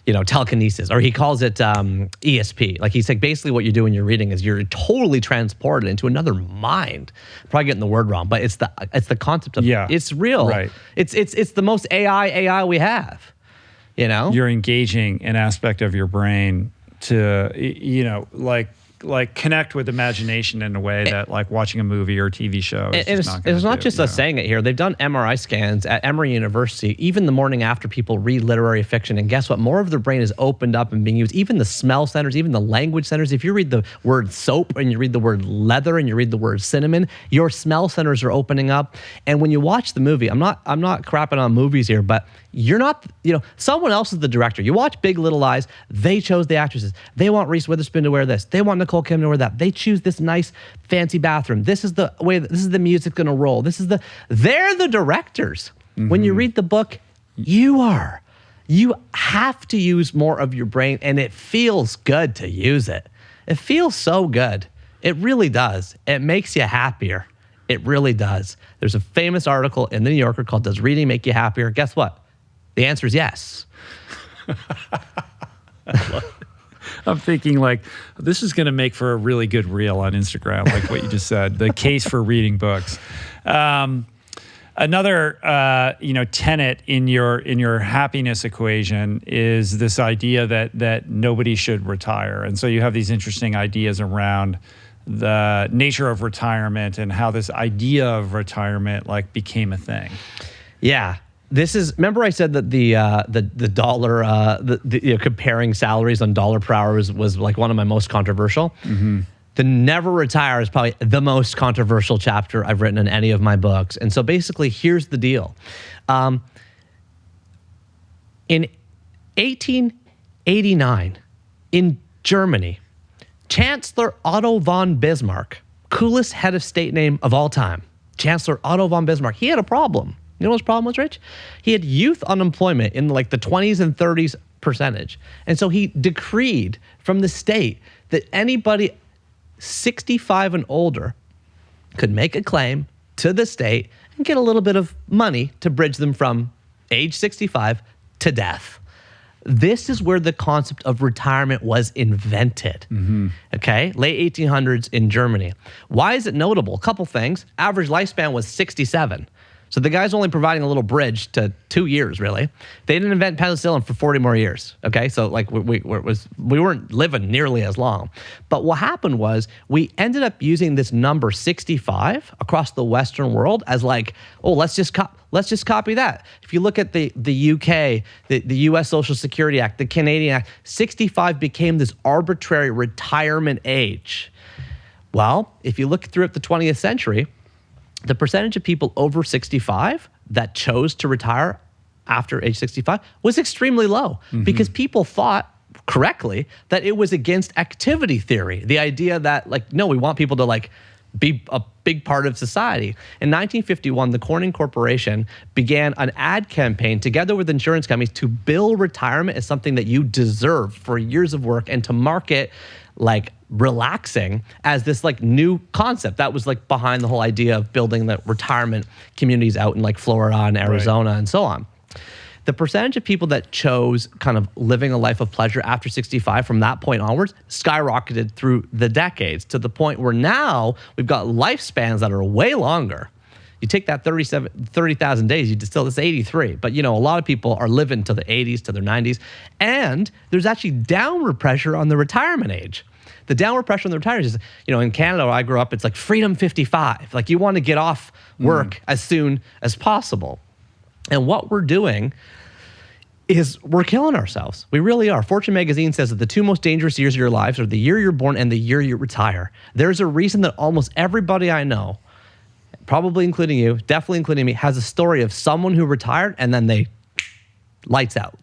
you know, telekinesis, or he calls it ESP. Like he's like, basically what you do when you're reading is you're totally transported into another mind. I'm probably getting the word wrong, but it's the concept of it's real. Right. It's the most AI we have. You know, you're engaging an aspect of your brain to, you know, like connect with imagination in a way that like watching a movie or a TV show is it's not just us saying it here. They've done MRI scans at Emory University, even the morning after people read literary fiction. And guess what? More of their brain is opened up and being used. Even the smell centers, even the language centers. If you read the word soap and you read the word leather and you read the word cinnamon, your smell centers are opening up. And when you watch the movie, I'm not crapping on movies here, but you're not, you know, someone else is the director. You watch Big Little Lies, they chose the actresses. They want Reese Witherspoon to wear this. They want Nicole Kim to wear that. They choose this nice fancy bathroom. This is the way, this is the music gonna roll. They're the directors. Mm-hmm. When you read the book, you have to use more of your brain, and it feels good to use it. It feels so good. It really does. It makes you happier. It really does. There's a famous article in the New Yorker called "Does Reading Make You Happier?" Guess what? The answer is yes. I'm thinking like, this is going to make for a really good reel on Instagram, like what you just said, the case for reading books. Another, you know, tenet in your happiness equation is this idea that nobody should retire. And so you have these interesting ideas around the nature of retirement and how this idea of retirement like became a thing. Yeah. This is, remember I said that the dollar, you know, comparing salaries on dollar per hour was like one of my most controversial. Mm-hmm. The Never Retire is probably the most controversial chapter I've written in any of my books. And so basically, here's the deal. In 1889, in Germany, Chancellor Otto von Bismarck, coolest head of state name of all time, Chancellor Otto von Bismarck, he had a problem. You know what his problem was, Rich? He had youth unemployment in like the 20s and 30s percentage. And so he decreed from the state that anybody 65 and older could make a claim to the state and get a little bit of money to bridge them from age 65 to death. This is where the concept of retirement was invented, okay? Late 1800s in Germany. Why is it notable? A couple things. Average lifespan was 67. So the guy's only providing a little bridge to 2 years, really. They didn't invent penicillin for 40 more years, okay? So like we weren't living nearly as long. But what happened was we ended up using this number 65 across the Western world as like, oh, let's just copy that. If you look at the UK, the US Social Security Act, the Canadian Act, 65 became this arbitrary retirement age. Well, if you look throughout the 20th century, the percentage of people over 65 that chose to retire after age 65 was extremely low because people thought correctly that it was against activity theory. The idea that like, no, we want people to like be a big part of society. In 1951, the Corning Corporation began an ad campaign together with insurance companies to bill retirement as something that you deserve for years of work and to market like relaxing as this like new concept that was like behind the whole idea of building the retirement communities out in like Florida and Arizona and so on. The percentage of people that chose kind of living a life of pleasure after 65 from that point onwards skyrocketed through the decades to the point where now we've got lifespans that are way longer. You take that 30,000 days, it's 83. But a lot of people are living to the 80s, to their 90s. And there's actually downward pressure on the retirement age. The downward pressure on the retirement is, in Canada where I grew up, it's like freedom 55. Like you want to get off work as soon as possible. And what we're doing is we're killing ourselves. We really are. Fortune magazine says that the two most dangerous years of your lives are the year you're born and the year you retire. There's a reason that almost everybody I know, probably including you, definitely including me, has a story of someone who retired and then they lights out.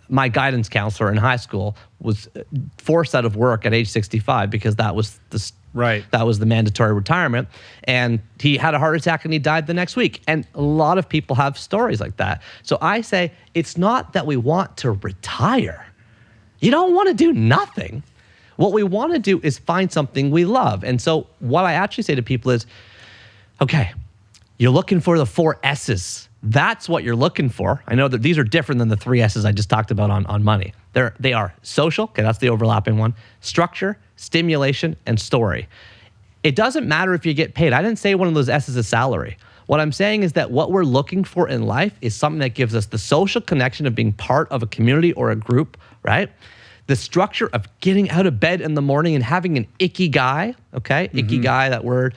My guidance counselor in high school was forced out of work at age 65 because that was the mandatory retirement, and he had a heart attack and he died the next week. And a lot of people have stories like that. So I say it's not that we want to retire. You don't want to do nothing. What we want to do is find something we love. And so what I actually say to people is, okay, you're looking for the 4 S's. That's what you're looking for. I know that these are different than the 3 S's I just talked about on money. They are social, okay, that's the overlapping one, structure, stimulation, and story. It doesn't matter if you get paid. I didn't say one of those S's is salary. What I'm saying is that what we're looking for in life is something that gives us the social connection of being part of a community or a group, right? The structure of getting out of bed in the morning and having an ikigai, okay? Ikigai, that word.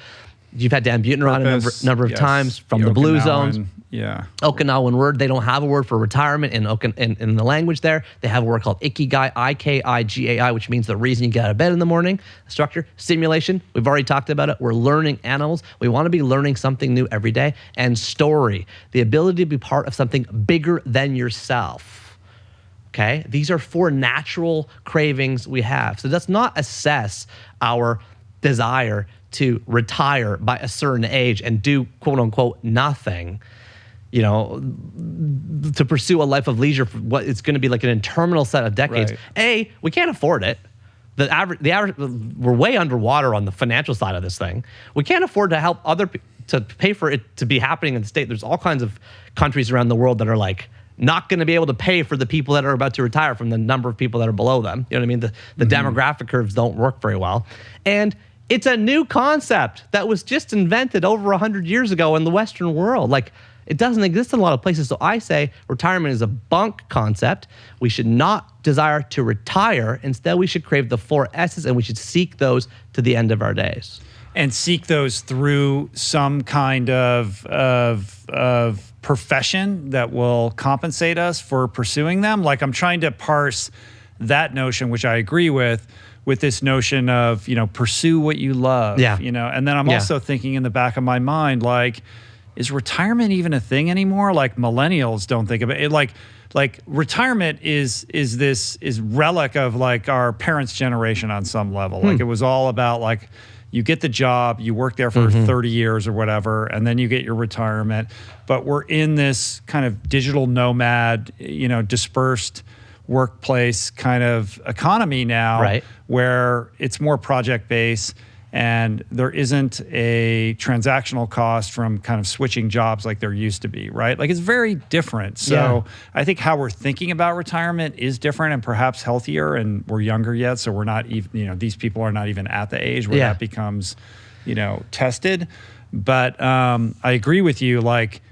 You've had Dan Buettner on a number of times from the Blue Zones. Yeah. Okinawan word. They don't have a word for retirement in the language there. They have a word called ikigai, I-K-I-G-A-I, which means the reason you get out of bed in the morning. Structure, stimulation. We've already talked about it. We're learning animals. We want to be learning something new every day. And story, the ability to be part of something bigger than yourself. Okay? These are 4 natural cravings we have. So let's not assess our desire to retire by a certain age and do quote unquote nothing, to pursue a life of leisure for what it's going to be like an interminable set of decades. Right. We can't afford it. The average, we're way underwater on the financial side of this thing. We can't afford to help to pay for it to be happening in the state. There's all kinds of countries around the world that are like not going to be able to pay for the people that are about to retire from the number of people that are below them. You know what I mean? The demographic curves don't work very well. And it's a new concept that was just invented over 100 years ago in the Western world. Like, it doesn't exist in a lot of places. So I say retirement is a bunk concept. We should not desire to retire. Instead, we should crave the 4 S's and we should seek those to the end of our days. And seek those through some kind of profession that will compensate us for pursuing them. Like, I'm trying to parse that notion, which I agree with this notion of, pursue what you love, and then I'm also thinking in the back of my mind, like, is retirement even a thing anymore? Like, millennials don't think of it. Like retirement is relic of like our parents' generation on some level. Like, it was all about like, you get the job, you work there for 30 years or whatever, and then you get your retirement. But we're in this kind of digital nomad, dispersed workplace kind of economy now, right, where it's more project-based and there isn't a transactional cost from kind of switching jobs like there used to be, right? Like, it's very different. So I think how we're thinking about retirement is different and perhaps healthier, and we're younger yet, so we're not even, these people are not even at the age where that becomes, tested. But I agree with you, like,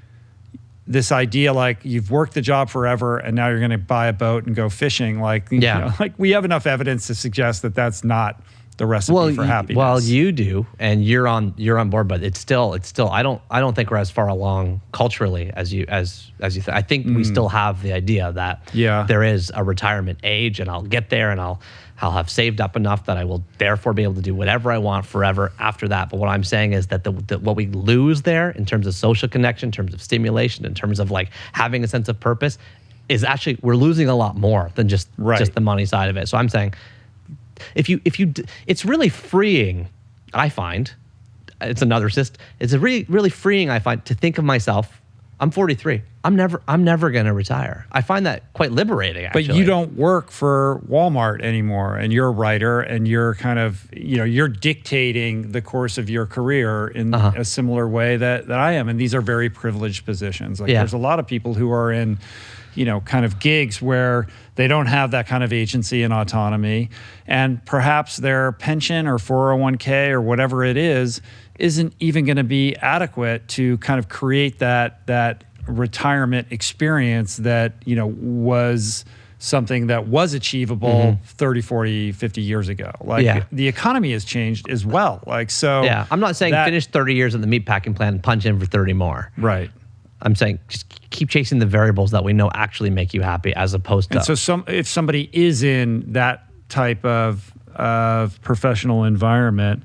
this idea, like, you've worked the job forever and now you're going to buy a boat and go fishing. Like, like, we have enough evidence to suggest that that's not the recipe for happiness. Well, you do, and you're on board, but it's still. I don't think we're as far along culturally as you think. I think we still have the idea that there is a retirement age, and I'll get there, and I'll have saved up enough that I will therefore be able to do whatever I want forever after that. But what I'm saying is that what we lose there in terms of social connection, in terms of stimulation, in terms of like having a sense of purpose, is actually we're losing a lot more than just the money side of it. So I'm saying, if you, it's really freeing, I find, it's another system. It's a really, really freeing, I find, to think of myself. I'm 43. I'm never going to retire. I find that quite liberating, actually. But you don't work for Walmart anymore, and you're a writer, and you're kind of, you're dictating the course of your career in a similar way that I am. And these are very privileged positions. Like there's a lot of people who are in, kind of gigs where they don't have that kind of agency and autonomy. And perhaps their pension or 401k or whatever it isn't even going to be adequate to kind of create that retirement experience that, was something that was achievable 30, 40, 50 years ago. The economy has changed as well. Yeah, I'm not saying finish 30 years in the meatpacking plant and punch in for 30 more. Right. I'm saying just keep chasing the variables that we know actually make you happy, as opposed to. And so if somebody is in that type of professional environment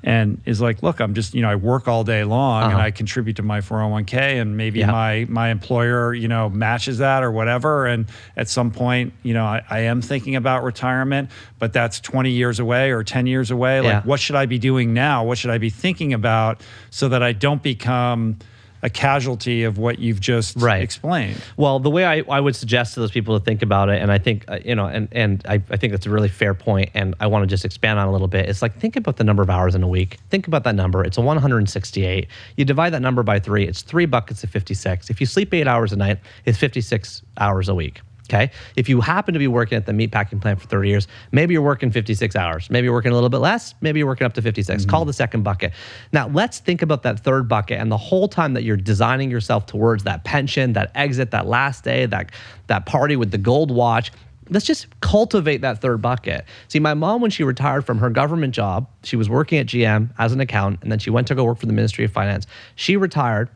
and is like, look, I'm just, I work all day long and I contribute to my 401k, and maybe my employer, matches that or whatever. And at some point, I am thinking about retirement, but that's 20 years away or 10 years away. What should I be doing now? What should I be thinking about so that I don't become a casualty of what you've just explained? Well, the way I would suggest to those people to think about it, and I think, and I think that's a really fair point, and I want to just expand on a little bit. It's like, think about the number of hours in a week. Think about that number. It's a 168. You divide that number by 3. It's 3 buckets of 56. If you sleep 8 hours a night, it's 56 hours a week. Okay. If you happen to be working at the meatpacking plant for 30 years, maybe you're working 56 hours. Maybe you're working a little bit less. Maybe you're working up to 56. Call the second bucket. Now, let's think about that third bucket, and the whole time that you're designing yourself towards that pension, that exit, that last day, that party with the gold watch. Let's just cultivate that third bucket. See, my mom, when she retired from her government job, she was working at GM as an accountant, and then she went to go work for the Ministry of Finance. She retired.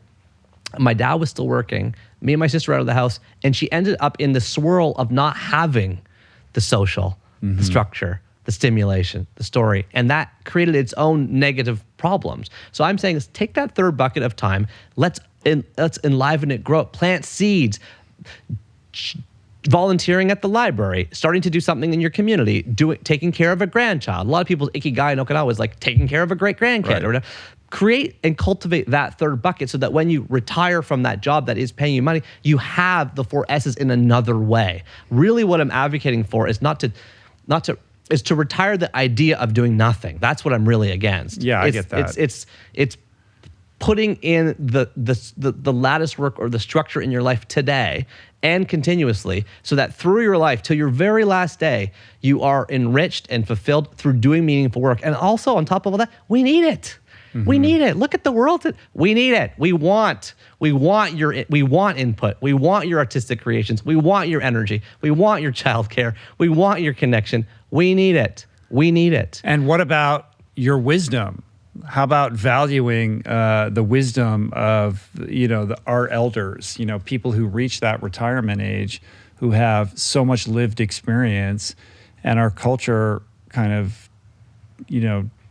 My dad was still working. Me and my sister were out of the house, and she ended up in the swirl of not having the social, the structure, the stimulation, the story, and that created its own negative problems. So I'm saying is take that third bucket of time. Let's enliven it, grow it, plant seeds. Volunteering at the library, starting to do something in your community, taking care of a grandchild. A lot of people's ikigai in Okinawa is like taking care of a great-grandkid or whatever. Create and cultivate that third bucket so that when you retire from that job that is paying you money, you have the 4 S's in another way. Really what I'm advocating for is is to retire the idea of doing nothing. That's what I'm really against. Yeah, I get that. It's putting in the lattice work or the structure in your life today and continuously, so that through your life till your very last day, you are enriched and fulfilled through doing meaningful work. And also on top of all that, we need it. We need it. Look at the world. We need it. We want input. We want your artistic creations. We want your energy. We want your childcare. We want your connection. We need it. We need it. And what about your wisdom? How about valuing the wisdom of our elders? People who reach that retirement age, who have so much lived experience, and our culture kind of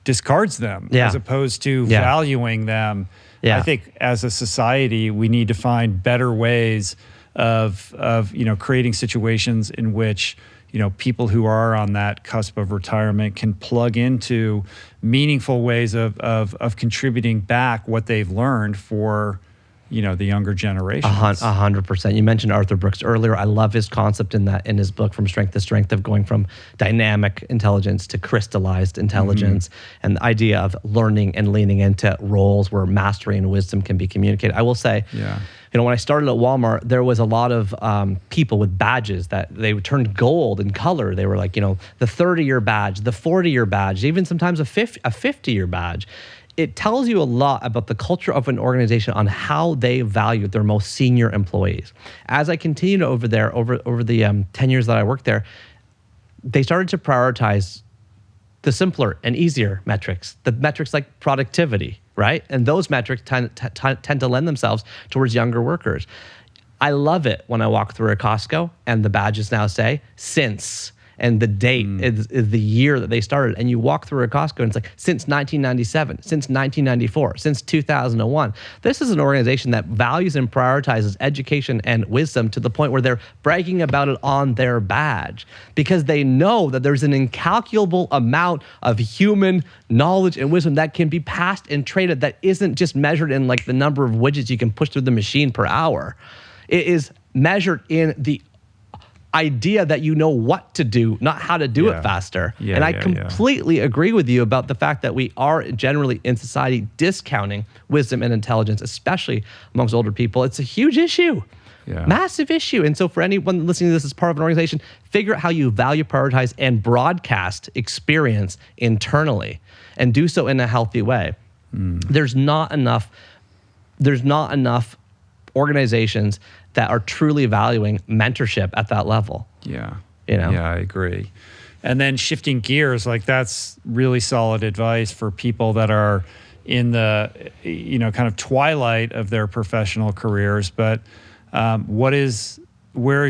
discards them as opposed to valuing them. I think as a society, we need to find better ways of creating situations in which people who are on that cusp of retirement can plug into meaningful ways of contributing back what they've learned for the younger generations. 100%. You mentioned Arthur Brooks earlier. I love his concept in his book, From Strength to Strength, of going from dynamic intelligence to crystallized intelligence, and the idea of learning and leaning into roles where mastery and wisdom can be communicated. I will say, when I started at Walmart, there was a lot of people with badges that they turned gold in color. They were like, the 30-year badge, the 40-year badge, even sometimes a 50-year badge. It tells you a lot about the culture of an organization on how they value their most senior employees. As I continued over the 10 years that I worked there, they started to prioritize the simpler and easier metrics, the metrics like productivity, right? And those metrics tend to lend themselves towards younger workers. I love it when I walk through a Costco and the badges now say, since. and the date is the year that they started. And you walk through a Costco and it's like, since 1997, since 1994, since 2001. This is an organization that values and prioritizes education and wisdom to the point where they're bragging about it on their badge, because they know that there's an incalculable amount of human knowledge and wisdom that can be passed and traded, that isn't just measured in like the number of widgets you can push through the machine per hour. It is measured in the idea that you know what to do, not how to do it faster. And I completely agree with you about the fact that we are generally in society discounting wisdom and intelligence, especially amongst older people. It's a huge issue. Massive issue. And so for anyone listening to this as part of an organization, figure out how you value, prioritize, and broadcast experience internally, and do so in a healthy way. There's not enough organizations that are truly valuing mentorship at that level. Yeah, I agree. And then shifting gears, like that's really solid advice for people that are in the, kind of twilight of their professional careers. But where is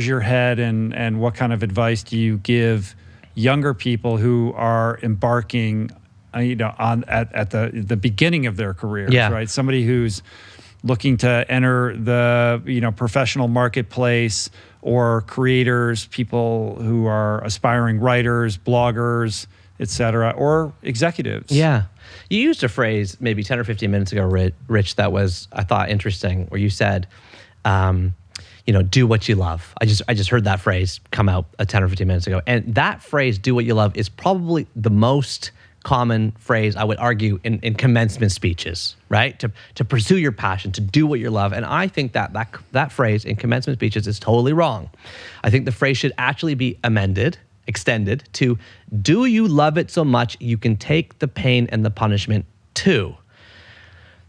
your head, and what kind of advice do you give younger people who are embarking, on at the beginning of their careers, right? Somebody who's looking to enter the professional marketplace, or creators, people who are aspiring writers, bloggers, etc., or executives. Yeah. You used a phrase maybe 10 or 15 minutes ago, Rich, that was, I thought, interesting, where you said, do what you love. I just heard that phrase come out 10 or 15 minutes ago. And that phrase, do what you love, is probably the most common phrase, I would argue, in commencement speeches, right? To pursue your passion, to do what you love. And I think that phrase in commencement speeches is totally wrong. I think the phrase should actually be extended to, do you love it so much you can take the pain and the punishment too?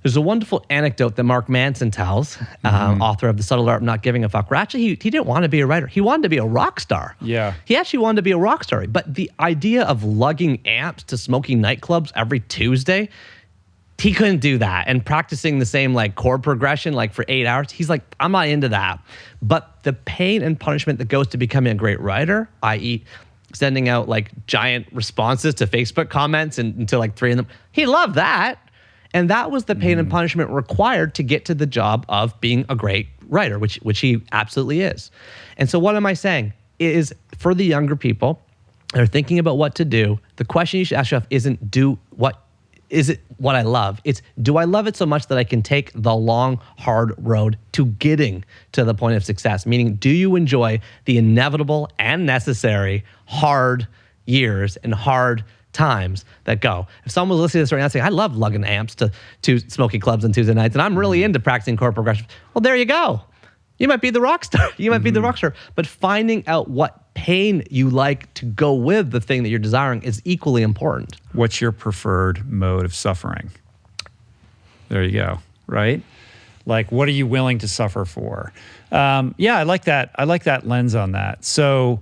There's a wonderful anecdote that Mark Manson tells, author of The Subtle Art of Not Giving a Fuck, where actually he didn't want to be a writer. He wanted to be a rock star. Yeah. He actually wanted to be a rock star. But the idea of lugging amps to smoky nightclubs every Tuesday, he couldn't do that. And practicing the same like chord progression like for 8 hours, he's like, I'm not into that. But the pain and punishment that goes to becoming a great writer, i.e., sending out like giant responses to Facebook comments until like 3 a.m. He loved that. And that was the pain and punishment required to get to the job of being a great writer, which he absolutely is. And so what am I saying? Is for the younger people that are thinking about what to do, the question you should ask yourself isn't is it what I love? It's, do I love it so much that I can take the long, hard road to getting to the point of success? Meaning, do you enjoy the inevitable and necessary hard years and hard times that go? If someone was listening to this right now saying, I love lugging amps to smoky clubs on Tuesday nights, and I'm really into practicing chord progression, well, there you go. You might be the rock star. You might be the rock star. But finding out what pain you like to go with the thing that you're desiring is equally important. What's your preferred mode of suffering? There you go, right? Like, what are you willing to suffer for? I like that. I like that lens on that. So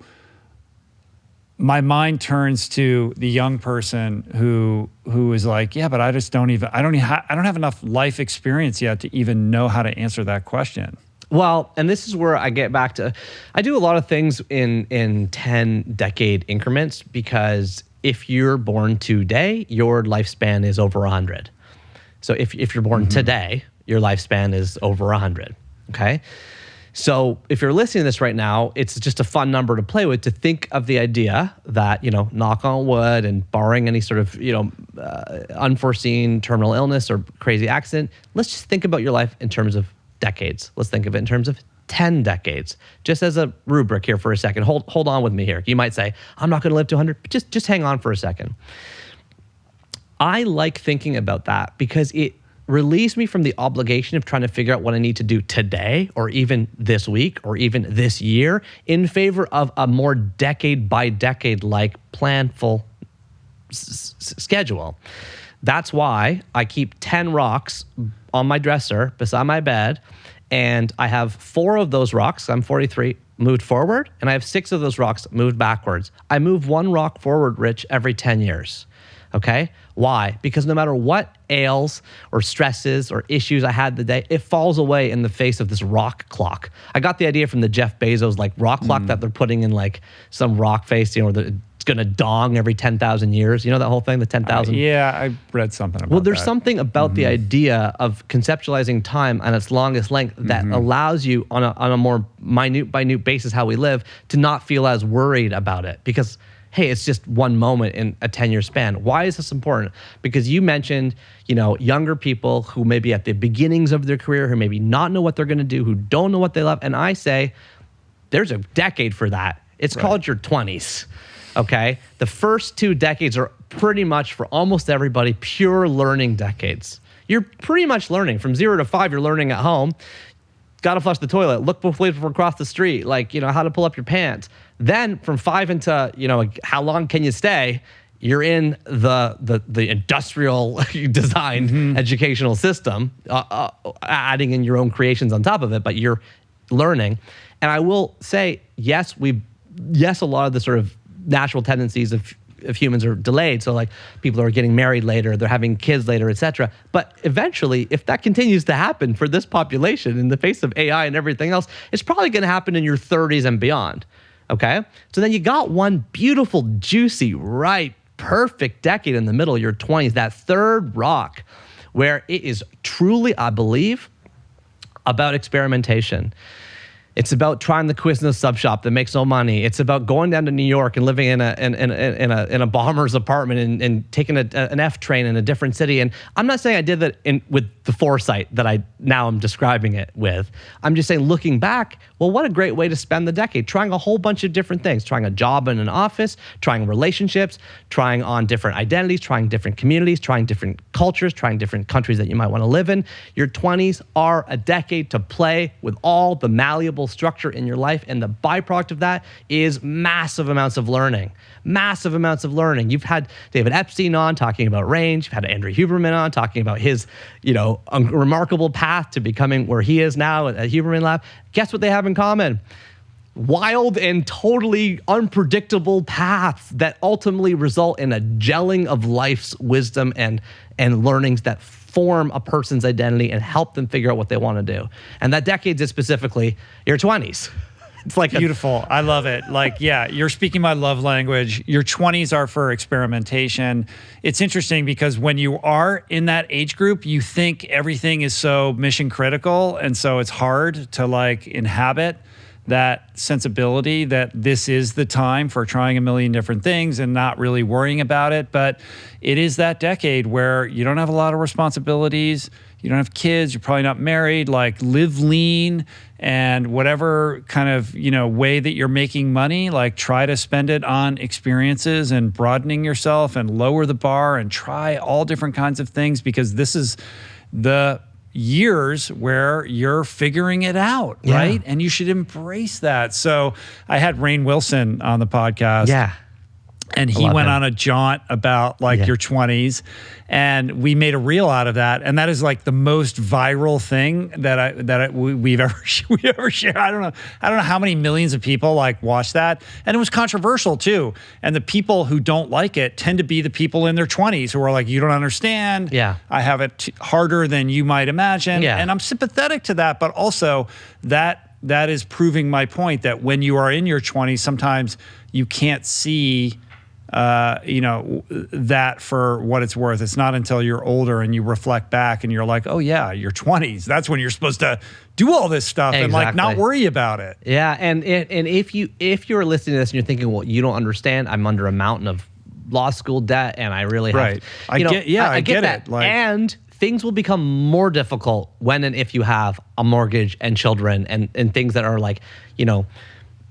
my mind turns to the young person who is like, yeah, but I don't have enough life experience yet to even know how to answer that question. Well, and this is where I get back to, I do a lot of things in 10-decade increments, because if you're born today, your lifespan is over 100. So if you're born today, your lifespan is over 100, okay? So if you're listening to this right now, it's just a fun number to play with, to think of the idea that, knock on wood, and barring any sort of, unforeseen terminal illness or crazy accident, let's just think about your life in terms of decades. Let's think of it in terms of 10 decades, just as a rubric here for a second. Hold on with me here. You might say, I'm not going to live to 100, but just hang on for a second. I like thinking about that because it relieves me from the obligation of trying to figure out what I need to do today, or even this week, or even this year, in favor of a more decade by decade like planful schedule. That's why I keep 10 rocks on my dresser beside my bed, and I have 4 of those rocks, I'm 43, moved forward, and I have 6 of those rocks moved backwards. I move 1 rock forward, Rich, every 10 years. Okay? Why? Because no matter what ails or stresses or issues I had the day, it falls away in the face of this rock clock. I got the idea from the Jeff Bezos like rock clock that they're putting in like some rock face, it's going to dong every 10,000 years. You know that whole thing, the 10,000? Yeah, I read something about that. Well, there's something about the idea of conceptualizing time on its longest length that allows you on a more minute basis how we live to not feel as worried about it because hey, it's just one moment in a 10-year span. Why is this important? Because you mentioned, younger people who may be at the beginnings of their career, who maybe not know what they're going to do, who don't know what they love. And I say, there's a decade for that. It's called your 20s, okay? The first 2 decades are pretty much for almost everybody pure learning decades. You're pretty much learning. From 0 to 5, you're learning at home. Got to flush the toilet, look before across the street, how to pull up your pants. Then from 5 into, how long can you stay? You're in the industrial designed educational system, adding in your own creations on top of it, but you're learning. And I will say, yes, a lot of the sort of natural tendencies of humans are delayed. So like people are getting married later, they're having kids later, et cetera. But eventually, if that continues to happen for this population in the face of AI and everything else, it's probably going to happen in your 30s and beyond. Okay? So then you got one beautiful, juicy, ripe, perfect decade in the middle of your 20s, that third rock, where it is truly, I believe, about experimentation. It's about trying the Quiznos sub shop that makes no money. It's about going down to New York and living in a bomber's apartment and taking an F train in a different city. And I'm not saying I did that with the foresight that I now am describing it with. I'm just saying, looking back, well, what a great way to spend the decade, trying a whole bunch of different things, trying a job in an office, trying relationships, trying on different identities, trying different communities, trying different cultures, trying different countries that you might want to live in. Your 20s are a decade to play with all the malleable structure in your life, and the byproduct of that is massive amounts of learning. Massive amounts of learning. You've had David Epstein on talking about range. You've had Andrew Huberman on talking about his, remarkable path to becoming where he is now at Huberman Lab. Guess what they have in common? Wild and totally unpredictable paths that ultimately result in a gelling of life's wisdom and learnings that form a person's identity and help them figure out what they want to do. And that decade is specifically your 20s. It's like beautiful. I love it. You're speaking my love language. Your 20s are for experimentation. It's interesting because when you are in that age group, you think everything is so mission critical. And so it's hard to inhabit that sensibility that this is the time for trying a million different things and not really worrying about it. But it is that decade where you don't have a lot of responsibilities. You don't have kids. You're probably not married. Live lean, and whatever kind of, way that you're making money, try to spend it on experiences and broadening yourself and lower the bar and try all different kinds of things, because this is the years where you're figuring it out, right? And you should embrace that. So I had Rainn Wilson on the podcast. Yeah. And he went on a jaunt about your 20s, and we made a reel out of that. And that is the most viral thing that we've ever shared. I don't know how many millions of people watched that, and it was controversial too. And the people who don't like it tend to be the people in their 20s who are you don't understand. Yeah, I have it harder than you might imagine. Yeah. And I'm sympathetic to that, but also that is proving my point that when you are in your 20s, sometimes you can't see that for what it's worth. It's not until you're older and you reflect back and you're oh yeah, your 20s. That's when you're supposed to do all this stuff and not worry about it. Yeah, and if you're listening to this and you're thinking, well, you don't understand, I'm under a mountain of law school debt and I really have to, I get that. It. And things will become more difficult when and if you have a mortgage and children and things that are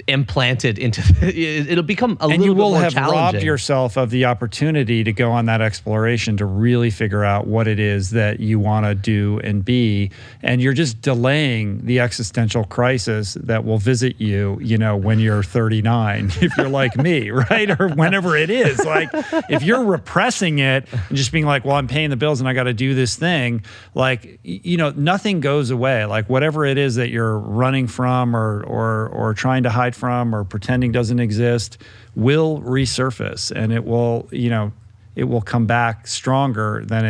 implanted into it'll become a little bit more challenging. And you will have robbed yourself of the opportunity to go on that exploration to really figure out what it is that you want to do and be, and you're just delaying the existential crisis that will visit you, when you're 39, if you're like me, right? Or whenever it is. If you're repressing it and just being well, I'm paying the bills and I got to do this thing, nothing goes away. Whatever it is that you're running from or trying to hide from or pretending doesn't exist will resurface, and it will, it will come back stronger than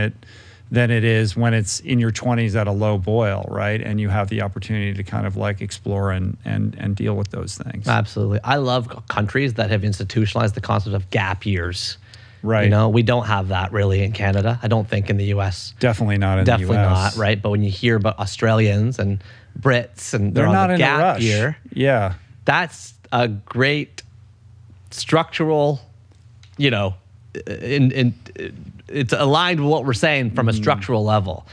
it is when it's in your 20s at a low boil, right? And you have the opportunity to kind of like explore and deal with those things. Absolutely. I love countries that have institutionalized the concept of gap years. Right. You know, we don't have that really in Canada. I don't think in the US. Definitely not in Definitely the US. not, right? But when you hear about Australians and Brits and they're not on the in a gap rush. year, Yeah. that's a great structural, you know, it's aligned with what we're saying from a structural level.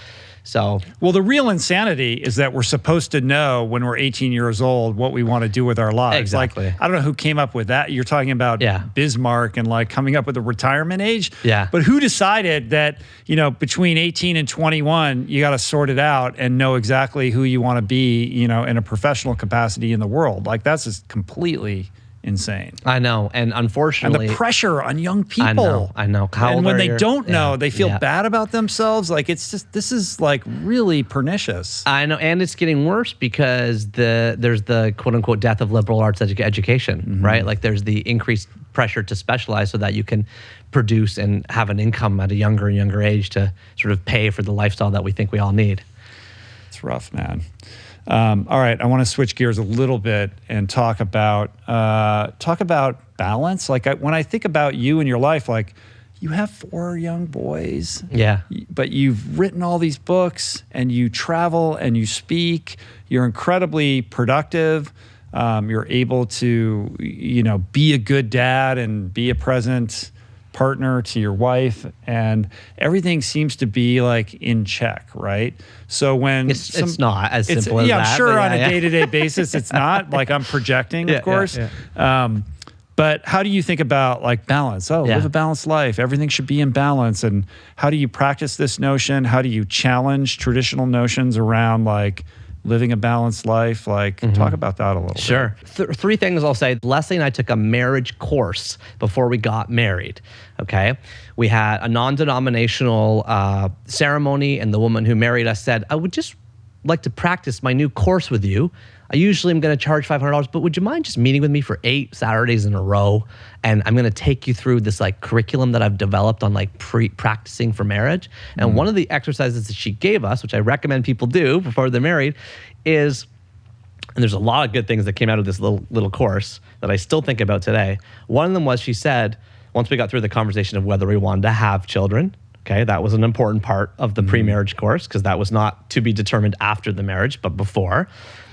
So, well, the real insanity is that we're supposed to know when we're 18 years old what we want to do with our lives. Exactly. Like, I don't know who came up with that. You're talking about Bismarck and like coming up with a retirement age. Yeah. But who decided that, you know, between 18 and 21, you got to sort it out and know exactly who you want to be, you know, in a professional capacity in the world? Like, that's just completely insane. I know, and unfortunately, and the pressure on young people. I know. How and old when are they your- don't know, yeah, they feel yeah. bad about themselves. Like, it's just, this is like really pernicious. I know, and it's getting worse because there's the quote unquote death of liberal arts education, right? Like there's the increased pressure to specialize so that you can produce and have an income at a younger and younger age to sort of pay for the lifestyle that we think we all need. It's rough, man. All right, I want to switch gears a little bit and talk about balance. Like when I think about you and your life, like you have 4 young boys. Yeah. But you've written all these books and you travel and you speak. You're incredibly productive. You're able to, you know, be a good dad and be a present partner to your wife, and everything seems to be like in check, right? So when it's not as simple as that. I'm sure but on a day-to-day basis it's not. Like I'm projecting, of course. But how do you think about like balance? Live a balanced life. Everything should be in balance. And how do you practice this notion? How do you challenge traditional notions around like living a balanced life? Like, talk about that a little bit. Sure. 3 things I'll say. Leslie and I took a marriage course before we got married, okay? We had a non-denominational ceremony, and the woman who married us said, I would just like to practice my new course with you. I usually am going to charge $500, but would you mind just meeting with me for 8 Saturdays in a row? And I'm going to take you through this like curriculum that I've developed on like practicing for marriage. And one of the exercises that she gave us, which I recommend people do before they're married, is, and there's a lot of good things that came out of this little course that I still think about today. One of them was, she said, once we got through the conversation of whether we wanted to have children, okay, that was an important part of the pre-marriage course because that was not to be determined after the marriage, but before.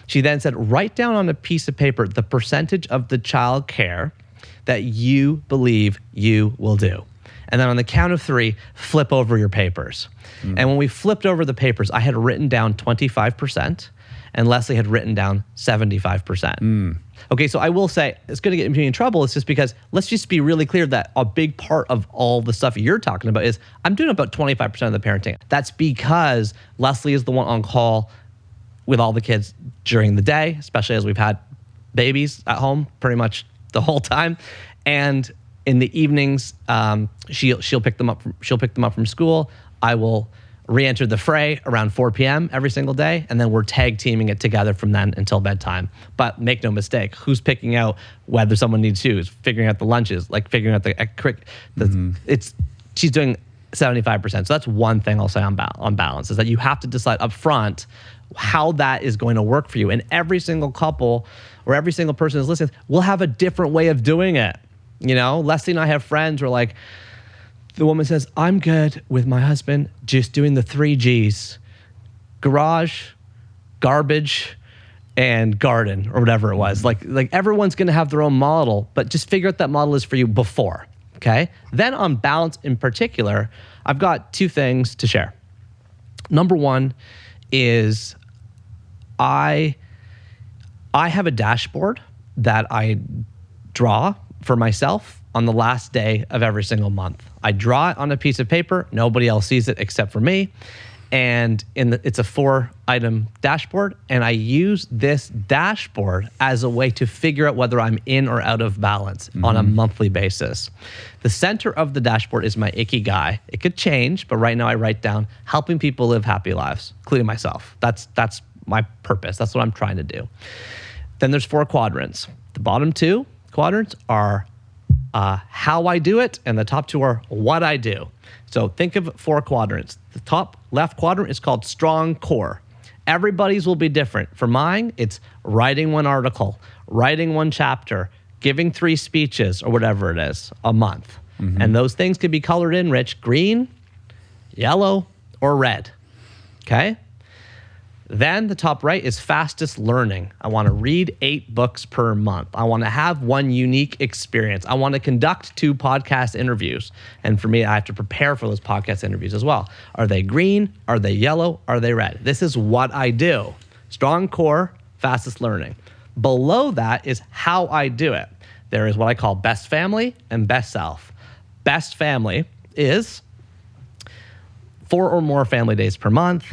She then said, write down on a piece of paper the percentage of the child care that you believe you will do. And then on the count of 3, flip over your papers. And when we flipped over the papers, I had written down 25% and Leslie had written down 75%. Okay, so I will say, it's going to get me in trouble. It's just because, let's just be really clear that a big part of all the stuff you're talking about is I'm doing about 25% of the parenting. That's because Leslie is the one on call with all the kids during the day, especially as we've had babies at home pretty much the whole time. And in the evenings, she'll pick them up from school. I will re-enter the fray around 4 p.m. every single day, and then we're tag teaming it together from then until bedtime. But make no mistake, who's picking out whether someone needs shoes, figuring out the lunches, like figuring out she's doing 75%. So that's one thing I'll say on balance, is that you have to decide up front how that is going to work for you. And every single couple or every single person who's listening will have a different way of doing it. You know, Leslie and I have friends where like, the woman says, I'm good with my husband just doing the 3 Gs, garage, garbage, and garden, or whatever it was. Like everyone's gonna have their own model, but just figure out that model is for you before, okay? Then on balance in particular, I've got 2 things to share. Number 1 is I have a dashboard that I draw for myself on the last day of every single month. I draw it on a piece of paper. Nobody else sees it except for me. And it's a 4-item dashboard. And I use this dashboard as a way to figure out whether I'm in or out of balance on a monthly basis. The center of the dashboard is my ikigai. It could change, but right now I write down helping people live happy lives, including myself. That's my purpose. That's what I'm trying to do. Then there's 4 quadrants. The bottom 2 quadrants are how I do it, and the top 2 are what I do. So think of 4 quadrants. The top left quadrant is called strong core. Everybody's will be different. For mine, it's writing 1 article, writing 1 chapter, giving 3 speeches, or whatever it is, a month. And those things could be colored in, Rich, green, yellow, or red. Okay? Then the top right is fastest learning. I want to read 8 books per month. I want to have 1 unique experience. I want to conduct 2 podcast interviews. And for me, I have to prepare for those podcast interviews as well. Are they green? Are they yellow? Are they red? This is what I do. Strong core, fastest learning. Below that is how I do it. There is what I call best family and best self. Best family is 4 or more family days per month.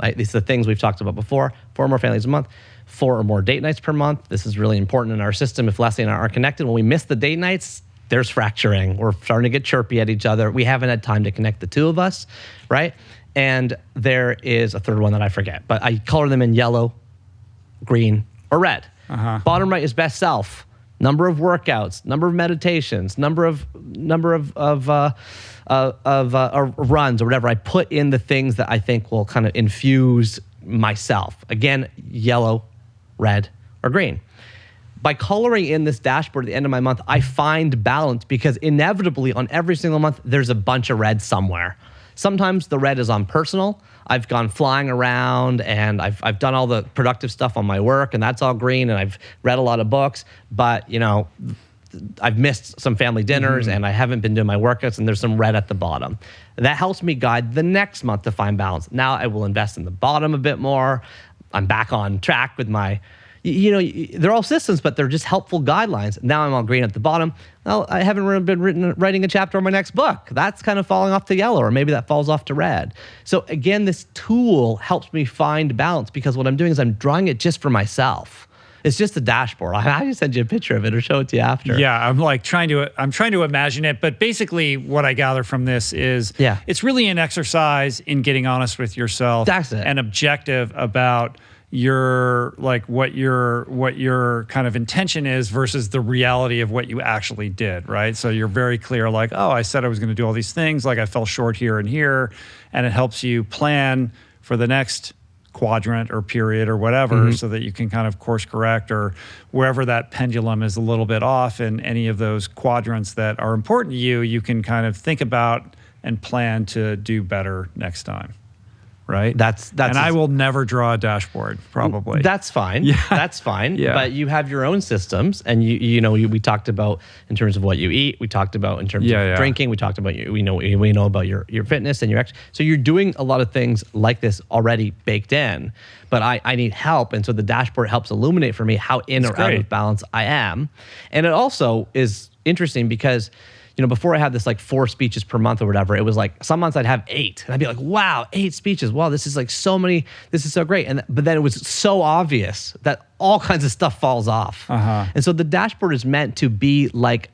Right? These are the things we've talked about before. 4 or more families a month, 4 or more date nights per month. This is really important in our system. If Leslie and I aren't connected, when we miss the date nights, there's fracturing. We're starting to get chirpy at each other. We haven't had time to connect the 2 of us, right? And there is a 3rd one that I forget, but I color them in yellow, green, or red. Bottom right is best self. Number of workouts, number of meditations, number of runs or whatever. I put in the things that I think will kind of infuse myself. Again, yellow, red, or green. By coloring in this dashboard at the end of my month, I find balance because inevitably on every single month, there's a bunch of red somewhere. Sometimes the red is on personal. I've gone flying around and I've done all the productive stuff on my work and that's all green and I've read a lot of books, but I've missed some family dinners and I haven't been doing my workouts and there's some red at the bottom. That helps me guide the next month to find balance. Now I will invest in the bottom a bit more. I'm back on track with my, they're all systems, but they're just helpful guidelines. Now I'm all green at the bottom. Well, I haven't been writing a chapter on my next book. That's kind of falling off to yellow, or maybe that falls off to red. So again, this tool helps me find balance because what I'm doing is I'm drawing it just for myself. It's just a dashboard. I can send you a picture of it or show it to you after. Yeah, I'm trying to imagine it, but basically what I gather from this is it's really an exercise in getting honest with yourself. That's it. And objective about what your kind of intention is versus the reality of what you actually did, right? So you're very clear, I said I was going to do all these things, I fell short here and here, and it helps you plan for the next quadrant or period or whatever so that you can kind of course correct or wherever that pendulum is a little bit off in any of those quadrants that are important to you, you can kind of think about and plan to do better next time. Right? And I will never draw a dashboard, probably. That's fine. Yeah. That's fine. Yeah. But you have your own systems, and we talked about in terms of what you eat. We talked about in terms of drinking. We talked about we know about your fitness and your exercise. So you're doing a lot of things like this already baked in. But I need help, and so the dashboard helps illuminate for me how in or out of balance I am. And it also is interesting because before I had this 4 speeches per month or whatever, it was some months I'd have 8. And I'd be like, wow, 8 speeches. Wow, this is so many. This is so great. But then it was so obvious that all kinds of stuff falls off. And so the dashboard is meant to be like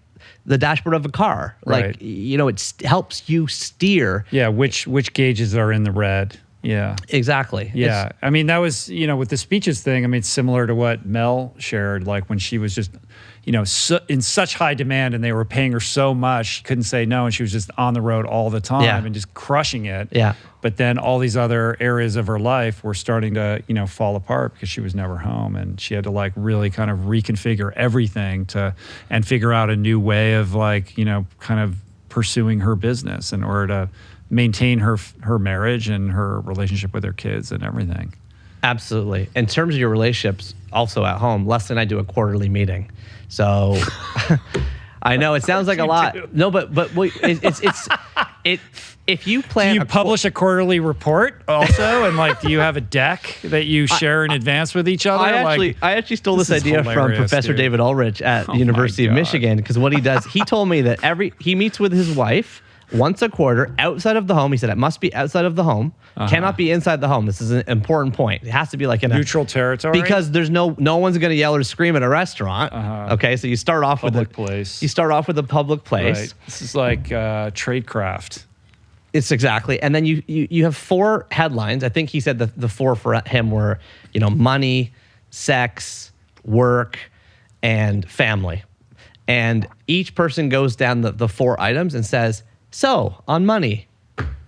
the dashboard of a car. Right. It helps you steer. Yeah, which gauges are in the red. Yeah. Exactly. Yeah. That was, with the speeches thing, it's similar to what Mel shared, when she was just, in such high demand and they were paying her so much, she couldn't say no. And she was just on the road all the time and just crushing it. Yeah. But then all these other areas of her life were starting to, fall apart because she was never home. And she had to really kind of reconfigure everything and figure out a new way of kind of pursuing her business in order to maintain her marriage and her relationship with her kids and everything. Absolutely. In terms of your relationships, also at home, Leslie and I do a quarterly meeting. So I know it sounds like a lot. Do. No, but if you plan, do you publish a quarterly report also, and do you have a deck that you share in advance with each other? I actually stole this idea from Professor David Ulrich at the University of Michigan because what he does, he told me that he meets with his wife once a quarter outside of the home. He said it must be outside of the home, cannot be inside the home. This is an important point. It has to be in neutral territory because there's no one's going to yell or scream at a restaurant. Okay, so you start off with place. You start off with a public place. Right. This is like tradecraft. It's exactly, and then you have 4 headlines. I think he said the 4 for him were money, sex, work, and family. And each person goes down the 4 items and says, so on money,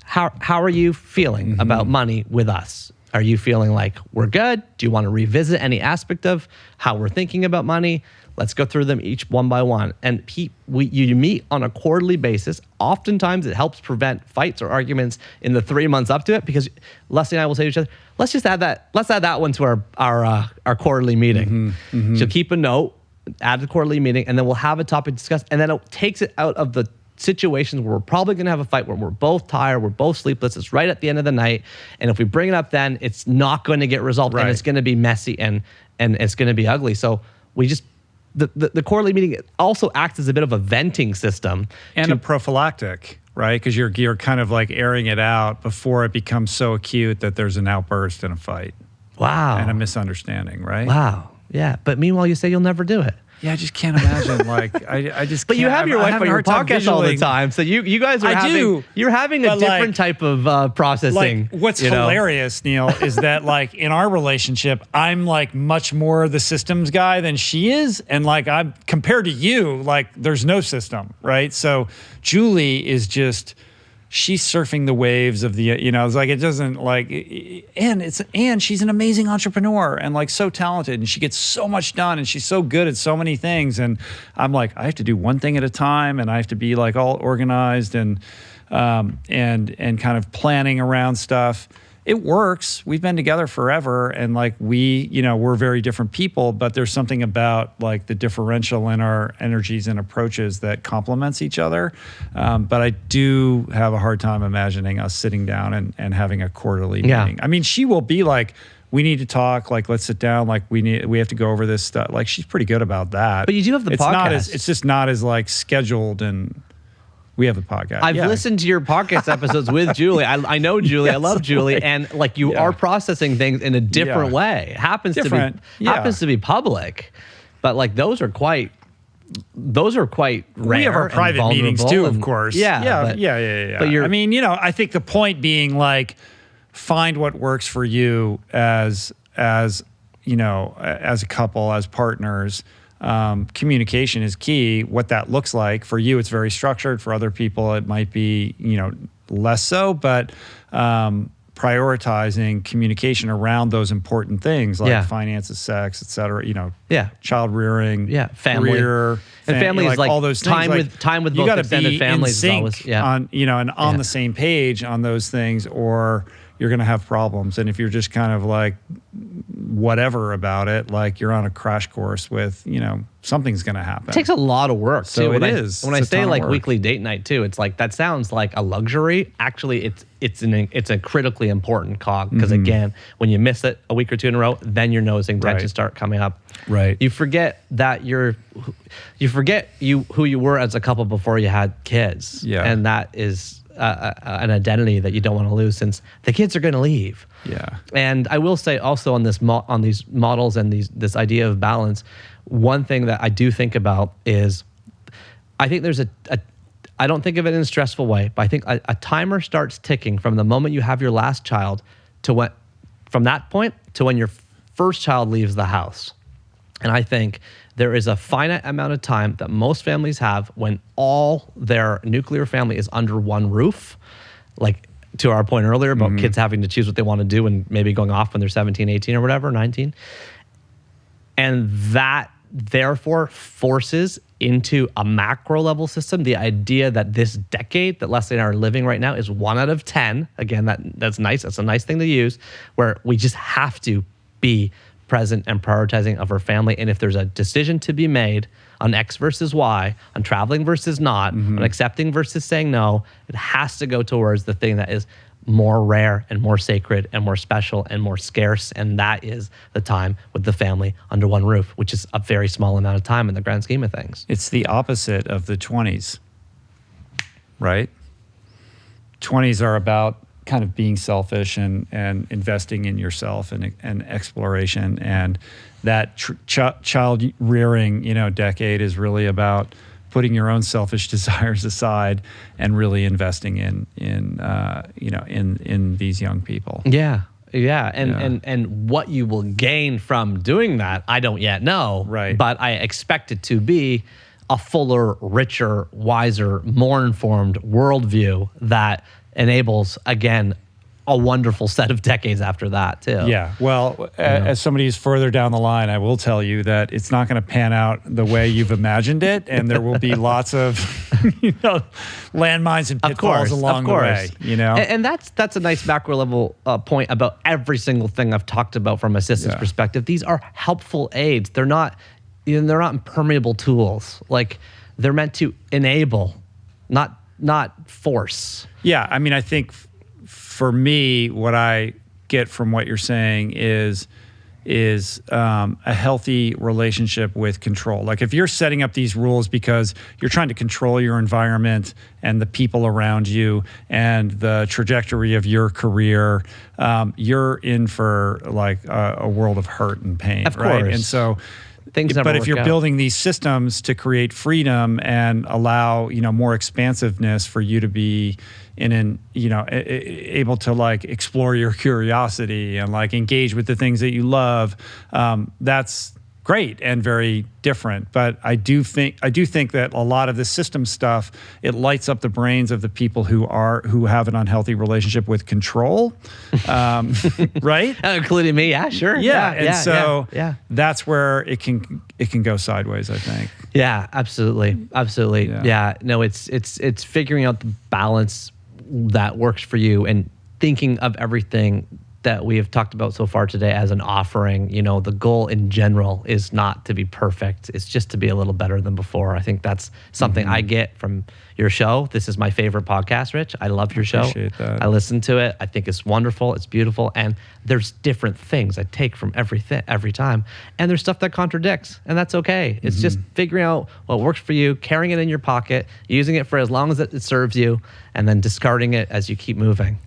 how are you feeling about money with us? Are you feeling like we're good? Do you want to revisit any aspect of how we're thinking about money? Let's go through them each one by one. And you meet on a quarterly basis. Oftentimes it helps prevent fights or arguments in the 3 months up to it, because Leslie and I will say to each other, let's add that one to our quarterly meeting. So keep a note, add the quarterly meeting, and then we'll have a topic discussed. And then it takes it out of the situations where we're probably going to have a fight, where we're both tired, we're both sleepless, it's right at the end of the night, and if we bring it up then, it's not going to get resolved, and it's going to be messy and it's going to be ugly. So we just, the quarterly meeting also acts as a bit of a venting system. And a prophylactic, right? Because you're kind of like airing it out before it becomes so acute that there's an outburst and a fight. Wow. And a misunderstanding, right? Wow. Yeah. But meanwhile, you say you'll never do it. Yeah, I just can't imagine. Like, I just. But can't, you have your wife on your podcast all the time, so you guys are you're having a different type of processing. Like, what's hilarious, Neil, is that like in our relationship, I'm like much more the systems guy than she is, and like I'm compared to you, like there's no system, right? So Julie is just. She's surfing the waves of the, it's like, it doesn't like, and she's an amazing entrepreneur and like so talented, and she gets so much done, and she's so good at so many things. And I'm like, I have to do one thing at a time, and I have to be like all organized and kind of planning around stuff. It works. We've been together forever, and like we're very different people, but there's something about like the differential in our energies and approaches that complements each other. But I do have a hard time imagining us sitting down and having a quarterly meeting. I mean, she will be like, we need to talk, like, let's sit down, like we have to go over this stuff. Like, she's pretty good about that. But you do have the podcast. It's just not as like scheduled, and we have a podcast. I've listened to your podcast episodes with Julie. I know Julie. I love Julie. And like you are processing things in a different way. It happens to be public. But like those are quite rare. We have our private meetings too, of course. Yeah. But I mean, I think the point being like, find what works for you as a couple, as partners. Communication is key. What that looks like for you, it's very structured. For other people, it might be, less so, but prioritizing communication around those important things like finances, sex, et cetera, child rearing, family, career, and families, like all those things. time with both extended families is always, on the same page on those things, or you're going to have problems. And if you're just kind of like whatever about it, like you're on a crash course with, something's going to happen. It takes a lot of work too. When I say like weekly date night too, it's like, that sounds like a luxury. Actually, it's a critically important cog, because again, when you miss it a week or two in a row, then your nosing tensions start coming up. Right. You forget that who you were as a couple before you had kids. Yeah. And that is an identity that you don't want to lose, since the kids are going to leave. Yeah. And I will say also on these models and this idea of balance, one thing that I do think about is, I think there's I don't think of it in a stressful way, but I think a timer starts ticking from the moment you have your last child from that point to when your first child leaves the house. And I think there is a finite amount of time that most families have when all their nuclear family is under one roof. Like, to our point earlier about kids having to choose what they want to do and maybe going off when they're 17, 18 or whatever, 19. And that therefore forces into a macro level system the idea that this decade that Leslie and I are living right now is 1 out of 10. Again, that's nice. That's a nice thing to use, where we just have to be present and prioritizing of our family. And if there's a decision to be made on X versus Y, on traveling versus not, on accepting versus saying no, it has to go towards the thing that is more rare and more sacred and more special and more scarce. And that is the time with the family under one roof, which is a very small amount of time in the grand scheme of things. It's the opposite of the 20s, right? 20s are about kind of being selfish and investing in yourself and exploration, and that child rearing decade is really about putting your own selfish desires aside and really investing in these young people. And what you will gain from doing that, I don't yet know, right? But I expect it to be a fuller, richer, wiser, more informed worldview that enables, again, a wonderful set of decades after that, too. Yeah. Well, as somebody who's further down the line, I will tell you that it's not going to pan out the way you've imagined it, and there will be lots of, landmines and pitfalls along the way. And that's a nice macro level point about every single thing I've talked about from a systems perspective. These are helpful aids. They're not impermeable tools. Like, they're meant to enable, not force. Yeah. I mean, I think for me, what I get from what you're saying is a healthy relationship with control. Like, if you're setting up these rules because you're trying to control your environment and the people around you and the trajectory of your career, you're in for like a world of hurt and pain, of right? course. And so, but if you're building these systems to create freedom and allow, more expansiveness for you to be able to like explore your curiosity and like engage with the things that you love, that's great and very different. But I do think that a lot of the system stuff, it lights up the brains of the people who have an unhealthy relationship with control, right? Including me, yeah, sure. Yeah. That's where it can go sideways, I think. Yeah, absolutely. Yeah. No, it's figuring out the balance that works for you and thinking of everything that we have talked about so far today as an offering. The goal in general is not to be perfect. It's just to be a little better than before. I think that's something I get from your show. This is my favorite podcast, Rich. I love your show. Appreciate that. I listen to it. I think it's wonderful. It's beautiful. And there's different things I take from every time. And there's stuff that contradicts, and that's okay. It's just figuring out what works for you, carrying it in your pocket, using it for as long as it serves you, and then discarding it as you keep moving.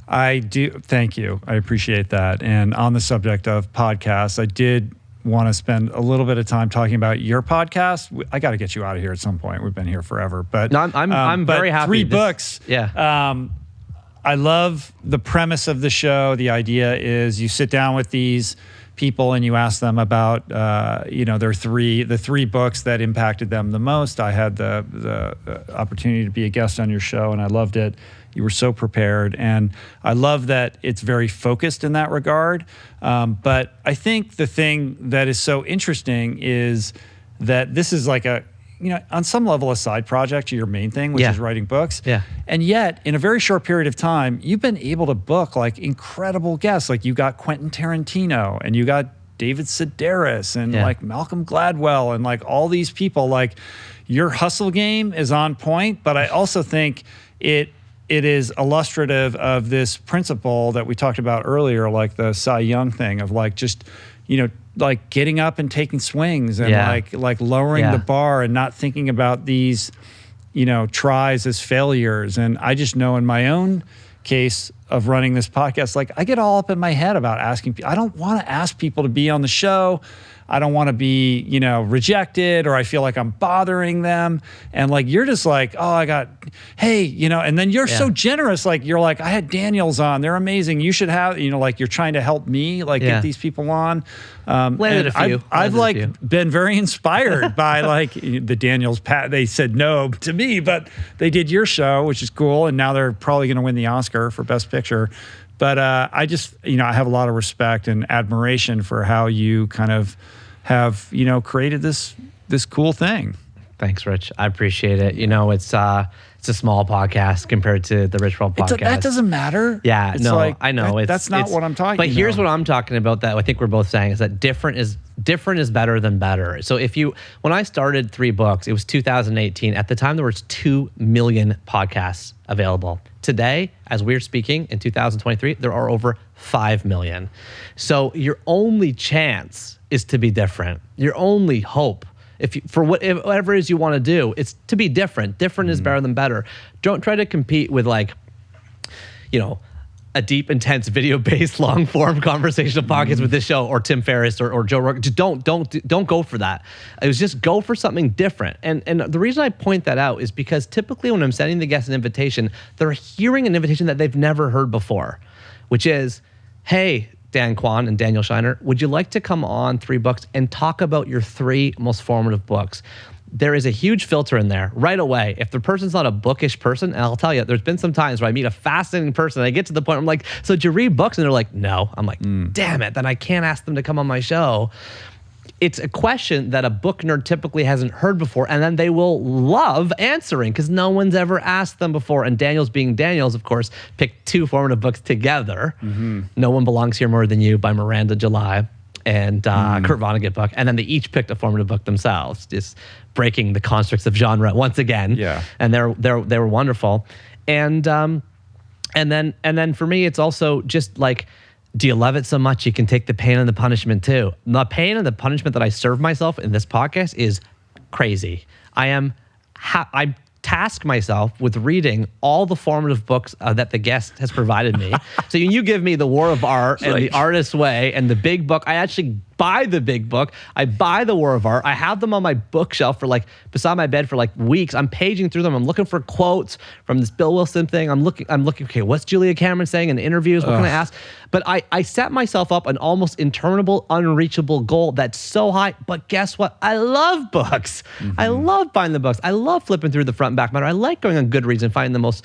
I do. Thank you. I appreciate that. And on the subject of podcasts, I did want to spend a little bit of time talking about your podcast. I got to get you out of here at some point. We've been here forever, but no, I'm very happy. 3 books. Yeah. I love the premise of the show. The idea is you sit down with these people and you ask them about the 3 books that impacted them the most. I had the opportunity to be a guest on your show, and I loved it. You were so prepared, and I love that it's very focused in that regard. But I think the thing that is so interesting is that this is like on some level, a side project to your main thing, which is writing books. Yeah. And yet, in a very short period of time, you've been able to book like incredible guests. Like, you got Quentin Tarantino, and you got David Sedaris, and like Malcolm Gladwell, and like all these people. Like, your hustle game is on point, but I also think it is illustrative of this principle that we talked about earlier, like the Cy Young thing of like just, like getting up and taking swings and like lowering the bar and not thinking about these, tries as failures. And I just know in my own case of running this podcast, like I get all up in my head about asking people. I don't want to ask people to be on the show. I don't want to be, rejected, or I feel like I'm bothering them. And like, you're just like, hey, and then you're so generous. Like, you're like, I had Daniels on. They're amazing. You should have, like, you're trying to help me, like, get these people on. Landed a few. I've been very inspired by like the Daniels. They said no to me, but they did your show, which is cool. And now they're probably going to win the Oscar for Best Picture. But I just, I have a lot of respect and admiration for how you kind of have, created this cool thing. Thanks, Rich. I appreciate it. It's a small podcast compared to the Rich World podcast. That doesn't matter. Yeah, it's I know. That's not what I'm talking about. But here's what I'm talking about that I think we're both saying is that different is better than better. So when I started 3 books, it was 2018. At the time, there was 2 million podcasts available. Today, as we're speaking in 2023, there are over 5 million. So your only chance is to be different. Your only hope, whatever it is you want to do, it's to be different. Different is better than better. Don't try to compete with a deep, intense, video-based, long-form conversational podcast with this show, or Tim Ferriss, or Joe Rogan. Just don't go for that. It was just go for something different. And the reason I point that out is because typically when I'm sending the guests an invitation, they're hearing an invitation that they've never heard before, which is, hey, Dan Kwan and Daniel Shiner, would you like to come on 3 Books and talk about your 3 most formative books? There is a huge filter in there right away. If the person's not a bookish person, and I'll tell you, there's been some times where I meet a fascinating person and I get to the point where I'm like, so did you read books? And they're like, no. I'm like, damn it, then I can't ask them to come on my show. It's a question that a book nerd typically hasn't heard before, and then they will love answering because no one's ever asked them before. And Daniel's being Daniel's, of course, picked 2 formative books together. No One Belongs Here More Than You by Miranda July and Kurt Vonnegut book. And then they each picked a formative book themselves, just breaking the constructs of genre once again. Yeah. And they were wonderful. And then for me, it's also just like, do you love it so much you can take the pain and the punishment too? The pain and the punishment that I serve myself in this podcast is crazy. I task myself with reading all the formative books that the guest has provided me. So you give me The War of Art and The Artist's Way and the big book. I actually buy the big book. I buy The War of Art. I have them on my bookshelf for like beside my bed for like weeks. I'm paging through them. I'm looking for quotes from this Bill Wilson thing. I'm looking, okay, what's Julia Cameron saying in interviews? What can I ask? But I set myself up an almost interminable, unreachable goal that's so high. But guess what? I love books. I love buying the books. I love flipping through the front and back matter. I like going on Goodreads and finding the most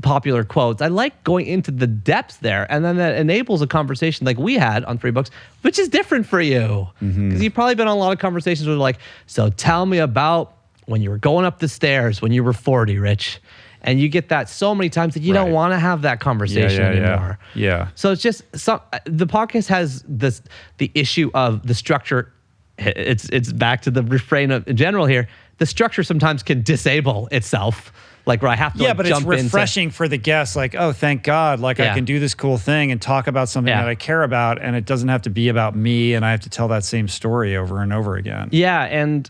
popular quotes. I like going into the depths there, and then that enables a conversation like we had on 3 Books, which is different for you because you've probably been on a lot of conversations where like, so tell me about when you were going up the stairs when you were 40, Rich, and you get that so many times that you don't want to have that conversation anymore. Yeah. So it's just the podcast has the issue of the structure. It's back to the refrain in general here. The structure sometimes can disable itself. Like where I have to but it's refreshing for the guests. Like, oh, thank God. Like I can do this cool thing and talk about something that I care about, and it doesn't have to be about me, and I have to tell that same story over and over again. Yeah, and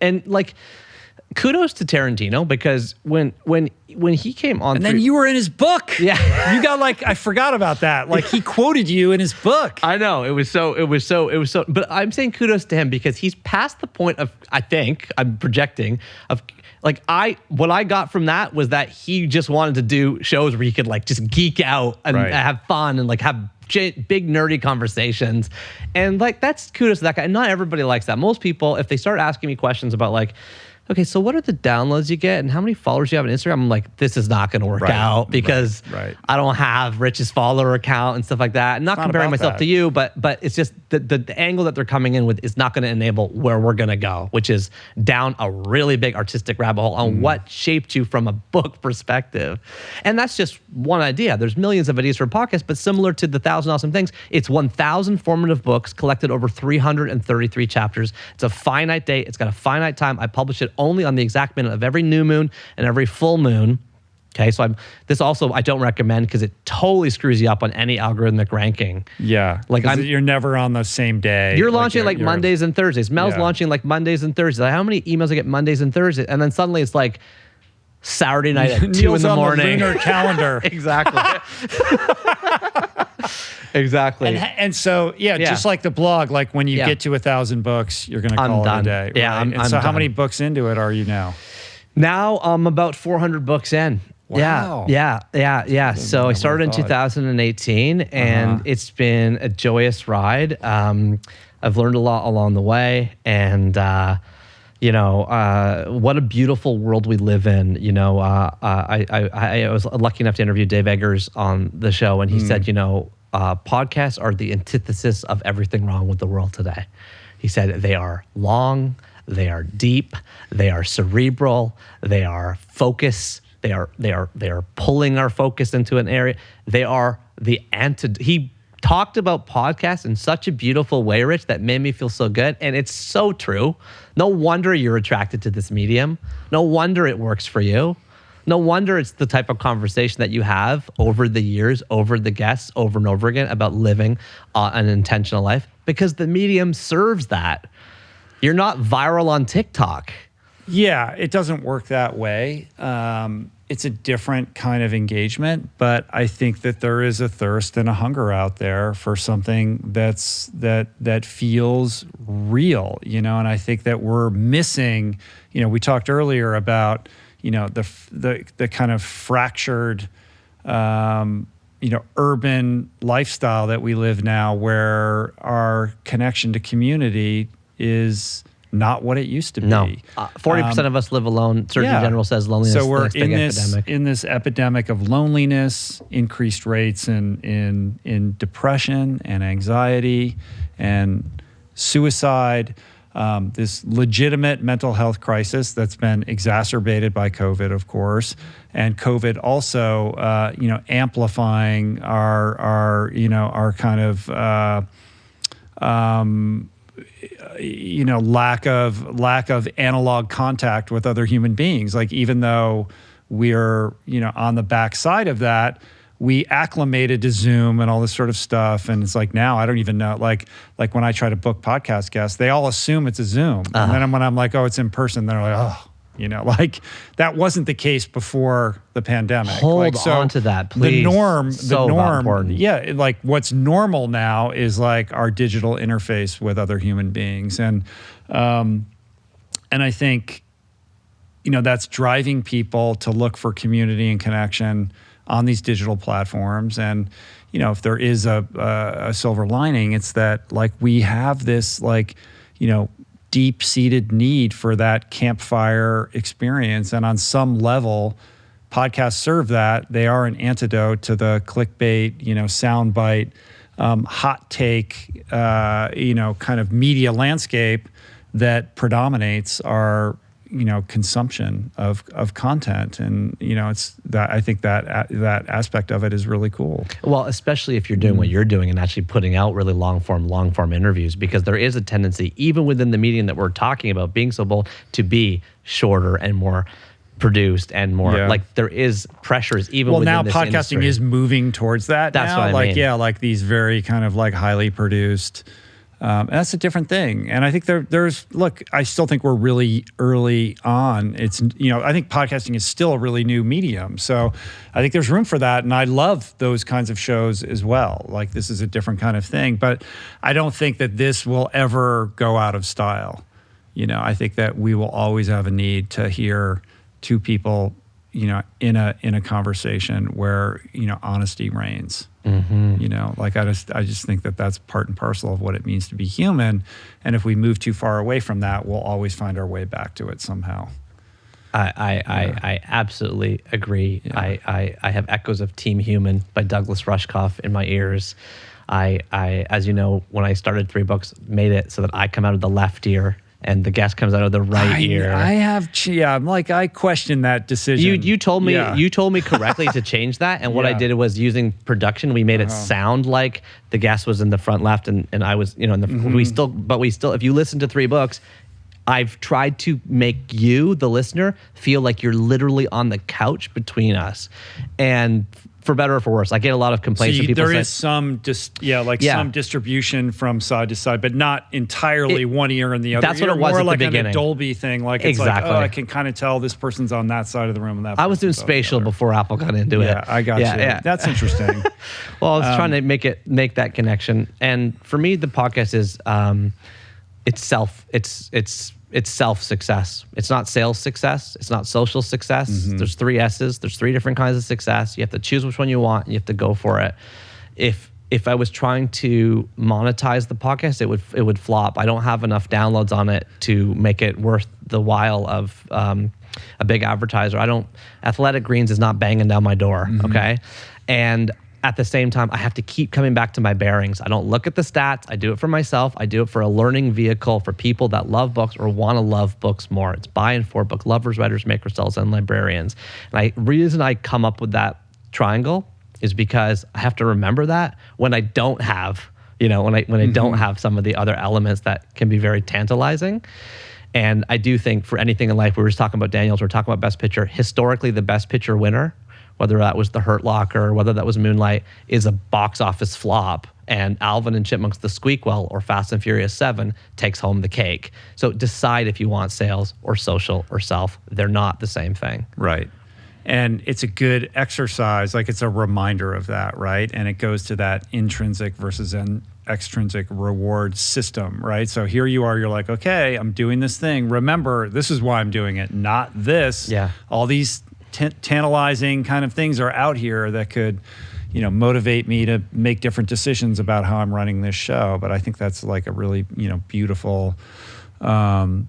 and like kudos to Tarantino because when he came on, and then you were in his book. Yeah, you got like I forgot about that. Like he quoted you in his book. I know it was so. But I'm saying kudos to him because he's past the point of I'm projecting of. Like what I got from that was that he just wanted to do shows where he could like just geek out and have fun and like have big nerdy conversations. And like, that's kudos to that guy. And not everybody likes that. Most people, if they start asking me questions about like, okay, so what are the downloads you get and how many followers you have on Instagram? I'm like, this is not going to work out because I don't have Rich's follower account and stuff like that. And not comparing myself to you, but it's just the angle that they're coming in with is not going to enable where we're going to go, which is down a really big artistic rabbit hole on what shaped you from a book perspective. And that's just one idea. There's millions of ideas for a podcast, but similar to the 1,000 Awesome Things, it's 1,000 formative books collected over 333 chapters. It's a finite date. It's got a finite time. I publish it only on the exact minute of every new moon and every full moon. Okay, so this also I don't recommend because it totally screws you up on any algorithmic ranking. Yeah, like you're never on the same day. You're launching like Mondays and Thursdays. Mel's launching like Mondays and Thursdays. Like, how many emails I get Mondays and Thursdays? And then suddenly it's like Saturday night at 2 in the morning. Lunar calendar. Exactly. Exactly. And so, just like the blog, like when you get to 1,000 books, you're going to call it a day. Yeah, right? I'm so how done. many books into it are you now? Now I'm about 400 books in. Wow. Yeah. So I started in 2018, and it's been a joyous ride. I've learned a lot along the way, and what a beautiful world we live in. I was lucky enough to interview Dave Eggers on the show, and he said, podcasts are the antithesis of everything wrong with the world today. He said they are long, they are deep, they are cerebral, they are focus, they are pulling our focus into an area. They are the antidote. He talked about podcasts in such a beautiful way, Rich, that made me feel so good. And it's so true. No wonder you're attracted to this medium. No wonder it works for you. No wonder it's the type of conversation that you have over the years, over the guests, over and over again about living an intentional life, because the medium serves that. You're not viral on TikTok. Yeah, it doesn't work that way. It's a different kind of engagement, but I think that there is a thirst and a hunger out there for something that feels real, and I think that we're missing. We talked earlier about the kind of fractured urban lifestyle that we live now, where our connection to community is not what it used to be. No, 40% of us live alone. Surgeon General says loneliness so is the we're next big epidemic. in this epidemic of loneliness, increased rates in depression and anxiety and suicide. This legitimate mental health crisis that's been exacerbated by COVID, of course, and COVID also, amplifying our kind of lack of analog contact with other human beings. Like, even though we're on the backside of that, we acclimated to Zoom and all this sort of stuff. And it's like, now I don't even know, like when I try to book podcast guests, they all assume it's a Zoom. And then when I'm like, oh, it's in person, they're like, oh, like that wasn't the case before the pandemic. Hold on to that, please. The norm, important. yeah, like what's normal now is like our digital interface with other human beings. And I think, that's driving people to look for community and connection on these digital platforms. And, if there is a silver lining, it's that like we have this deep-seated need for that campfire experience. And on some level, podcasts serve that. They are an antidote to the clickbait, soundbite, hot take, kind of media landscape that predominates our consumption of content. And it's that, I think that aspect of it is really cool. Well, especially if you're doing what you're doing and actually putting out really long form interviews, because there is a tendency, even within the medium that we're talking about, being so bold, to be shorter and more produced and more like there is pressures even within now this podcasting industry. is moving towards that. That's now. what I mean. Like these very kind of like highly produced. And that's a different thing. And I think I still think we're really early on. It's, I think podcasting is still a really new medium. So I think there's room for that. And I love those kinds of shows as well. Like, this is a different kind of thing, but I don't think that this will ever go out of style. I think that we will always have a need to hear two people, in a conversation where, honesty reigns. Mm-hmm. I just think that that's part and parcel of what it means to be human. And if we move too far away from that, we'll always find our way back to it somehow. I absolutely agree. Yeah. I have echoes of Team Human by Douglas Rushkoff in my ears. I as you know, when I started 3 Books, made it so that I come out of the left ear and the guest comes out of the right ear. I question that decision. You told me correctly to change that, and what I did was, using production, we made it sound like the guest was in the front left and I was, we still, if you listen to 3 Books, I've tried to make you, the listener, feel like you're literally on the couch between us. And for better or for worse, I get a lot of complaints from people there saying, is some some distribution from side to side, but not entirely one ear and the other. That's ear. what it was More at like the beginning. An Dolby thing. Like, it's exactly. like, I can kind of tell this person's on that side of the room and that. I was doing spatial before Apple got into it. Yeah, I got you. Yeah. That's interesting. Well, I was trying to make that connection, and for me, the podcast is it's self success. It's not sales success. It's not social success. Mm-hmm. There's 3 S's. There's 3 different kinds of success. You have to choose which one you want, and you have to go for it. If I was trying to monetize the podcast, it would flop. I don't have enough downloads on it to make it worth the while of a big advertiser. Athletic Greens is not banging down my door. Mm-hmm. Okay, and at the same time, I have to keep coming back to my bearings. I don't look at the stats. I do it for myself. I do it for a learning vehicle for people that love books or want to love books more. It's by and for book lovers, writers, makers, sellers, and librarians. And the reason I come up with that triangle is because I have to remember that when I don't have, when I don't have some of the other elements that can be very tantalizing. And I do think for anything in life, we were just talking about Daniels, we're talking about Best Picture. Historically, the Best Picture winner, whether that was The Hurt Locker, whether that was Moonlight, is a box office flop. And Alvin and Chipmunks The Squeakquel or Fast and Furious 7 takes home the cake. So decide if you want sales or social or self. They're not the same thing. Right. And it's a good exercise, like it's a reminder of that, right? And it goes to that intrinsic versus an extrinsic reward system, right? So here you are, you're like, okay, I'm doing this thing. Remember, this is why I'm doing it, not this. Yeah. All these tantalizing kind of things are out here that could, motivate me to make different decisions about how I'm running this show. But I think that's like a really, beautiful, kind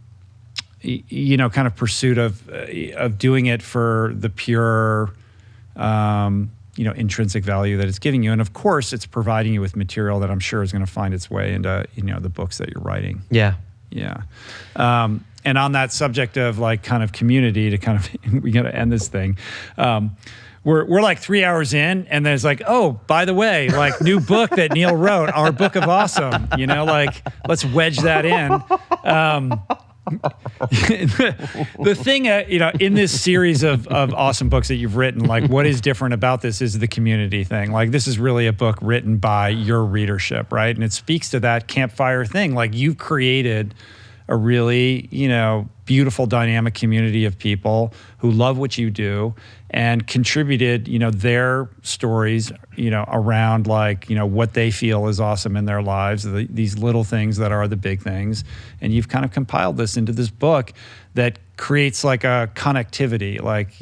of pursuit of doing it for the pure, intrinsic value that it's giving you. And of course, it's providing you with material that I'm sure is going to find its way into, the books that you're writing. Yeah. Yeah. And on that subject of like kind of community to kind of, we got to end this thing. We're like 3 hours in, and there's like, oh, by the way, like new book that Neil wrote, our book of awesome, like let's wedge that in. The thing, in this series of awesome books that you've written, like what is different about this is the community thing. Like this is really a book written by your readership, right? And it speaks to that campfire thing. Like you've created a really, beautiful dynamic community of people who love what you do and contributed, their stories, around like, what they feel is awesome in their lives, these little things that are the big things. And you've kind of compiled this into this book that creates like a connectivity, like,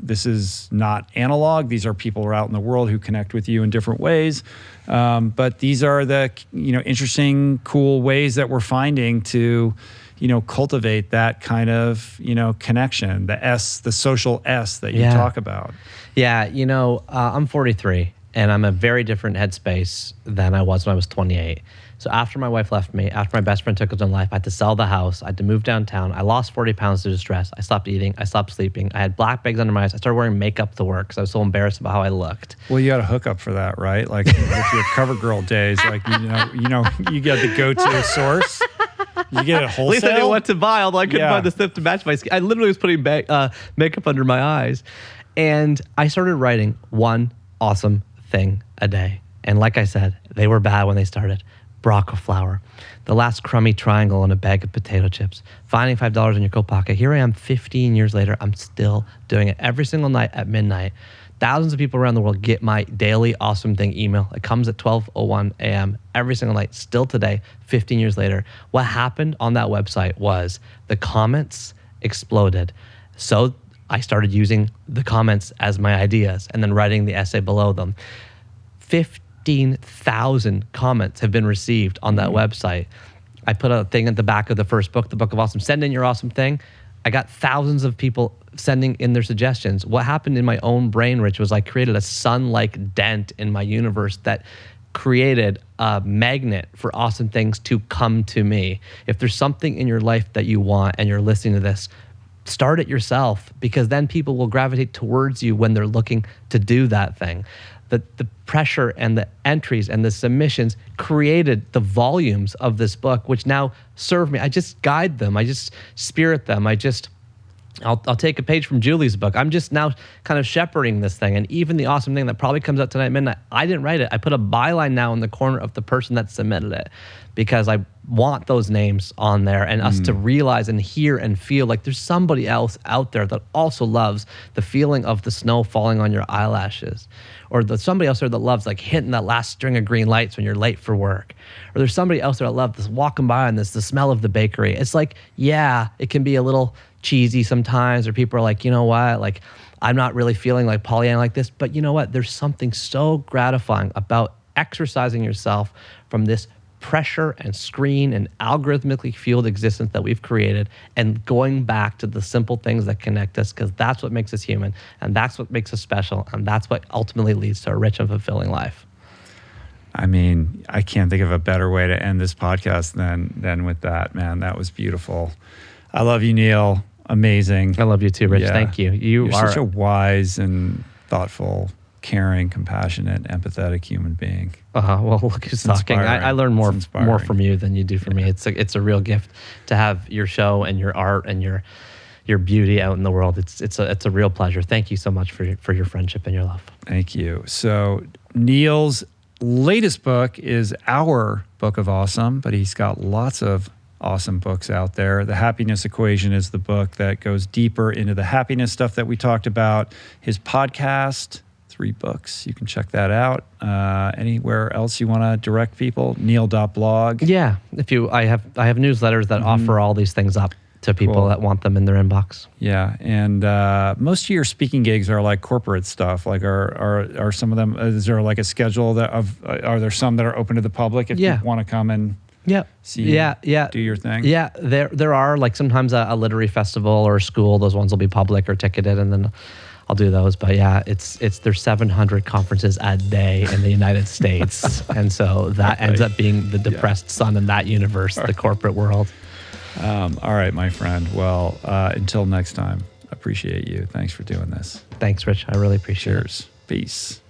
this is not analog. These are people who are out in the world who connect with you in different ways. But these are the, interesting, cool ways that we're finding to, cultivate that kind of, connection, the social S that you talk about. Yeah. I'm 43 and I'm a very different headspace than I was when I was 28. So after my wife left me, after my best friend took his own life, I had to sell the house. I had to move downtown. I lost 40 pounds due to stress. I stopped eating. I stopped sleeping. I had black bags under my eyes. I started wearing makeup to work because I was so embarrassed about how I looked. Well, you got a hookup for that, right? Like with your CoverGirl days, like, you got the go-to source. You get it wholesale? At least I knew what to buy, although I couldn't find the stuff to match my skin. I literally was putting makeup under my eyes. And I started writing one awesome thing a day. And like I said, they were bad when they started. Braca flour, the last crummy triangle on a bag of potato chips, finding $5 in your coat pocket. Here I am 15 years later. I'm still doing it every single night at midnight. Thousands of people around the world get my daily awesome thing email. It comes at 12:01 a.m. every single night, still today, 15 years later. What happened on that website was the comments exploded. So I started using the comments as my ideas and then writing the essay below them. 15,000 comments have been received on that website. I put a thing at the back of the first book, the Book of Awesome. Send in your awesome thing. I got thousands of people sending in their suggestions. What happened in my own brain, Rich, was I created a sun-like dent in my universe that created a magnet for awesome things to come to me. If there's something in your life that you want and you're listening to this, start it yourself, because then people will gravitate towards you when they're looking to do that thing. The pressure and the entries and the submissions created the volumes of this book, which now serve me. I just guide them. I just spirit them. I'll take a page from Julie's book. I'm just now kind of shepherding this thing. And even the awesome thing that probably comes out tonight at midnight, I didn't write it. I put a byline now in the corner of the person that submitted it, because I want those names on there and us to realize and hear and feel like there's somebody else out there that also loves the feeling of the snow falling on your eyelashes, or there's somebody else there that loves like hitting that last string of green lights when you're late for work, or there's somebody else there that loves this walking by and the smell of the bakery. It's like, yeah, it can be a little cheesy sometimes, or people are like, you know what, like I'm not really feeling like Pollyanna like this, but you know what, there's something so gratifying about exercising yourself from this pressure and screen and algorithmically fueled existence that we've created, and going back to the simple things that connect us, because that's what makes us human, and that's what makes us special, and that's what ultimately leads to a rich and fulfilling life. I mean, I can't think of a better way to end this podcast than with that, man. That was beautiful. I love you, Neil. Amazing. I love you too, Rich. Yeah. Thank you. You're such a wise and thoughtful, caring, compassionate, empathetic human being. Well, look who's talking. I learn more from you than you do from me. It's a real gift to have your show and your art and your beauty out in the world. It's a real pleasure. Thank you so much for your friendship and your love. Thank you. So Neil's latest book is our Book of Awesome, but he's got lots of awesome books out there. The Happiness Equation is the book that goes deeper into the happiness stuff that we talked about. His podcast, 3 books. You can check that out. Anywhere else you want to direct people? Neil.blog. Yeah. I have newsletters that offer all these things up to people Cool. that want them in their inbox. Yeah, and most of your speaking gigs are like corporate stuff. Like, are some of them? Is there like a schedule are there some that are open to the public if you want to come and see? Do your thing. Yeah, there are like sometimes a literary festival or a school. Those ones will be public or ticketed, and then I'll do those. But yeah, there's 700 conferences a day in the United States, and so that ends up being the depressed sun in that universe, the corporate world. All right, my friend. Well, until next time, appreciate you. Thanks for doing this. Thanks, Rich. I really appreciate it. Cheers. Peace.